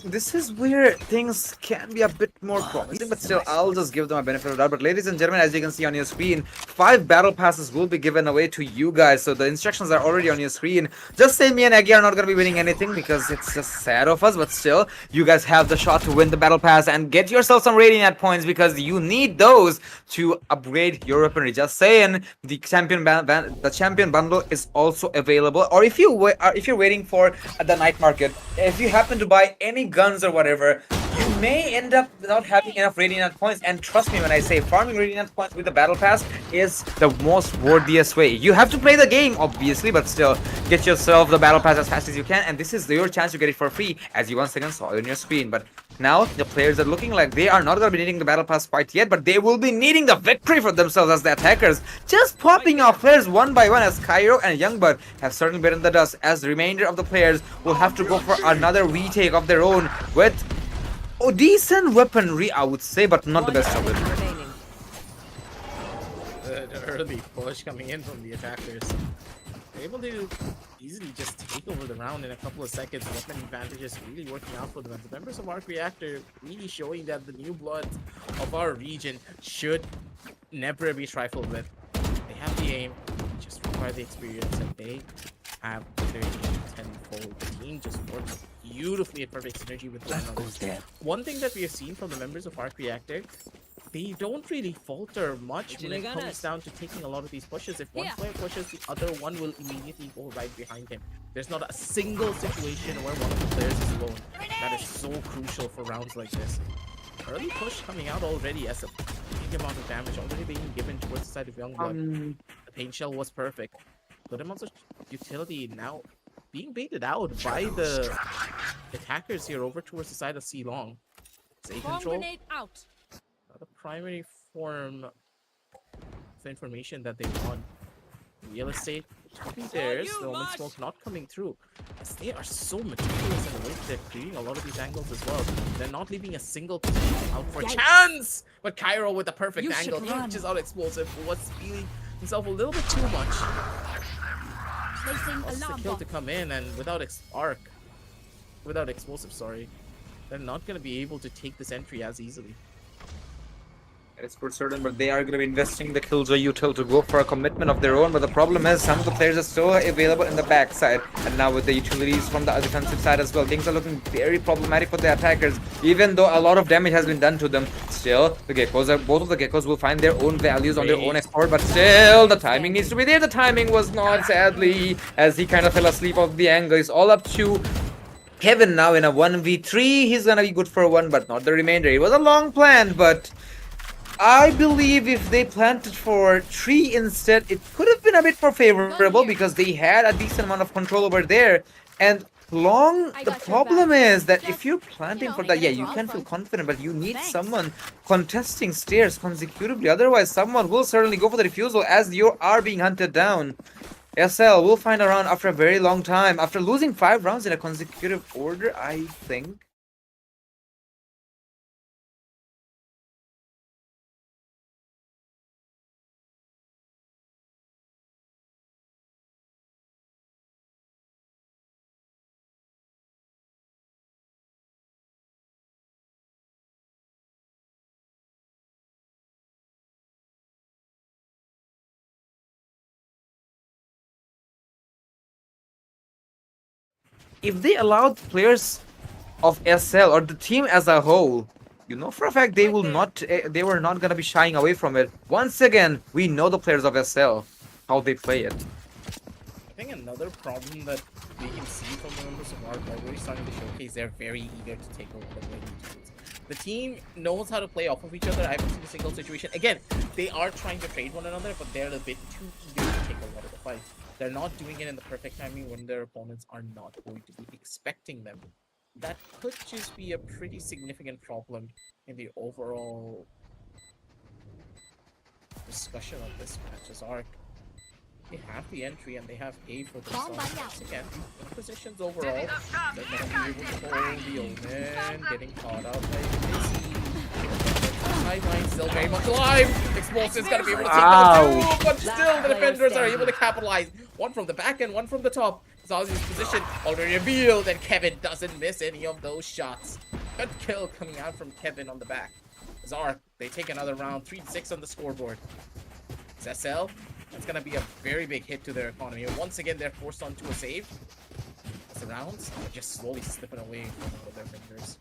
this is where things can be a bit more promising, but still, I'll just give them a benefit of the doubt. But ladies and gentlemen, as you can see on your screen, 5 battle passes will be given away to you guys. So the instructions are already on your screen. Just say me and Aggie are not going to be winning anything because it's just sad of us. But still, you guys have the shot to win the battle pass and get yourself some Radiant points because you need those to upgrade your weaponry. Just saying, the champion bundle is also available. Or if you're waiting for the night market, if you happen to buy any guns or whatever, you may end up not having enough Radiant points. And trust me when I say farming Radiant points with the battle pass is the most worthiest way. You have to play the game obviously, but still get yourself the battle pass as fast as you can, and this is your chance to get it for free, as you once again saw on your screen. But now the players are looking like they are not going to be needing the battle pass quite yet, but they will be needing the victory for themselves as the attackers just popping off players one by one, as Cairo and Youngblood have certainly bitten the dust, as the remainder of the players will have to go for another retake of their own with decent weaponry, I would say, but not the best of it. The early push coming in from the attackers. They're able to easily just take over the round in a couple of seconds. Weapon advantages really working out for them. The members of Arc Reactor really showing that the new blood of our region should never be trifled with. They have the aim, just require the experience, and they have their aim tenfold. The team just works beautifully at perfect synergy with one another. One thing that we have seen from the members of Arc Reactor they don't really falter much when it comes down to taking a lot of these pushes. If one player pushes, the other one will immediately go right behind him. There's not a single situation where one of the players is alone. That is so crucial for rounds like this. Early push coming out already as a big amount of damage already being given towards the side of Youngblood. The pain shell was perfect. Good amounts of utility now being baited out by the attackers here over towards the side of C Long. Say control. Out. The primary form of information that they want. Real estate to be theirs. The Omen Smoke not coming through. As they are so meticulous in the way they're creating a lot of these angles as well. They're not leaving a single position out for a chance! But Cairo with the perfect angle catches out Explosive, who was feeling himself a little bit too much. Lost the kill to come in, and without Explosive, sorry, they're not going to be able to take this entry as easily. It's for certain, but they are going to be investing the Killjoy util to go for a commitment of their own. But the problem is some of the players are still available in the backside, and now with the utilities from the defensive side as well, things are looking very problematic for the attackers. Even though a lot of damage has been done to them, still the Geckos both of the Geckos will find their own values on their own export. But still, the timing needs to be there. The timing was not, sadly, as he kind of fell asleep off the angle. It's all up to Kevin now in a 1v3. He's gonna be good for one, but not the remainder. It was a long plan, but I believe if they planted for 3 instead, it could have been a bit more favorable because they had a decent amount of control over there. And Long, the problem is that if you're planting for that, yeah, you can feel confident, but you need someone contesting stairs consecutively. Otherwise, someone will certainly go for the refusal as you are being hunted down. SL will find a round after a very long time. After losing 5 rounds in a consecutive order, I think. If they allowed players of SL or the team as a whole, you know for a fact they will not, they were not gonna be shying away from it. Once again, we know the players of SL, how they play it. I think another problem that we can see from the members of Rodh already starting to showcase they're very eager to take over the lane. The team knows how to play off of each other. I haven't seen a single situation. Again, they are trying to trade one another, but they're a bit too eager to take a lot of the fights. They're not doing it in the perfect timing when their opponents are not going to be expecting them. That could just be a pretty significant problem in the overall discussion of this match. As Arc, they have the entry and they have A for the song. Again, positions overall. They're going to be able to hold the Omen, getting caught out by Busy. Sideline still very much alive. Explosive's gonna be able to take down 2, but still the defenders are able to capitalize. One from the back and one from the top. Zazi's position already revealed, and Kevin doesn't miss any of those shots. Good kill coming out from Kevin on the back. Zar, they take another round, 3-6 on the scoreboard. SL, that's gonna be a very big hit to their economy. And once again, they're forced onto a save. The rounds are just slowly slipping away from their fingers.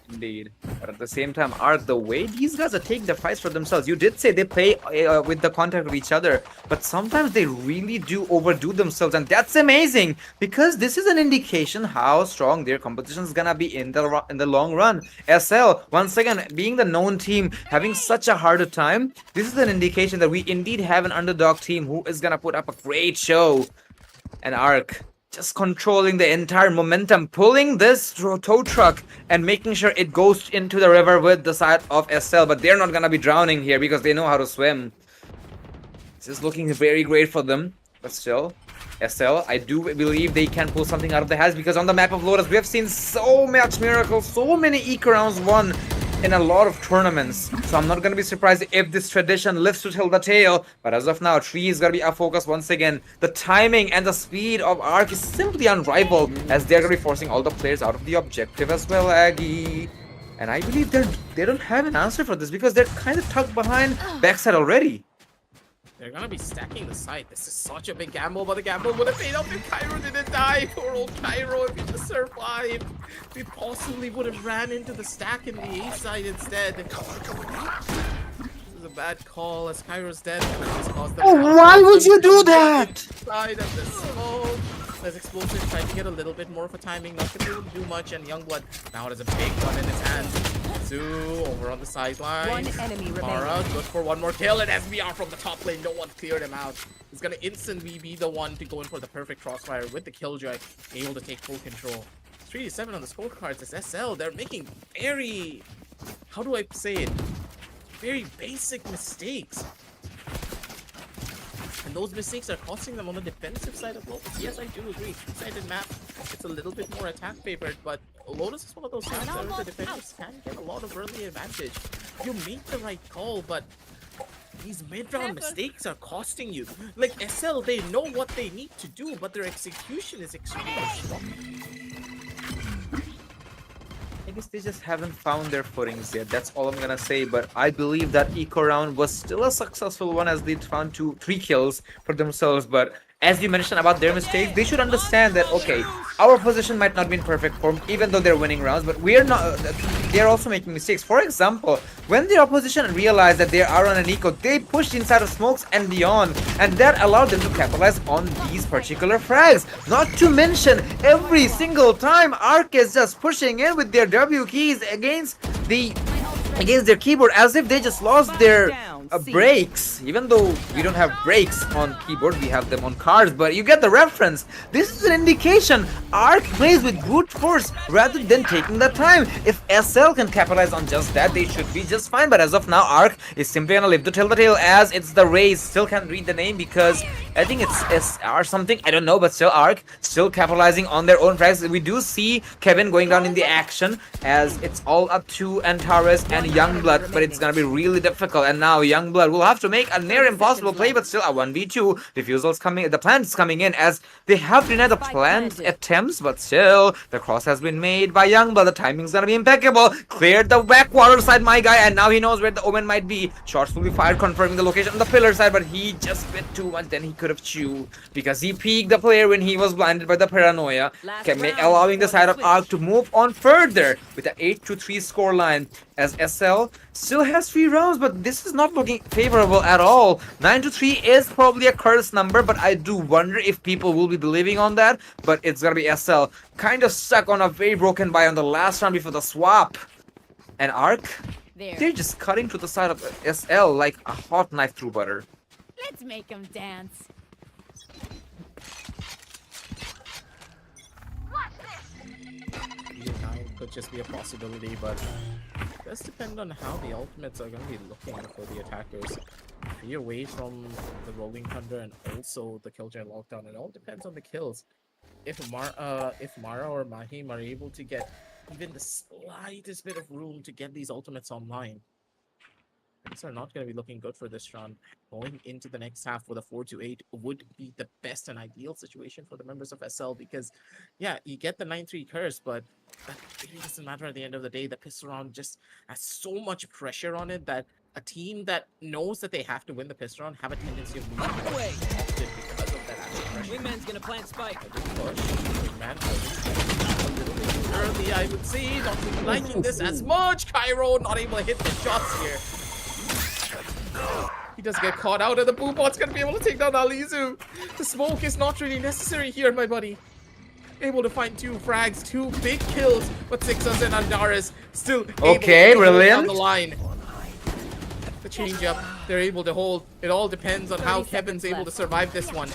Indeed. But at the same time, Arc, the way these guys are taking the fights for themselves, you did say they play with the contact of each other, but sometimes they really do overdo themselves, and that's amazing because this is an indication how strong their competition is gonna be in the long run. SL, once again, being the known team, having such a harder time, this is an indication that we indeed have an underdog team who is gonna put up a great show. And Arc, just controlling the entire momentum, pulling this tow truck and making sure it goes into the river with the side of SL, but they're not gonna be drowning here because they know how to swim. This is looking very great for them, but still, SL, I do believe they can pull something out of the hat because on the map of Lotus, we have seen so much miracles, so many eco rounds won in a lot of tournaments. So I'm not going to be surprised if this tradition lives to tell the tale. But as of now, 3 is going to be our focus once again. The timing and the speed of Arc is simply unrivaled as they're going to be forcing all the players out of the objective as well, Aggie. And I believe they don't have an answer for this because they're kind of tucked behind backside already. They're gonna be stacking the site. This is such a big gamble, but the gamble would have paid off if Cairo didn't die. Poor old Cairo, if he just survived, we possibly would have ran into the stack in the A side instead. This is a bad call as Cairo's dead. Oh, why would you do that? Side of the smoke. There's Explosive trying to get a little bit more of a timing, not gonna be able to do much, and Youngblood now has a big gun in his hand. Zoo over on the sideline. One enemy Mara remaining. good for one more kill, and SBR from the top lane, no one cleared him out. He's gonna instantly be the one to go in for the perfect crossfire with the Killjoy, able to take full control. 3-7 on the scorecards as SL. They're making very, how do I say it? Very basic mistakes. And those mistakes are costing them on the defensive side of Lotus. Yes, I do agree. Two-sided map, it's a little bit more attack favored, but Lotus is one of those things where the defenders can get a lot of early advantage. You make the right call, but these mid-round mistakes are costing you. Like SL, they know what they need to do, but their execution is extremely strong. I guess they just haven't found their footings yet. That's all I'm gonna say. But I believe that eco round was still a successful one as they found 3 kills for themselves. But as you mentioned about their mistakes, they should understand that okay, our position might not be in perfect form, even though they're winning rounds. But we are not. They're also making mistakes. For example, when the opposition realized that they are on an eco, they pushed inside of smokes and beyond, and that allowed them to capitalize on these particular frags. Not to mention, every single time Arc is just pushing in with their W keys against their keyboard as if they just lost their brakes. Even though we don't have brakes on keyboard, we have them on cars, but you get the reference. This is an indication Arc plays with brute force rather than taking the time. If SL can capitalize on just that, they should be just fine. But as of now, Arc is simply gonna live to tell the tale as it's the Rays. Still can't read the name because I think it's SR something, I don't know, but still Arc still capitalizing on their own frags. We do see Kevin going down in the action as it's all up to Antares and Youngblood, but it's gonna be really difficult. And now Youngblood will have to make a near impossible play, but still a 1v2. Diffusal's coming, the plant's coming in as they have denied the plant attempts, but still the cross has been made by Youngblood. The timing's gonna be impeccable. Cleared the backwater side, my guy, and now he knows where the Omen might be. Shots will be fired, confirming the location on the pillar side, but he just bit too much than he could have chewed because he peeked the player when he was blinded by the paranoia, allowing the side of Arc to move on further with an 8-3 scoreline as SL still has 3 rounds, but this is not looking favorable at all. 9-3 is probably a cursed number, but I do wonder if people will be believing on that. But it's gonna be SL kind of stuck on a very broken buy on the last round before the swap. And Arc, they're just cutting to the side of SL like a hot knife through butter. Let's make them dance. Could just be a possibility, but it does depend on how the ultimates are going to be looking for the attackers. 3 away from the Rolling Thunder and also the Killjoy lockdown. It all depends on the kills. If Mara or Mahim are able to get even the slightest bit of room to get these ultimates online, things are not going to be looking good for this round. Going into the next half with a 4-8 would be the best and ideal situation for the members of SL because, yeah, you get the 9-3 curse, but that really doesn't matter at the end of the day. The pistol round just has so much pressure on it that a team that knows that they have to win the pistol round have a tendency of losing often because of that added pressure. Wingman's gonna plant spike. Push. Wingman a little bit too early, I would say. Not really liking this as much. Cairo not able to hit the shots here. He does get caught out, and the boom bot's gonna be able to take down Alizu. The smoke is not really necessary here, my buddy. Able to find 2 frags, 2 big kills, but Sixers and Andaris still able to hold down the line. The change up, they're able to hold. It all depends on how Kevin's able to survive this one.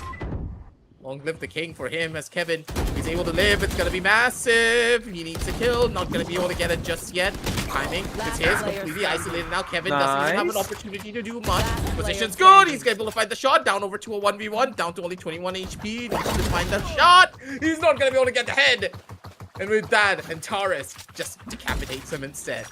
Long live the king for him as Kevin is able to live. It's gonna be massive. He needs a kill. Not gonna be able to get it just yet. Timing. It's his. Completely isolated now. Kevin doesn't even have an opportunity to do much. Position's good. He's able to find the shot. Down over to a 1v1. Down to only 21 HP. Needs to find the shot. He's not gonna be able to get the head. And with that, Antares just decapitates him instead.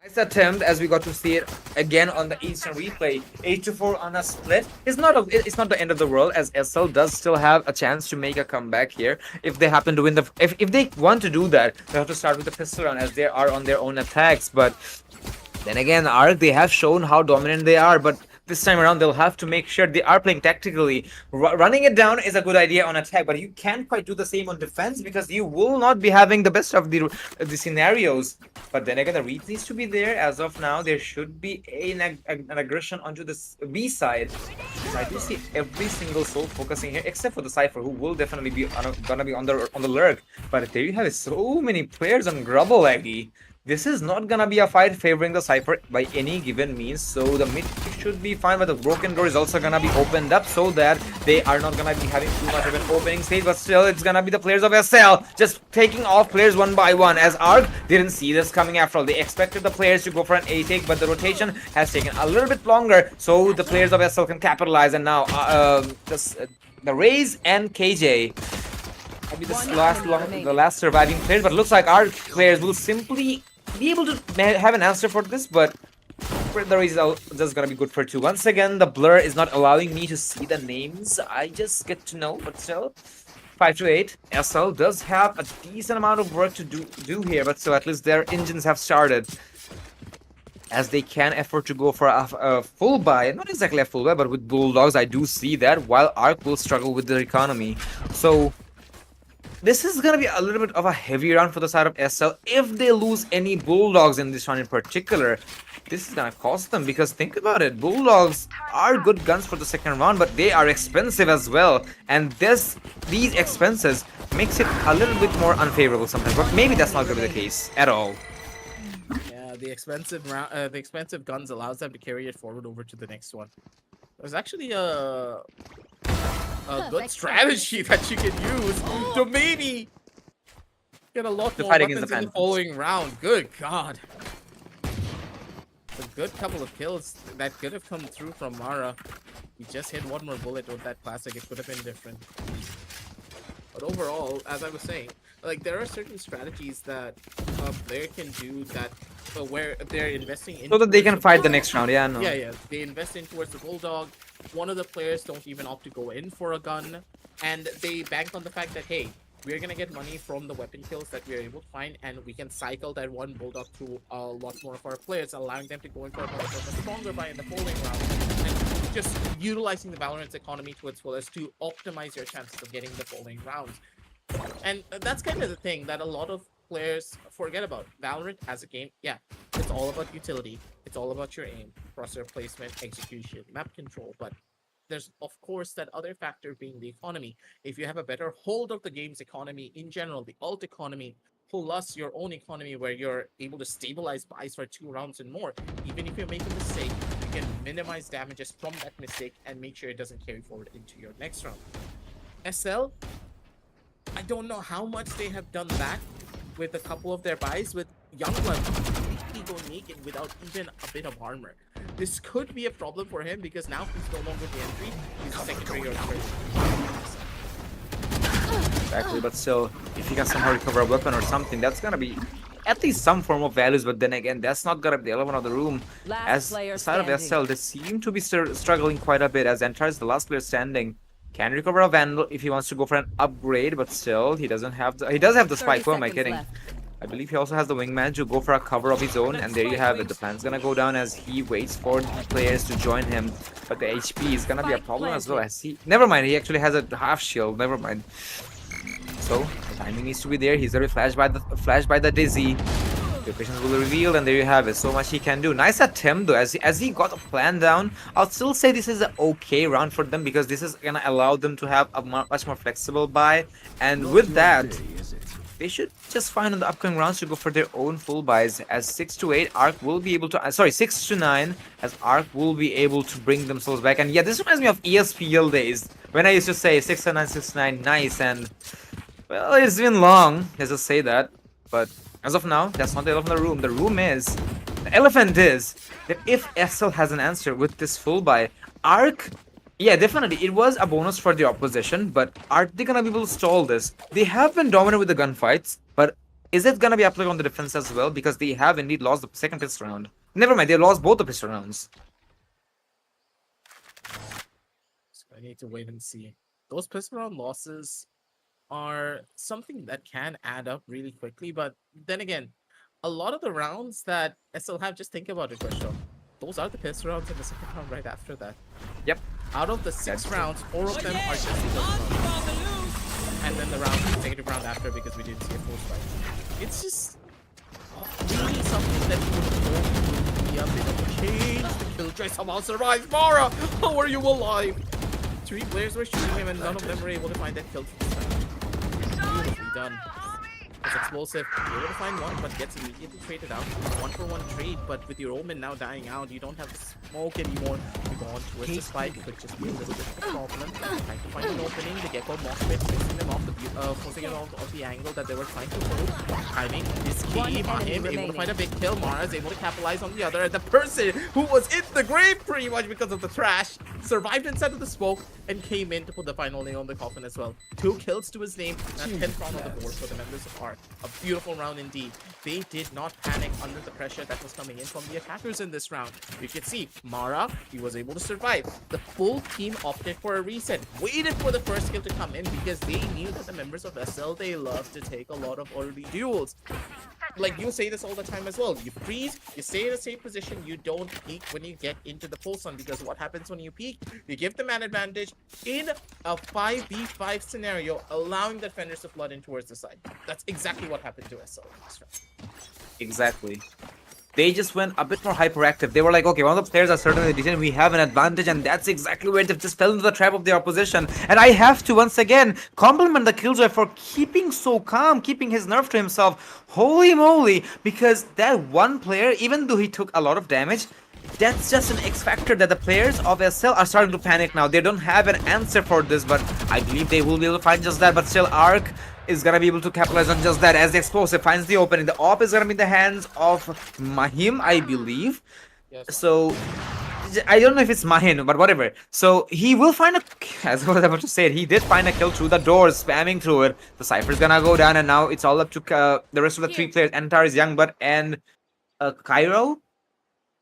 Nice attempt, as we got to see it again on the Eastern replay. 8-4 on a split. It's not the end of the world, as SL does still have a chance to make a comeback here. If they happen to win the, if they want to do that, they have to start with the pistol round, as they are on their own attacks. But then again, ARC, they have shown how dominant they are, but this time around they'll have to make sure they are playing tactically. Running it down is a good idea on attack, but you can't quite do the same on defense because you will not be having the best of the scenarios. But then again, the read needs to be there. As of now, there should be an aggression onto the B side. So I do see every single soul focusing here, except for the Cypher, who will definitely be gonna be on the lurk. But there you have it, so many players on Grubble Aggie. This is not gonna be a fight favoring the Cypher by any given means, so the mid should be fine, but the broken door is also gonna be opened up so that they are not gonna be having too much of an opening stage, but still it's gonna be the players of SL just taking off players one by one, as ARC didn't see this coming after all. They expected the players to go for an A take, but the rotation has taken a little bit longer, so the players of SL can capitalize, and now the Raze and KJ maybe the last surviving players, but looks like our players will simply be able to have an answer for this, but the Raze is just gonna be good for 2. Once again, the blur is not allowing me to see the names. I just get to know, but still, 5-8. SL does have a decent amount of work to do here, but still, at least their engines have started, as they can afford to go for a full buy. Not exactly a full buy, but with Bulldogs, I do see that, while ARC will struggle with their economy. So this is gonna be a little bit of a heavy round for the side of SL. If they lose any Bulldogs in this round in particular, this is gonna cost them, because think about it, Bulldogs are good guns for the second round, but they are expensive as well, and these expenses makes it a little bit more unfavorable sometimes, but maybe that's not gonna be the case at all. Yeah, the expensive guns allows them to carry it forward over to the next one. There's actually a good strategy that you can use to maybe get a lot more weapons in the following round. Good God. A good couple of kills that could have come through from Mara. He just hit one more bullet with that classic. It could have been different. But overall, as I was saying, like, there are certain strategies that a player can do that where they're investing in, so that they can fight the next round. Yeah, no. Yeah. They invest in towards the Bulldog. One of the players don't even opt to go in for a gun, and they bank on the fact that, hey, we're gonna get money from the weapon kills that we're able to find, and we can cycle that one Bulldog to a lot more of our players, allowing them to go in for a stronger buy in the following round, and just utilizing the Valorant's economy to its fullest to optimize your chances of getting the following rounds. And that's kind of the thing that a lot of players forget about. Valorant as a game, yeah, it's all about utility. It's all about your aim, crosshair placement, execution, map control, but there's of course that other factor being the economy. If you have a better hold of the game's economy in general, the alt economy, plus your own economy where you're able to stabilize buys for 2 rounds and more, even if you make a mistake, you can minimize damages from that mistake and make sure it doesn't carry forward into your next round. SL, I don't know how much they have done that with a couple of their buys, with Youngblood completely going naked without even a bit of armor. This could be a problem for him, because now he's no longer the entry, he's a secondary or third. Exactly, but still, if you can somehow recover a weapon or something, that's gonna be at least some form of values, but then again, that's not gonna be the element of the room. As the side of SL, they seem to be struggling quite a bit, as Enter is the last player standing. Can recover a Vandal if he wants to go for an upgrade, but still, he doesn't have the... He does have the Spike, who am I kidding? I believe he also has the Wingman to go for a cover of his own, and there you have it. The plan's gonna go down as he waits for the players to join him, but the HP is gonna be a problem as well, as he... Never mind, he actually has a half shield, never mind. So, the timing needs to be there. He's already flashed by the Dizzy. Locations will reveal, and there you have it. So much he can do. Nice attempt though, as he got a plan down. I'll still say this is an okay round for them, because this is gonna allow them to have a much more flexible buy, and with that, they should just find on the upcoming rounds to go for their own full buys, as 6-8 ARC will be able to 6-9 as ARC will be able to bring themselves back. And yeah, this reminds me of ESPL days when I used to say 6-9, 6-9, nice, and well, it's been long, let's just say that. But as of now, that's not the elephant in the room. The elephant is that if SL has an answer with this full buy, ARC, yeah, definitely, it was a bonus for the opposition, but are they gonna be able to stall this? They have been dominant with the gunfights, but is it gonna be applicable on the defense as well? Because they have indeed lost the second pistol round. Never mind, they lost both the pistol rounds. So I need to wait and see. Those pistol round losses are something that can add up really quickly, but then again, a lot of the rounds that SL have, just think about it, Krishna. Those are the pistol rounds in the second round right after that. Yep. Out of the 6 rounds, 4 of them are just the pistol rounds. And then the negative round after, because we didn't see a full strike. It's just really something that you would hope would be a bit of a change. The killjoy somehow survives. Mara, how are you alive? 3 players were shooting him and none of them were able to find that kill. Beautifully done. It's explosive. You're able to find one, but gets immediately traded out. 1-for-1 trade, but with your Omen now dying out, you don't have the smoke anymore. You go on towards the spike, could just be a little bit of a problem. Trying to find an opening. The Gecko mock pit, forcing them off forcing it off the angle that they were trying to hold. Timing is key. Mahim able to find a big kill. Mara is able to capitalize on the other. And the person who was in the grave pretty much because of the trash survived inside of the smoke and came in to put the final nail on the coffin as well. 2 kills to his name, and 10th round on the board for the members of ARC. A beautiful round indeed. They did not panic under the pressure that was coming in from the attackers in this round. You can see Mara, he was able to survive. The full team opted for a reset, waited for the first kill to come in because they knew that the members of SL, they love to take a lot of early duels. Like, you say this all the time as well. You freeze, you stay in a safe position, you don't peek when you get into the pulse on, because what happens when you peek? You give the man advantage in a 5v5 scenario, allowing the defenders to flood in towards the side. That's exactly what happened to SL in this round. Exactly. They just went a bit more hyperactive. They were like, okay, one of the players are certainly decent, we have an advantage, and that's exactly where they just fell into the trap of the opposition. And I have to once again compliment the Killjoy for keeping so calm, keeping his nerve to himself. Holy moly, because that one player, even though he took a lot of damage, that's just an X factor that the players of SL are starting to panic now. They don't have an answer for this, but I believe they will be able to find just that. But still, ARC is gonna be able to capitalize on just that as the explosive finds the opening. The op is gonna be in the hands of Mahim, I believe. Yes. So I don't know if it's Mahin, but whatever. So he will find a, as I was about to say, he did find a kill through the doors, spamming through it. The Cypher's gonna go down, and now it's all up to the rest of the 3 players, Antares, Youngblood, and Cairo.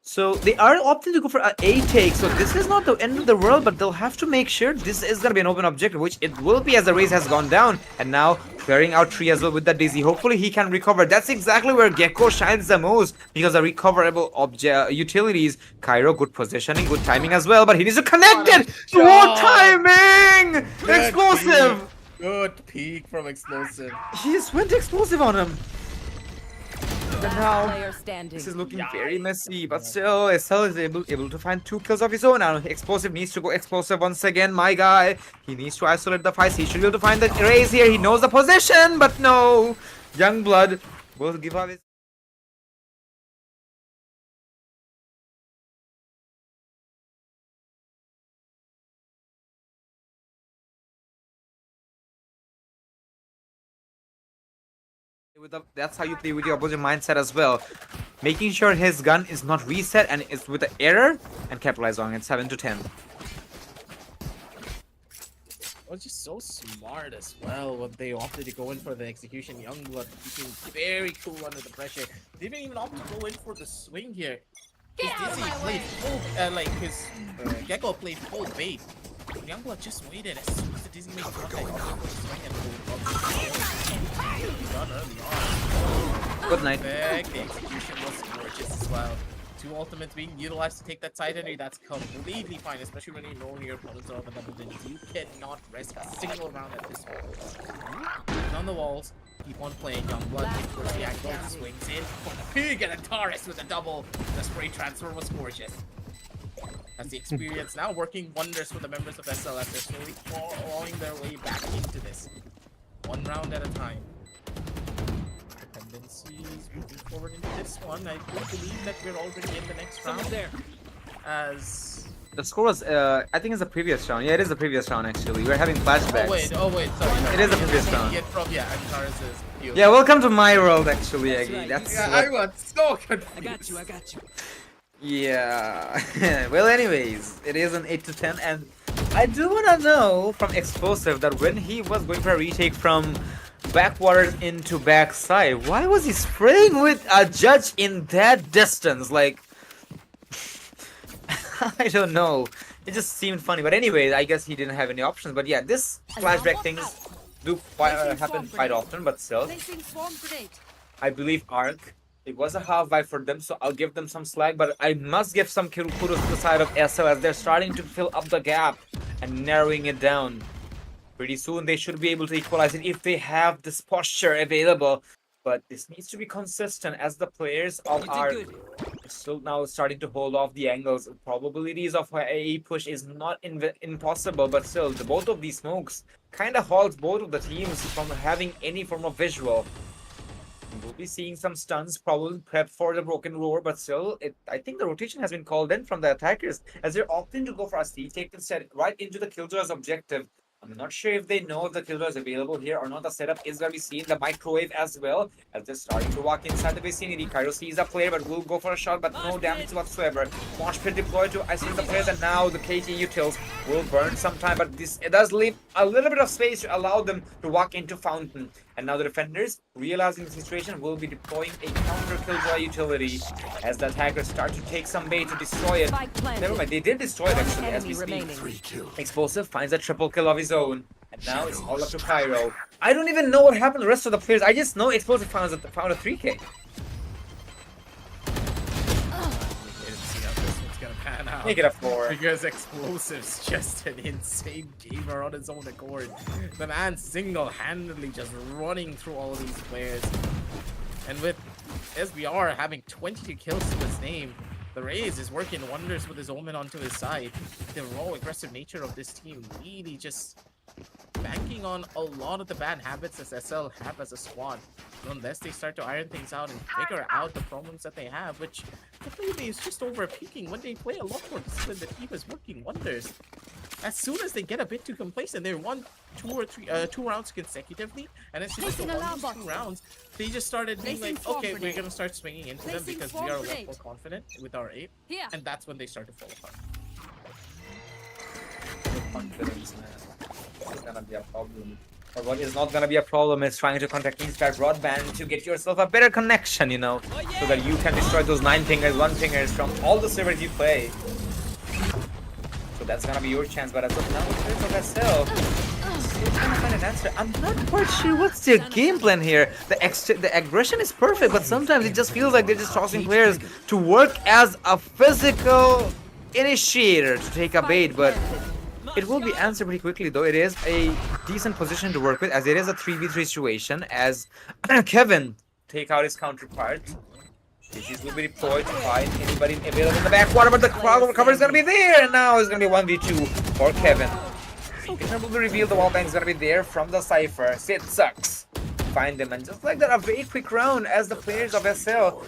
So they are opting to go for an A take. So this is not the end of the world, but they'll have to make sure this is going to be an open objective, which it will be as the race has gone down. And now clearing out tree as well with the Dizzy. Hopefully he can recover. That's exactly where Gecko shines the most, because the recoverable object utilities. Cairo, good positioning, good timing as well, but he needs to connect it. What timing! Good Explosive. Peak. Good peak from Explosive. He just went explosive on him. And now, Player standing. this is looking very messy, but still, SL is able to find 2 kills of his own. Now, Explosive needs to go explosive once again. My guy, he needs to isolate the fights. He should be able to find the erase here. He knows the position, but no. Youngblood will give up his... That's how you play with your opposing mindset as well. Making sure his gun is not reset and is with the error, and capitalize on it. 7 to 10. Was just so smart as well when they opted to go in for the execution. Youngblood keeping very cool under the pressure. They didn't even opt to go in for the swing here. His Dizzy played full, his Gecko played full bait. Youngblood just waited as soon as the Dizzy made contact. Swing and done early on. Good night. Perfect. The execution was gorgeous as well. 2 ultimates being utilized to take that side entry. That's completely fine, especially when you know your opponents are on the double digits. You cannot rest a single round at this point. On the walls, keep on playing. Youngblood towards the angle, swings in for the pig, and Antares with a double. The spray transfer was gorgeous. That's the experience now working wonders for the members of SL as they're slowly clawing their way back into this. 1 round at a time. Dependencies moving forward into this one. I do believe that we're already in the next round there. As the score was, I think it's the previous round. Yeah, it is the previous round actually. We're having flashbacks. oh wait, sorry. It is the previous round. Antares' view. Yeah, welcome to my world actually, Aggie. That's I was so confused. I got you. Yeah. Well, anyways, it is an 8 to 10, and I do wanna know from Explosive that when he was going for a retake from backwaters into backside. Why was he spraying with a judge in that distance? Like, I don't know. It just seemed funny. But anyway, I guess he didn't have any options. But yeah, this flashback things do happen quite often. But still, I believe Arc. It was a half vibe for them, so I'll give them some slack. But I must give some kudos to the side of SL as they're starting to fill up the gap and narrowing it down. Pretty soon they should be able to equalize it if they have this posture available. But this needs to be consistent as the players of Arc still now starting to hold off the angles. Probabilities of an AE push is not impossible, but still, both of these smokes kind of halts both of the teams from having any form of visual. We'll be seeing some stuns, probably prep for the broken roar, but still, I think the rotation has been called in from the attackers as they're opting to go for a C take instead, right into the Killjoy's objective. I'm not sure if they know if the Killjoy is available here or not. The setup is going to be seen. The microwave as well as they're starting to walk inside the vicinity. Cairo sees the player but will go for a shot, but no damage whatsoever. Mosh pit deployed to isolate the players, and now the KT utils will burn some time, but it does leave a little bit of space to allow them to walk into Fountain. And now the defenders, realizing the situation, will be deploying a counter Killjoy utility as the attackers start to take some bait to destroy it. Never mind, they did destroy it actually as we speak. Explosive finds a triple kill of his own. And now it's all up to Cairo. I don't even know what happened to the rest of the players. I just know Explosive found a 3K. Make it a 4. Because Explosive's just an insane gamer on his own accord. The man single-handedly just running through all of these players. And with SBR having 22 kills to his name, the Raze is working wonders with his Omen onto his side. The raw aggressive nature of this team really just banking on a lot of the bad habits as SL have as a squad. Unless they start to iron things out and figure out the problems that they have, which completely is just over peaking. When they play a lot more discipline, the team is working wonders. As soon as they get a bit too complacent, they won 2 rounds consecutively, and as soon as they won these 2 rounds, they just started being like, okay, we're gonna start swinging into them because we are a lot more confident with our aim, and that's when they start to fall apart. Confidence, man. It's gonna be a problem. But what is not gonna be a problem is trying to contact Instar Broadband to get yourself a better connection, you know, so that you can destroy those 9 pingers, 1 pingers from all the servers you play. So that's gonna be your chance, but as of now, it's for SL. Still trying to find an answer. I'm not quite sure what's their game plan here. The aggression is perfect, but sometimes it just feels like they're just tossing players to work as a physical initiator to take a bait, but it will be answered pretty quickly, though. It is a decent position to work with, as it is a 3v3 situation, as Kevin take out his counterpart. Dishes will be deployed to find anybody available in the backwater, but the crowd cover is going to be there, and now it's going to be 1v2 for Kevin. It will be revealed the wallbang is going to be there from the Cypher. Sid sucks. Find them, and just like that, a very quick round as the players of SL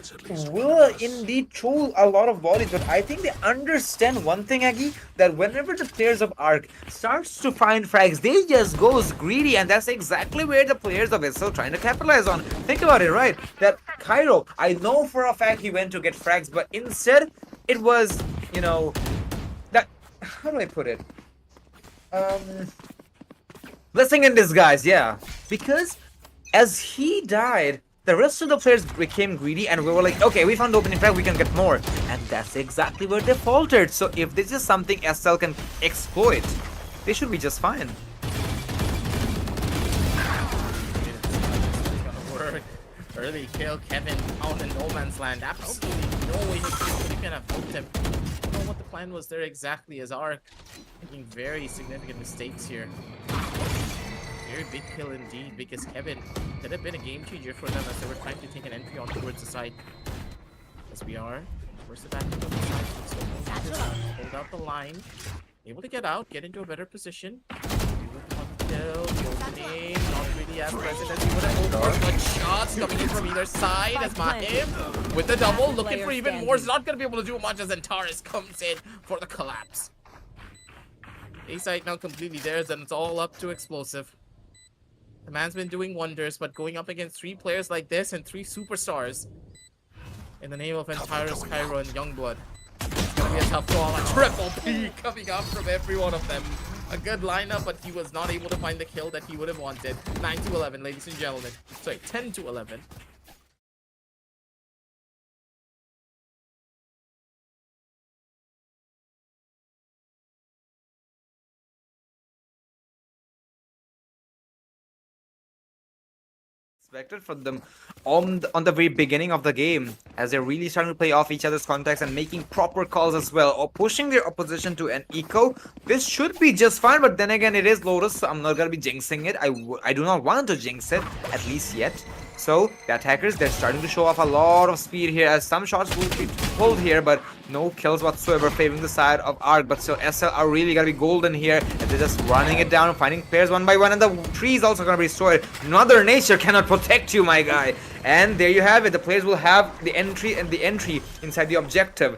will indeed throw a lot of volleys, but I think they understand one thing, Aggie, that whenever the players of Arc starts to find frags, they just goes greedy, and that's exactly where the players of SL trying to capitalize on. Think about it, right? That Cairo, I know for a fact he went to get frags, but instead it was, you know, that, how do I put it? Blessing in disguise, yeah, because as he died, the rest of the players became greedy, and we were like, okay, we found the opening frag, we can get more. And that's exactly where they faltered. So if this is something SL can exploit, they should be just fine. Early kill, Kevin out in no man's land. Absolutely no way his team could have helped him. I don't know what the plan was there exactly, as Arc making very significant mistakes here. Very big kill indeed, because Kevin could have been a game changer for them as they were trying to take an entry on towards the side. As we are, first the back on the side, so hold out the line, able to get out, get into a better position. Kill, the opening, not really as present as he would have hoped for, but shots coming in from either side as Mahim with the double, looking for even more. Is not going to be able to do much as Antares comes in for the collapse. A-side now completely there, then it's all up to Explosive. The man's been doing wonders, but going up against 3 players like this and 3 superstars in the name of Antares, Cairo, and Youngblood, it's gonna be a tough call. A triple P coming up from every one of them. A good lineup, but he was not able to find the kill that he would have wanted. 9-11, ladies and gentlemen. Sorry, 10-11. Expected from them on the very beginning of the game, as they're really starting to play off each other's contacts and making proper calls as well, or pushing their opposition to an eco. This should be just fine, but then again, it is Lotus, so I'm not gonna be jinxing it. I do not want to jinx it, at least yet. So the attackers, they're starting to show off a lot of speed here, as some shots will be pulled here, but no kills whatsoever, favoring the side of Arc. But still, SL are really gonna be golden here, and they're just running it down, finding players one by one, and the tree is also gonna be destroyed. Mother Nature cannot protect you, my guy. And there you have it. The players will have the entry inside the objective.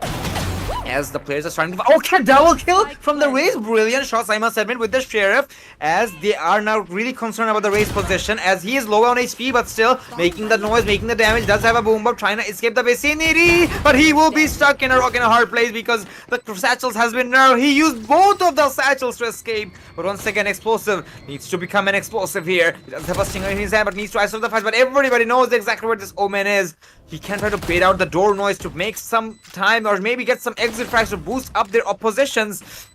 As the players are starting to... Okay, double kill from the Raze. Brilliant shots, I must admit, with the Sheriff, as they are now really concerned about the Raze position, as he is low on HP, but still making the noise, making the damage. Does have a boom up, trying to escape the vicinity, but he will be stuck in a rock and a hard place because the satchels has been nerfed. He used both of the satchels to escape, but once again, explosive needs to become an explosive here. He doesn't have a stinger in his hand, but needs to isolate the fight. But everybody knows exactly where this Omen is. He can try to bait out the door noise to make some time, or maybe get some exit frags to boost up their opposition's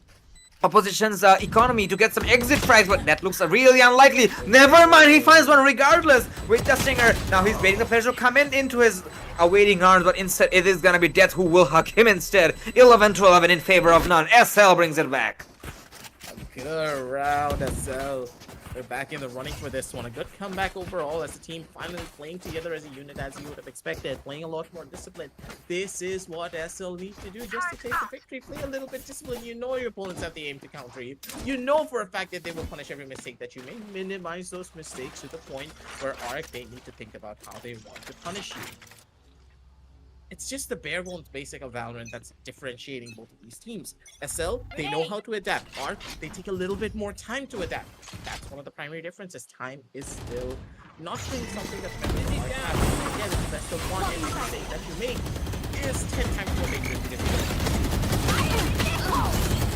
economy, to get some exit frags, but that looks really unlikely. Never mind, he finds one regardless with the stinger. Now he's waiting the players to come into his awaiting arms, but instead it is gonna be Death who will hug him instead. 11-11 in favor of none. SL brings it back. Good round, SL. They're back in the running for this one. A good comeback overall as the team finally playing together as a unit, as you would have expected. Playing a lot more disciplined. This is what SL needs to do just to take the victory. Play a little bit disciplined. You know your opponents have the aim to counter you. You know for a fact that they will punish every mistake that you make. Minimize those mistakes to the point where Arc, they need to think about how they want to punish you. It's just the bare bones basic of Valorant that's differentiating both of these teams. SL, they know how to adapt. Arc, they take a little bit more time to adapt. That's one of the primary differences. Time is still not really something that's better than Arc has. Again, it's best of one, every mistake that you make is 10 times more dangerous to get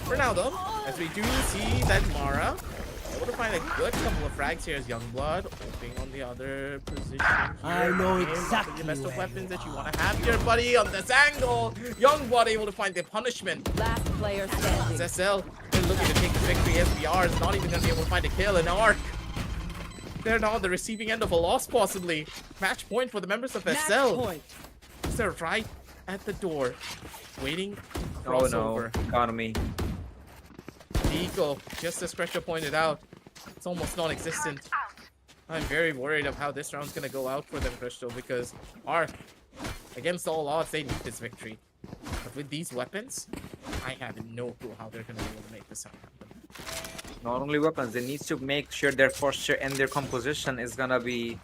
for now though, as we do see that Mara able to find a good couple of frags here as Youngblood hoping on the other position here. I know exactly the best of weapons that you want to have here, buddy, on this angle. Youngblood able to find the punishment. Last player standing. As SL, they're looking to take the victory. SBR is not even going to be able to find a kill, and Arc, they're now on the receiving end of a loss possibly. Match point for the members of SL. They're right at the door, waiting to cross over. Economy. Eco, just as Crusher pointed out, it's almost non-existent. I'm very worried of how this round's gonna go out for them, Crystal, because Arc, against all odds, they need this victory. But with these weapons, I have no clue how they're gonna be able to make this happen. Not only weapons, they need to make sure their posture and their composition is gonna be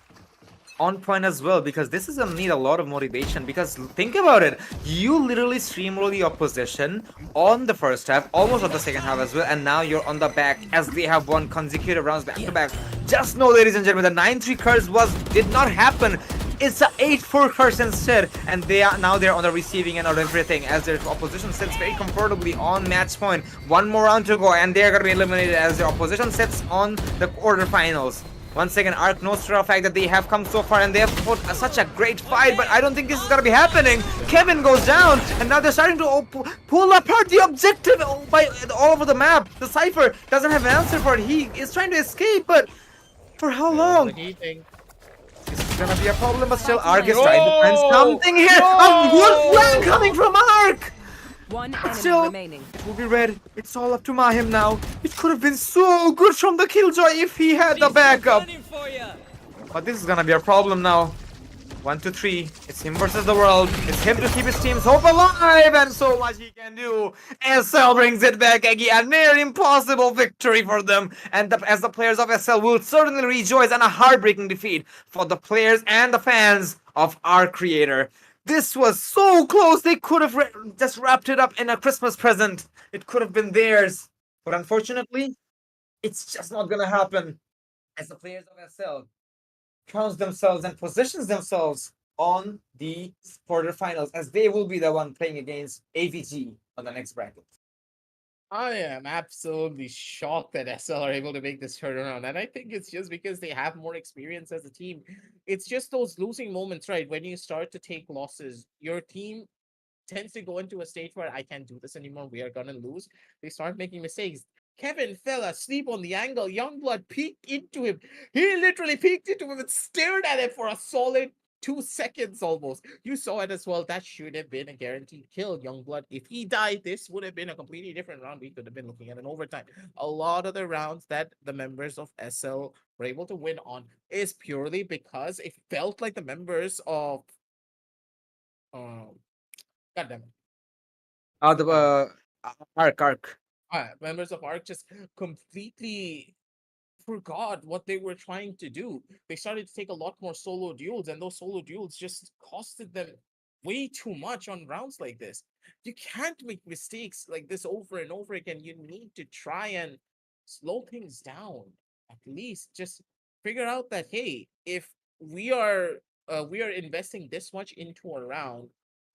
on point as well, because this is gonna need a lot of motivation. Because think about it, you literally streamroll the opposition on the first half, almost on the second half as well, and now you're on the back as they have won consecutive rounds back to back. Just know, ladies and gentlemen, the 9-3 curse did not happen. It's a 8-4 curse instead, and they're on the receiving end of everything, as their opposition sits very comfortably on match point. One more round to go, and they're gonna be eliminated as their opposition sits on the quarterfinals. Once again, Arc knows for a fact that they have come so far and they have fought such a great fight, but I don't think this is gonna be happening. Kevin goes down, and now they're starting to pull apart the objective by all over the map. The Cypher doesn't have an answer for it. He is trying to escape, but for how long? This is gonna be a problem, but still, Arc is trying to find something here. A good flank coming from Arc! One enemy Still, remaining. it will be red. It's all up to Mahim now. It could have been so good from the Killjoy if he had the backup. But this is gonna be a problem now. 1-3. It's him versus the world. It's him to keep his team's hope alive, and so much he can do. SL brings it back again. A near impossible victory for them. And as the players of SL will certainly rejoice, and a heartbreaking defeat for the players and the fans of our creator. This was so close. They could have just wrapped it up in a Christmas present. It could have been theirs. But unfortunately, it's just not going to happen. As the players of SL counts themselves and positions themselves on the quarterfinals, as they will be the one playing against AVG on the next bracket. I am absolutely shocked that SL are able to make this turnaround. And I think it's just because they have more experience as a team. It's just those losing moments, right? When you start to take losses, your team tends to go into a stage where I can't do this anymore. We are gonna lose. They start making mistakes. Kevin fell asleep on the angle. Youngblood peeked into him. He literally peeked into him and stared at him for a solid 2 seconds almost. You saw it as well. That should have been a guaranteed kill, Youngblood. If he died, this would have been a completely different round. We could have been looking at an overtime. A lot of the rounds that the members of SL were able to win on is purely because it felt like the members of um God damn it. The arc. Members of ARC just completely forgot what they were trying to do. They started to take a lot more solo duels, and those solo duels just costed them way too much on rounds like this. You can't make mistakes like this over and over again. You need to try and slow things down. At least just figure out that hey, if we are investing this much into a round,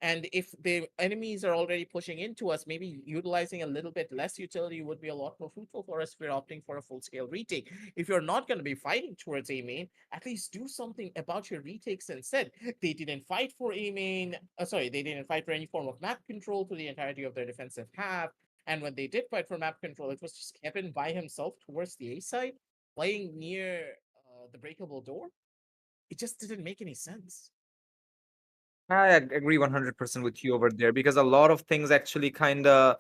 and if the enemies are already pushing into us, maybe utilizing a little bit less utility would be a lot more fruitful for us if we're opting for a full scale retake. If you're not going to be fighting towards A main, at least do something about your retakes instead. They didn't fight for A main. They didn't fight for any form of map control through the entirety of their defensive half. And when they did fight for map control, it was just Kevin by himself towards the A side, playing near the breakable door. It just didn't make any sense. Agree 100% with you over there because a lot of things actually kind of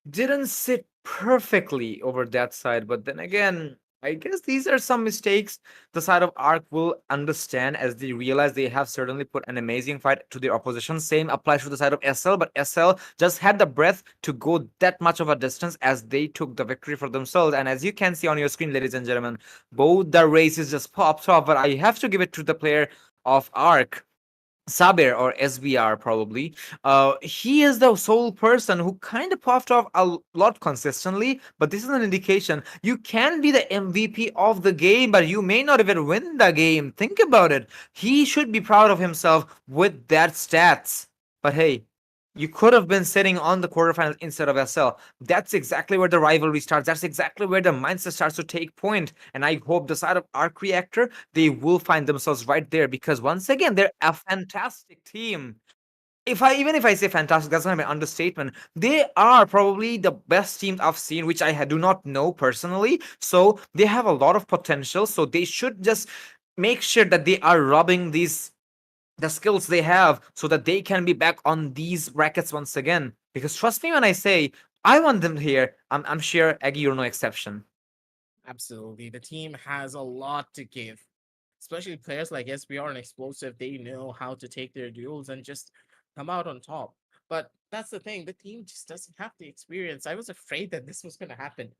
didn't sit perfectly over that side. But then again, I guess these are some mistakes the side of Arc will understand as they realize they have certainly put an amazing fight to their opposition. Same applies to the side of SL, but SL just had the breath to go that much of a distance as they took the victory for themselves. And as you can see on your screen, ladies and gentlemen, both the races just popped off. But I have to give it to the player of Arc. Saber or SBR probably. He is the sole person who kind of popped off a lot consistently, but this is an indication you can be the MVP of the game, but you may not even win the game. Think about it. He should be proud of himself with that stats. But hey, you could have been sitting on the quarterfinals instead of SL. That's exactly where the rivalry starts. That's exactly where the mindset starts to take point. And I hope the side of Arc Reactor, they will find themselves right there because once again, they're a fantastic team. If I say fantastic, that's gonna be an understatement. They are probably the best teams I've seen, which I do not know personally. So they have a lot of potential. So they should just make sure that they are rubbing the skills they have so that they can be back on these brackets once again. Because trust me when I say I want them here, I'm sure Aggie, you're no exception. Absolutely. The team has a lot to give. Especially players like SBR and Explosive, they know how to take their duels and just come out on top. But that's the thing, the team just doesn't have the experience. I was afraid that this was going to happen.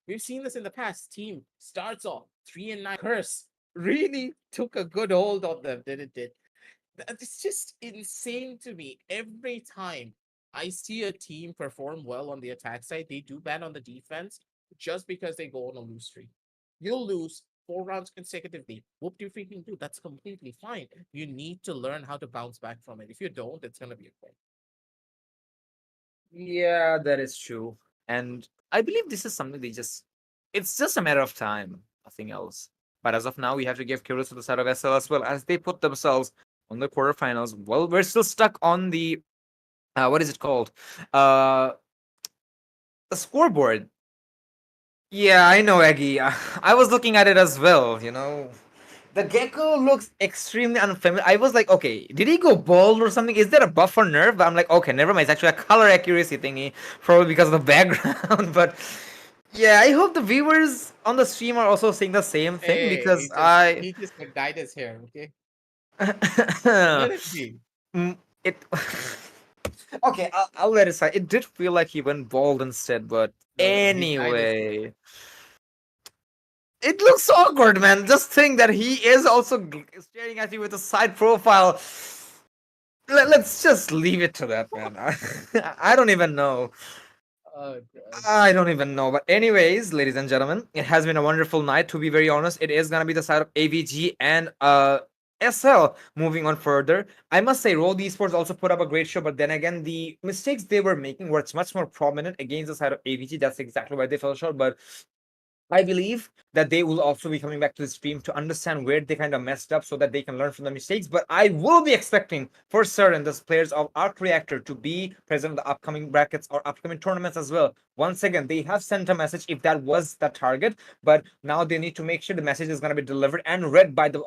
We've seen this in the past. Team starts off 3-9. Curse really took a good hold on them, didn't it? It's just insane to me. Every time I see a team perform well on the attack side, they do bad on the defense just because they go on a lose streak. You'll lose 4 rounds consecutively. Whoop do you freaking do? That's completely fine. You need to learn how to bounce back from it. If you don't, it's gonna be a fail. Yeah, that is true. And I believe this is something it's just a matter of time, nothing else. But as of now, we have to give kudos to the side of SL as well as they put themselves on the quarterfinals. Well, we're still stuck on the what is it called? The scoreboard. Yeah, I know, Aggie. I was looking at it as well, you know. The gecko looks extremely unfamiliar. I was like, okay, did he go bald or something? Is there a buff or nerf? But I'm like, okay, never mind. It's actually a color accuracy thingy, probably because of the background. But yeah, I hope the viewers on the stream are also saying the same thing Hey, because I. he just dyed his hair, okay? Mm, Let it be. it. Okay, I'll let it slide. It did feel like he went bald instead, but No, he dyed his hair. anyway. It looks awkward, man. Just think that he is also staring at you with a side profile. Let's just leave it to that, man. I don't even know. Oh, God. I don't even know. But anyways, ladies and gentlemen, it has been a wonderful night. To be very honest, it is gonna be the side of AVG and SL. Moving on further, I must say Rodh Esports also put up a great show, but then again, the mistakes they were making were much more prominent against the side of AVG. That's exactly why they fell short. But I believe that they will also be coming back to the stream to understand where they kind of messed up so that they can learn from the mistakes. But I will be expecting for certain the players of Arc Reactor to be present in the upcoming brackets or upcoming tournaments as well. Once again, they have sent a message if that was the target, but now they need to make sure the message is going to be delivered and read by the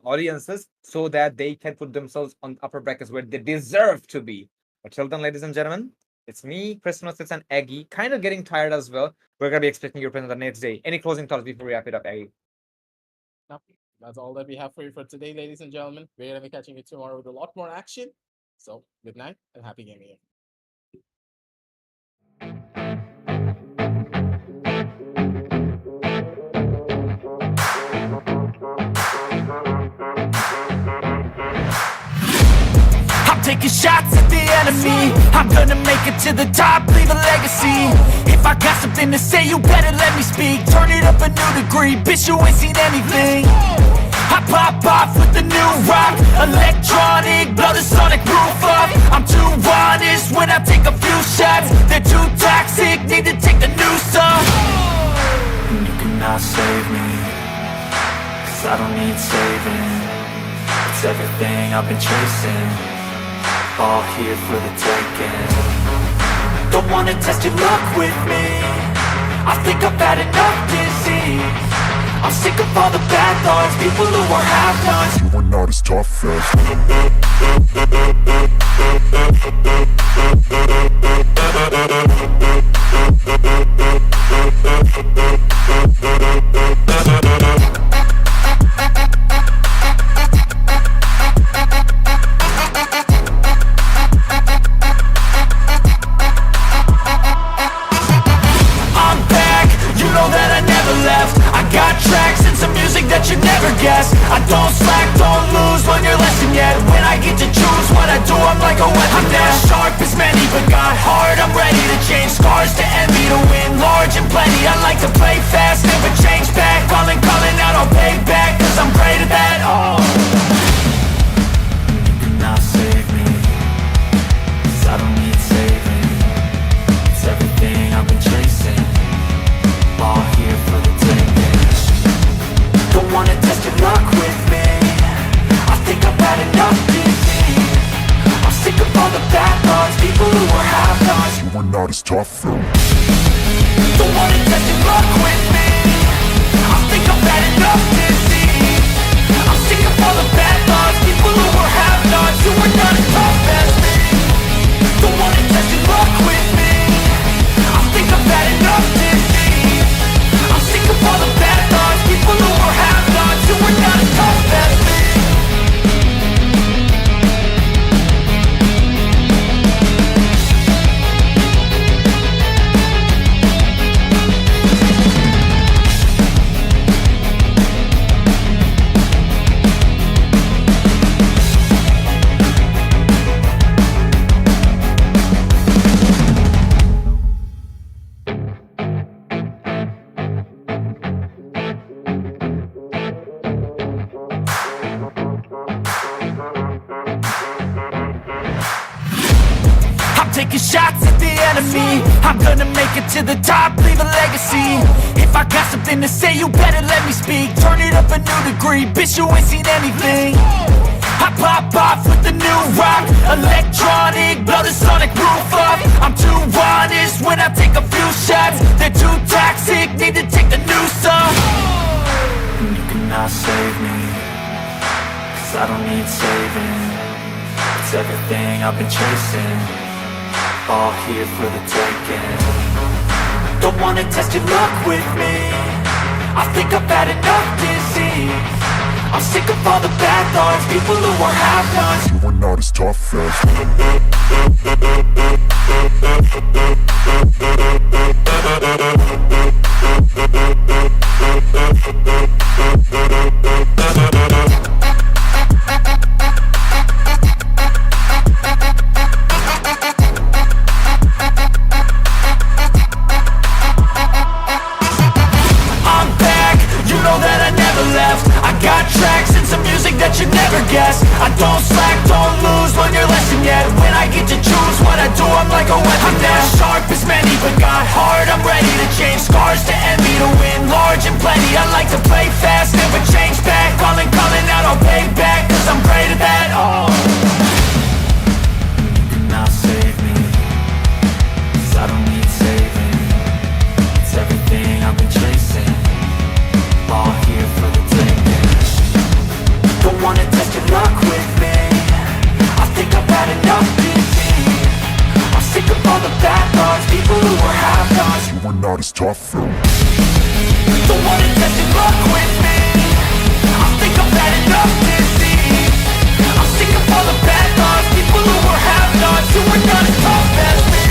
audiences so that they can put themselves on upper brackets where they deserve to be. But till then, ladies and gentlemen, it's me, Christmas, and Aggie, kind of getting tired as well. We're going to be expecting your presence the next day. Any closing thoughts before we wrap it up, Aggie? No, that's all that we have for you for today, ladies and gentlemen. We're going to be catching you tomorrow with a lot more action. So, good night and happy gaming. I'm taking shots at the enemy. I'm gonna make it to the top, leave a legacy. If I got something to say, you better let me speak. Turn it up a new degree, bitch, you ain't seen anything. I pop off with the new rock, electronic, blow the sonic roof up. I'm too honest when I take a few shots. They're too toxic, need to take the noose off. And you cannot save me, cause I don't need saving. It's everything I've been chasing, all here for the taking. Don't wanna test your luck with me, I think I've had enough disease. I'm sick of all the bad thoughts, people who are half-nots. You are not as tough I'm back, you know that I never left. I got tracks and some music that you never guessed. I don't slack, don't lose, learn your lesson yet. When I get to choose what I do, I'm like a weapon. I'm not sharp as many, but got hard. I'm ready to change scars to envy, to win large and plenty. I like to play fast, never change back. Calling out, I'll pay back, cause I'm great at that. Oh, you cannot save me, cause I don't need saving. It's everything I've been chasing, all here for the taking. Don't wanna test your luck with me, I think I've had enough disease. I'm sick of all the bad thoughts, people who are half-nots. You are not as tough Don't wanna test your luck with me, I think I've had enough disease. I'm sick of all the bad thoughts, people who are half-nots, who are not as tough as me. Don't wanna test your luck with me, I think I've had enough disease. I'm sick of all the bad thoughts, people who are half-nots, who are not as tough as me. I'm taking shots at the enemy. I'm gonna make it to the top, leave a legacy. If I got something to say, you better let me speak. Turn it up a new degree, bitch, you ain't seen anything. I pop off with the new rock, electronic, blow the sonic roof up. I'm too honest when I take a few shots. They're too toxic, need to take the noose off. And you cannot save me, cause I don't need saving. It's everything I've been chasing, all here for the taking. Don't wanna test your luck with me, I think I've had enough disease. I'm sick of all the bad thoughts, people who are half-nots. You are not as tough I'm back, you know that I never left. I got tracks and some music that you never we're not as tough. Don't wanna test your luck with me. I think I've had enough disease. I'm sick of all the bad thoughts, people who were have-nots, who are not as tough as me.